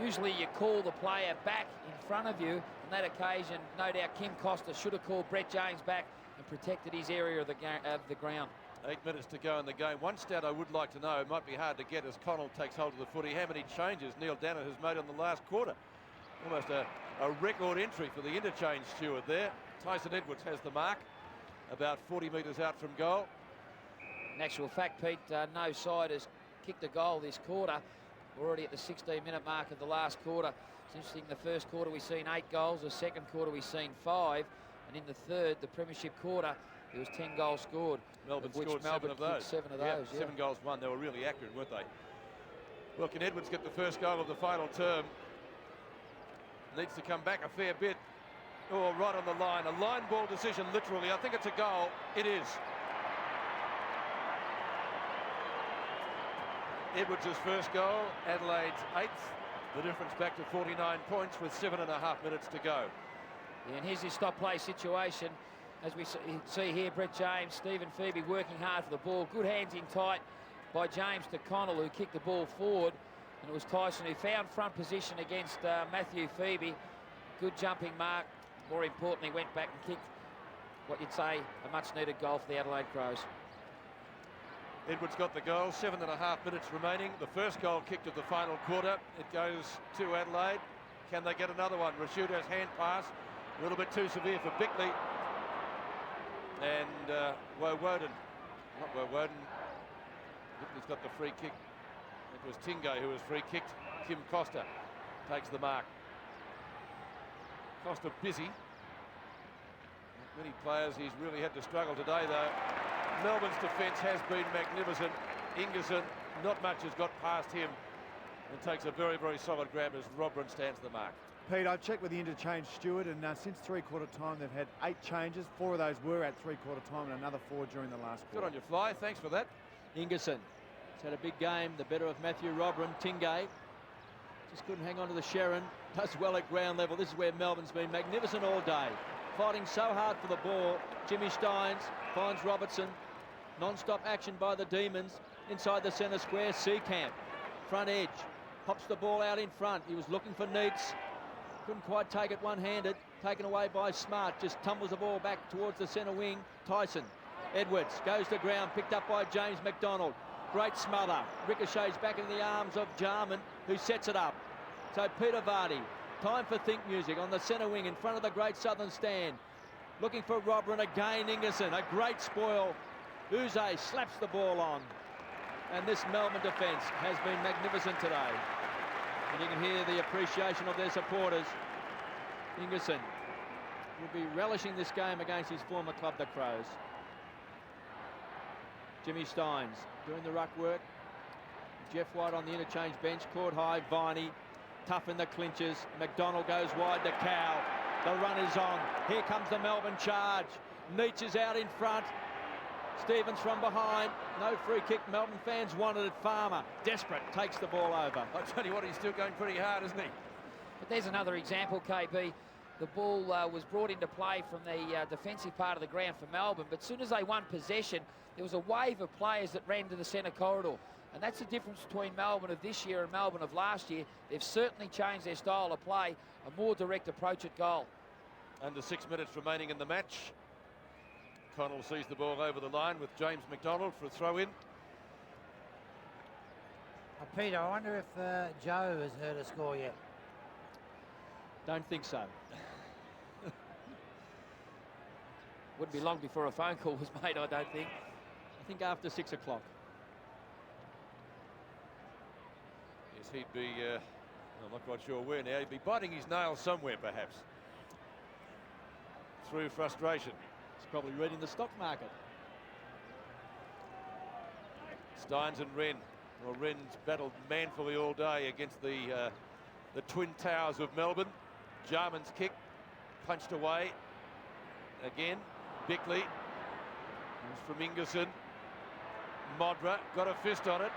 S5: Usually you call the player back in front of you. On that occasion, no doubt Kim Costa should have called Brett James back and protected his area of the ground.
S1: 8 minutes to go in the game. One stat I would like to know, it might be hard to get as Connell takes hold of the footy, how many changes Neil Danaher has made on the last quarter. Almost a record entry for the interchange steward there. Tyson Edwards has the mark, about 40 metres out from goal.
S5: In actual fact, Pete, no side has kicked a goal this quarter. We're already at the 16-minute mark of the last quarter. It's interesting, the first quarter we've seen 8 goals, the second quarter we've seen 5, and in the third, the premiership quarter, there was 10 goals scored.
S1: Melbourne
S5: scored
S1: Melbourne 7 of those.
S5: 7 of those, yeah.
S1: 7 goals won. They were really accurate, weren't they? Well, can Edwards get the first goal of the final term? Needs to come back a fair bit. Oh, right on the line. A line ball decision, literally. I think it's a goal. It is. Edwards' first goal, Adelaide's 8th. The difference back to 49 points with 7.5 minutes to go.
S5: Yeah, and here's his stop-play situation. As we see here, Brett James, Stephen Phoebe working hard for the ball. Good hands in tight by James to Connell, who kicked the ball forward. And it was Tyson who found front position against Matthew Phoebe. Good jumping mark. More importantly, went back and kicked what you'd say a much-needed goal for the Adelaide Crows.
S1: Edwards got the goal, 7.5 minutes remaining. The first goal kicked of the final quarter. It goes to Adelaide. Can they get another one? Rashuda's hand pass, a little bit too severe for Bickley. And Woden, not Woden. Bickley's got the free kick It was Tingay who was free kicked. Kim Costa takes the mark. Costa busy. Not many players, he's really had to struggle today though. Melbourne's defence has been magnificent. Ingerson, not much has got past him, and takes a very, very solid grab as Robran stands the mark.
S7: Pete, I checked with the interchange steward, and since three-quarter time they've had 8 changes. 4 of those were at three-quarter time and another 4 during the last
S1: Good
S7: quarter.
S1: on you, Fly. Thanks for that.
S4: Ingerson has had a big game, the better of Matthew Robran. Tingay just couldn't hang on to the Sharon. Does well at ground level. This is where Melbourne's been magnificent all day. Fighting so hard for the ball. Jimmy Steins finds Robertson. Non-stop action by the Demons. Inside the centre square, Seacamp. Front edge. Pops the ball out in front. He was looking for Neitz. Couldn't quite take it one-handed. Taken away by Smart. Just tumbles the ball back towards the centre wing. Tyson. Edwards goes to ground. Picked up by James McDonald. Great smother. Ricochets back in the arms of Jarman, who sets it up. So Peter Vardy. Time for think music on the centre wing in front of the Great Southern Stand. Looking for Robran again. Ingerson. A great spoil. Uze slaps the ball on. And this Melbourne defence has been magnificent today. And you can hear the appreciation of their supporters. Ingerson will be relishing this game against his former club, the Crows. Jimmy Steins doing the ruck work. Jeff White on the interchange bench. Caught high. Viney tough in the clinches. McDonald goes wide to Cow. The run is on. Here comes the Melbourne charge. Neitz is out in front. Stevens from behind. No free kick. Melbourne fans wanted it. Farmer, desperate, takes the ball over.
S1: I tell you what, he's still going pretty hard, isn't he?
S5: But there's another example, KB. The ball was brought into play from the defensive part of the ground for Melbourne, but as soon as they won possession, there was a wave of players that ran to the centre corridor. And that's the difference between Melbourne of this year and Melbourne of last year. They've certainly changed their style of play, a more direct approach at goal.
S1: Under 6 minutes remaining in the match. Connell sees the ball over the line with James McDonald for a throw-in.
S2: Peter, I wonder if Joe has heard a score yet.
S4: Don't think so.
S5: Wouldn't be long before a phone call was made, I don't think.
S4: I think after 6 o'clock.
S1: Yes, he'd be, I'm not quite sure where now. He'd be biting his nails somewhere, perhaps. Through frustration.
S4: He's probably reading the stock market.
S1: Steins and Wren. Well, Wren's battled manfully all day against the twin towers of Melbourne. Jarman's kick, punched away. Again, Bickley. Comes from Ingerson. Modra got a fist on it.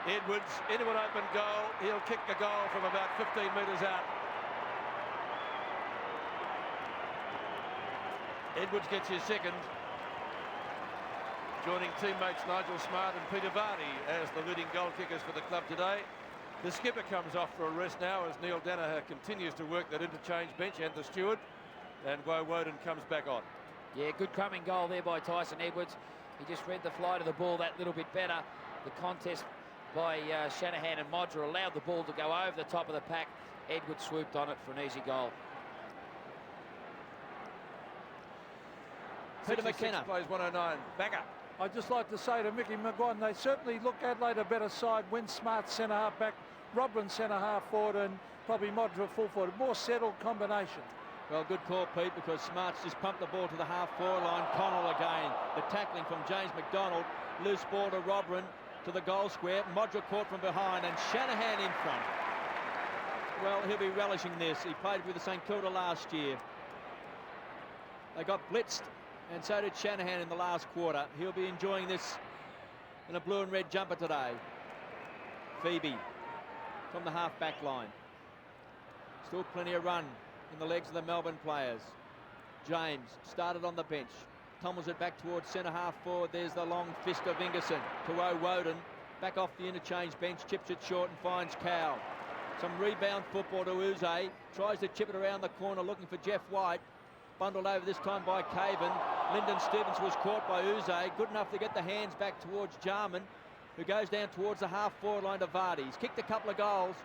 S1: Edwards into an open goal. He'll kick a goal from about 15 metres out. Edwards gets his second, joining teammates Nigel Smart and Peter Vardy as the leading goal kickers for the club today. The skipper comes off for a rest now as Neil Danaher continues to work that interchange bench, and the steward, and Woden comes back on.
S5: Yeah, good crumbing goal there by Tyson Edwards. He just read the flight of the ball that little bit better. The contest by Shanahan and Modra allowed the ball to go over the top of the pack. Edwards swooped on it for an easy goal.
S4: Peter McKenna
S1: plays 109. Backer.
S6: I'd just like to say to Mickey McGuire, they certainly look Adelaide a better side when Smart centre half back, Robran centre half forward, and probably Modra full forward. More settled combination.
S4: Well, good call, Pete, because Smart's just pumped the ball to the half-forward line. Connell again. The tackling from James McDonald. Loose ball to Robran to the goal square. Modra caught from behind, and Shanahan in front. Well, he'll be relishing this. He played with the St Kilda last year. They got blitzed, and so did Shanahan in the last quarter. He'll be enjoying this in a blue and red jumper today. Phoebe from the half-back line. Still plenty of run in the legs of the Melbourne players. James started on the bench. Tumbles it back towards centre half forward. There's the long fist of Ingerson to Woden. Back off the interchange bench, chips it short and finds Cow. Some rebound football to Uze. Tries to chip it around the corner looking for Jeff White. Bundled over this time by Caven. Lyndon Stevens was caught by Uze. Good enough to get the hands back towards Jarman, who goes down towards the half-forward line to Vardy. He's kicked a couple of goals.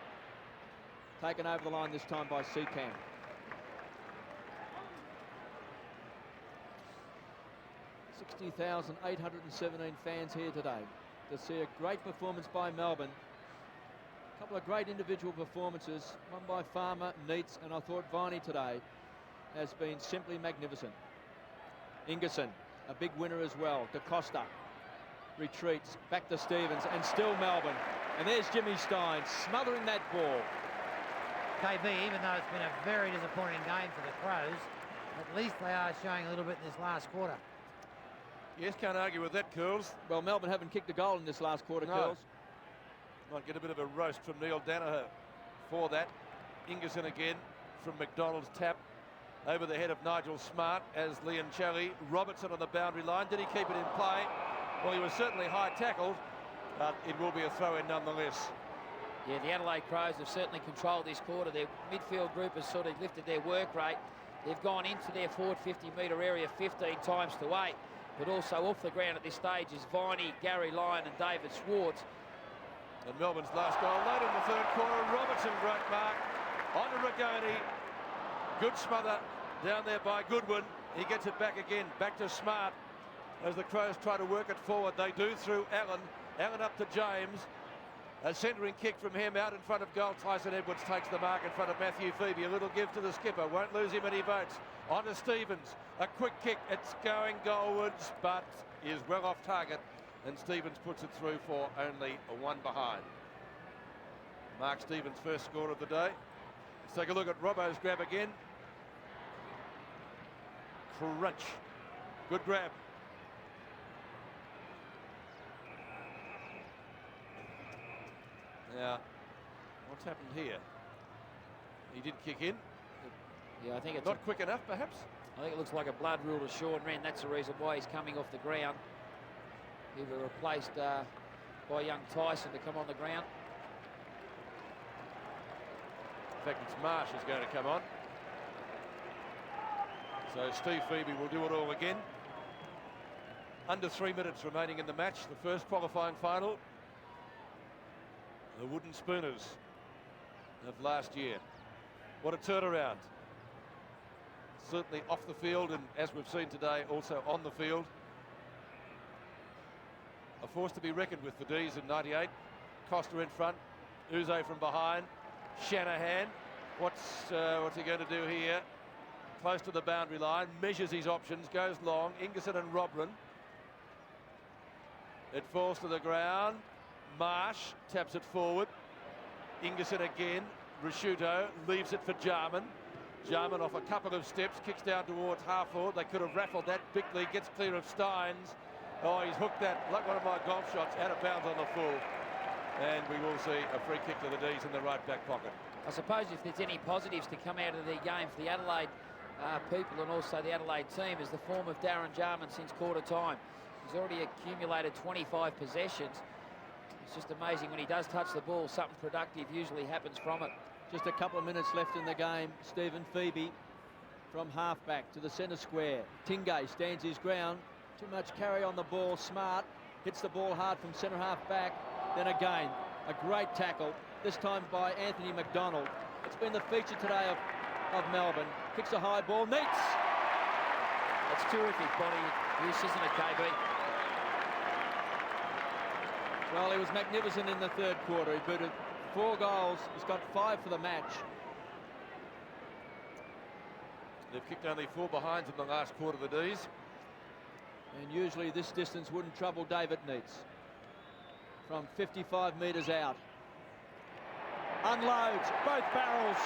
S4: Taken over the line this time by Seacamp. 60,817 fans here today. to see a great performance by Melbourne. A couple of great individual performances, one by Farmer, Neitz, and I thought Viney today has been simply magnificent. Ingerson, a big winner as well. DaCosta retreats back to Stevens, and still Melbourne. And there's Jimmy Stein smothering that ball.
S2: KB, even though it's been a very disappointing game for the Crows, at least they are showing a little bit in this last quarter.
S1: Yes, can't argue with that, Curls.
S4: Well, Melbourne haven't kicked a goal in this last quarter,
S1: No.
S4: Curls.
S1: Might get a bit of a roast from Neil Danaher for that. Ingerson again from McDonald's tap over the head of Nigel Smart as Leoncelli. Robertson on the boundary line. Did he keep it in play? Well, he was certainly high tackled, but it will be a throw-in nonetheless.
S5: Yeah, the Adelaide Crows have certainly controlled this quarter. Their midfield group has sort of lifted their work rate. They've gone into their forward 50-metre area 15 times to 8, but also off the ground at this stage is Viney, Garry, Lyon and David Schwarz.
S1: And Melbourne's last goal late in the third quarter. Robertson, great mark. On to Rigoni. Good smother down there by Goodwin. He gets it back again, back to Smart. As the Crows try to work it forward, they do through Allen. Allen up to James. A centering kick from him out in front of goal. Tyson Edwards takes the mark in front of Matthew Phoebe. A little give to the skipper. Won't lose him any votes. On to Stevens. A quick kick. It's going goalwards, but is well off target. And Stevens puts it through for only a one behind. Mark Stevens' first score of the day. Let's take a look at Robbo's grab again. Crunch. Good grab. Now, what's happened here? He did kick in.
S5: Yeah, I think it's
S1: not quick enough, perhaps.
S5: I think it looks like a blood rule to Sean Wren. That's the reason why he's coming off the ground. He was replaced by young Tyson to come on the ground.
S1: In fact, it's Marsh who's going to come on. So Steve Phoebe will do it all again. Under 3 minutes remaining in the match. The first qualifying final. The Wooden Spooners of last year. What a turnaround. Certainly off the field, and as we've seen today, also on the field. A force to be reckoned with for D's in 98. Costa in front. Uze from behind. Shanahan. What's he going to do here? Close to the boundary line. Measures his options. Goes long. Ingerson and Robran. It falls to the ground. Marsh taps it forward. Ingerson again. Risciuto leaves it for Jarman. Jarman off a couple of steps, kicks down towards half forward. They could have raffled that. Bickley gets clear of Steins. Oh, he's hooked that, like one of my golf shots, out of bounds on the full. And we will see a free kick to the D's in the right back pocket.
S5: I suppose if there's any positives to come out of the game for the Adelaide people and also the Adelaide team is the form of Darren Jarman since quarter time. He's already accumulated 25 possessions. It's just amazing when he does touch the ball, something productive usually happens from it.
S4: Just a couple of minutes left in the game. Stephen Phoebe from halfback to the centre square. Tingay stands his ground. Too much carry on the ball. Smart hits the ball hard from centre half back. Then again, a great tackle, this time by Anthony McDonald. It's been the feature today of Melbourne. Kicks a high ball. Neitz!
S5: That's terrific body use, isn't it, KB?
S4: Well, he was magnificent in the third quarter. He booted 4 goals. He's got 5 for the match.
S1: They've kicked only 4 behinds in the last quarter, the D's.
S4: And usually this distance wouldn't trouble David Neitz. From 55 metres out. Unloads both barrels.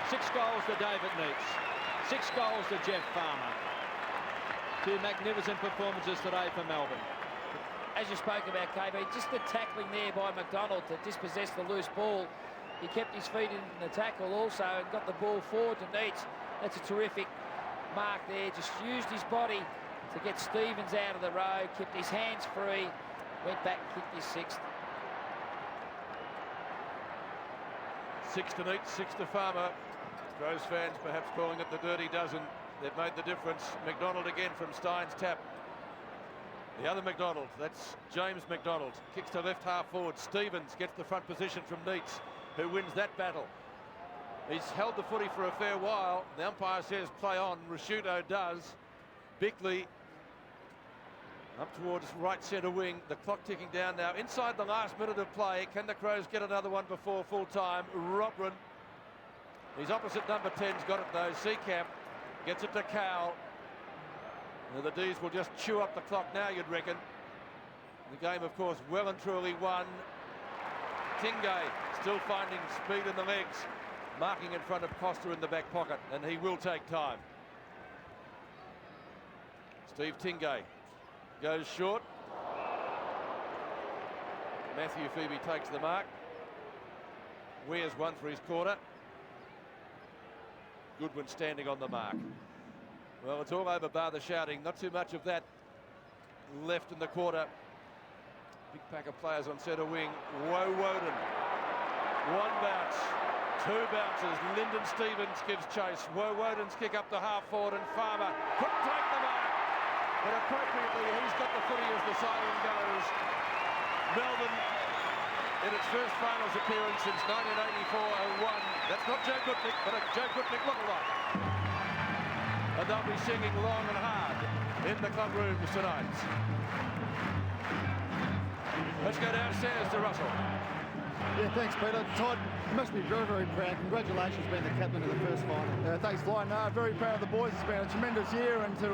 S4: Six goals to David Neitz. 6 goals to Jeff Farmer. 2 magnificent performances today for Melbourne.
S5: As you spoke about, KB, just the tackling there by McDonald to dispossess the loose ball. He kept his feet in the tackle also and got the ball forward to Neitz. That's a terrific mark there. Just used his body to get Stevens out of the road, kept his hands free, went back, kicked his 6th.
S1: 6 to Neitz, 6 to Farmer. Crows fans perhaps calling it the dirty dozen. They've made the difference. McDonald again from Stein's tap. The other McDonald, that's James McDonald. Kicks to left half forward. Stevens gets the front position from Neitz, who wins that battle. He's held the footy for a fair while. The umpire says play on. Rashuto does. Bickley up towards right centre wing. The clock ticking down now. Inside the last minute of play. Can the Crows get another one before full time? Robran. He's opposite number 10's got it though. Seacamp gets it to Cowell. And the D's will just chew up the clock now, you'd reckon. The game, of course, well and truly won. Tingay still finding speed in the legs. Marking in front of Costa in the back pocket, and he will take time. Steve Tingay goes short. Matthew Phoebe takes the mark. Wears one for his corner. Goodwin standing on the mark. Well, it's all over bar the shouting. Not too much of that left in the quarter. Big pack of players on centre wing. Woden. One bounce. Two bounces. Lyndon Stevens gives chase. Woden's kick up the half forward, and Farmer couldn't take the mark. But appropriately, he's got the footy as the siren goes. Melbourne, in its first finals appearance since 1984-01. That's not Joe Gutnick, but a Joe Gutnick lookalike. And they'll be singing long and hard in the club rooms tonight. Let's go downstairs to Russell.
S3: Yeah, thanks, Peter. Todd, you must be very, very proud. Congratulations being the captain of the first final. Thanks, Lyon. Very proud of the boys. It's been a tremendous year, and to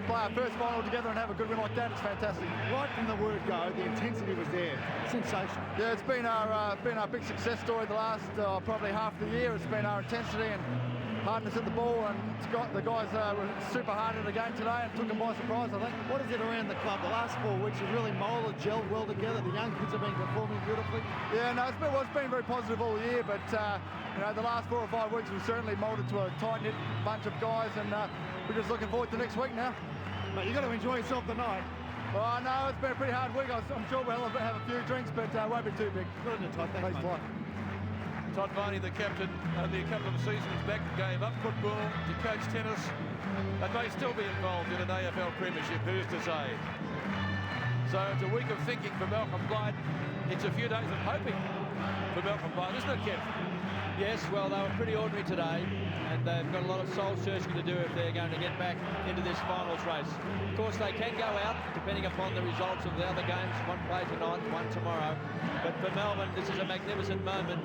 S3: play our first final together and have a good win like that, it's fantastic.
S7: Right from the word go, the intensity was there. Sensational.
S3: Yeah, it's been our big success story the last probably half the year. It's been our intensity and hardness at the ball, and the guys were super hard at the game today and took them by surprise, I think.
S7: What is it around the club? The last 4 weeks have really moulded, gelled well together. The young kids have been performing beautifully.
S3: Yeah, no, it's been very positive all year, but you know, the last 4 or 5 weeks we've certainly moulded to a tight-knit bunch of guys, and we're just looking forward to next week now.
S7: Mate, you've got to enjoy yourself tonight.
S3: Oh, no, it's been a pretty hard week. I'm sure we'll have a few drinks, but won't be too big.
S7: Good on you, Todd. Thanks, mate.
S1: Todd Varney, the captain, only a couple of seasons back, gave up football to coach tennis, and may still be involved in an AFL premiership, who's to say. So it's a week of thinking for Malcolm Blight. It's a few days of hoping for Malcolm Blight, isn't it, Kev?
S4: Yes, well, they were pretty ordinary today, and they've got a lot of soul-searching to do if they're going to get back into this finals race. Of course, they can go out, depending upon the results of the other games. One play tonight, one tomorrow. But for Melbourne, this is a magnificent moment.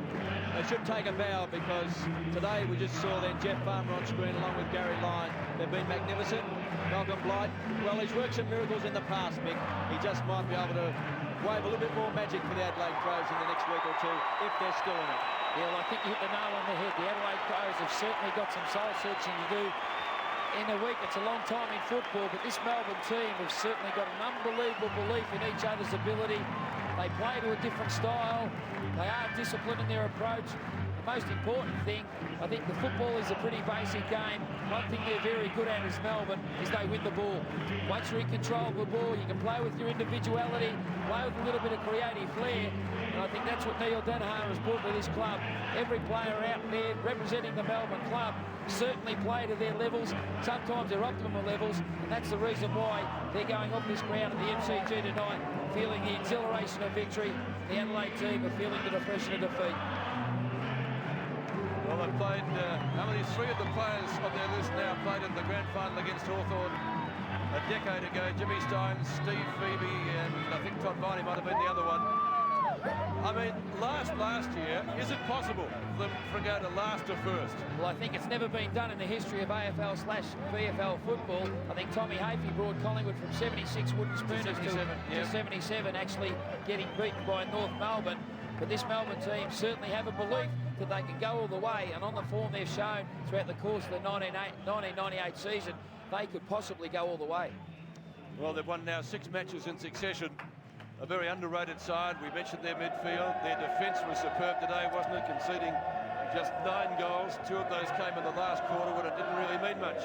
S4: They should take a bow, because today we just saw then Jeff Farmer on screen along with Garry Lyon. They've been magnificent. Malcolm Blight, well, he's worked some miracles in the past, Mick. He just might be able to wave a little bit more magic for the Adelaide Crows in the next week or two, if they're still in it.
S5: Yeah, well, I think you hit the nail on the head. The Adelaide Crows have certainly got some soul-searching to do in a week. It's a long time in football, but this Melbourne team have certainly got an unbelievable belief in each other's ability. They play to a different style. They are disciplined in their approach. The most important thing, I think the football is a pretty basic game. One thing they're very good at is Melbourne, is they win the ball. Once you're in control of the ball, you can play with your individuality, play with a little bit of creative flair. And I think that's what Neil Danaher has brought to this club. Every player out there representing the Melbourne club certainly play to their levels, sometimes their optimal levels, and that's the reason why they're going off this ground at the MCG tonight, feeling the exhilaration of victory. The Adelaide team are feeling the depression of defeat.
S1: Well, they've played, how many? 3 of the players on their list now played in the grand final against Hawthorn a decade ago. Jimmy Steins, Steve Phoebe, and I think Todd Varney might have been the other one. I mean, last year, is it possible for them to go to last to first?
S5: Well, I think it's never been done in the history of AFL/VFL football. I think Tommy Hafey brought Collingwood from 76 wooden spooners to 77, actually getting beaten by North Melbourne. But this Melbourne team certainly have a belief that they can go all the way, and on the form they've shown throughout the course of the 1998 season, they could possibly go all the way.
S1: Well, they've won now 6 matches in succession. A very underrated side. We mentioned their midfield. Their defence was superb today, wasn't it? Conceding just 9 goals. 2 of those came in the last quarter when it didn't really mean much.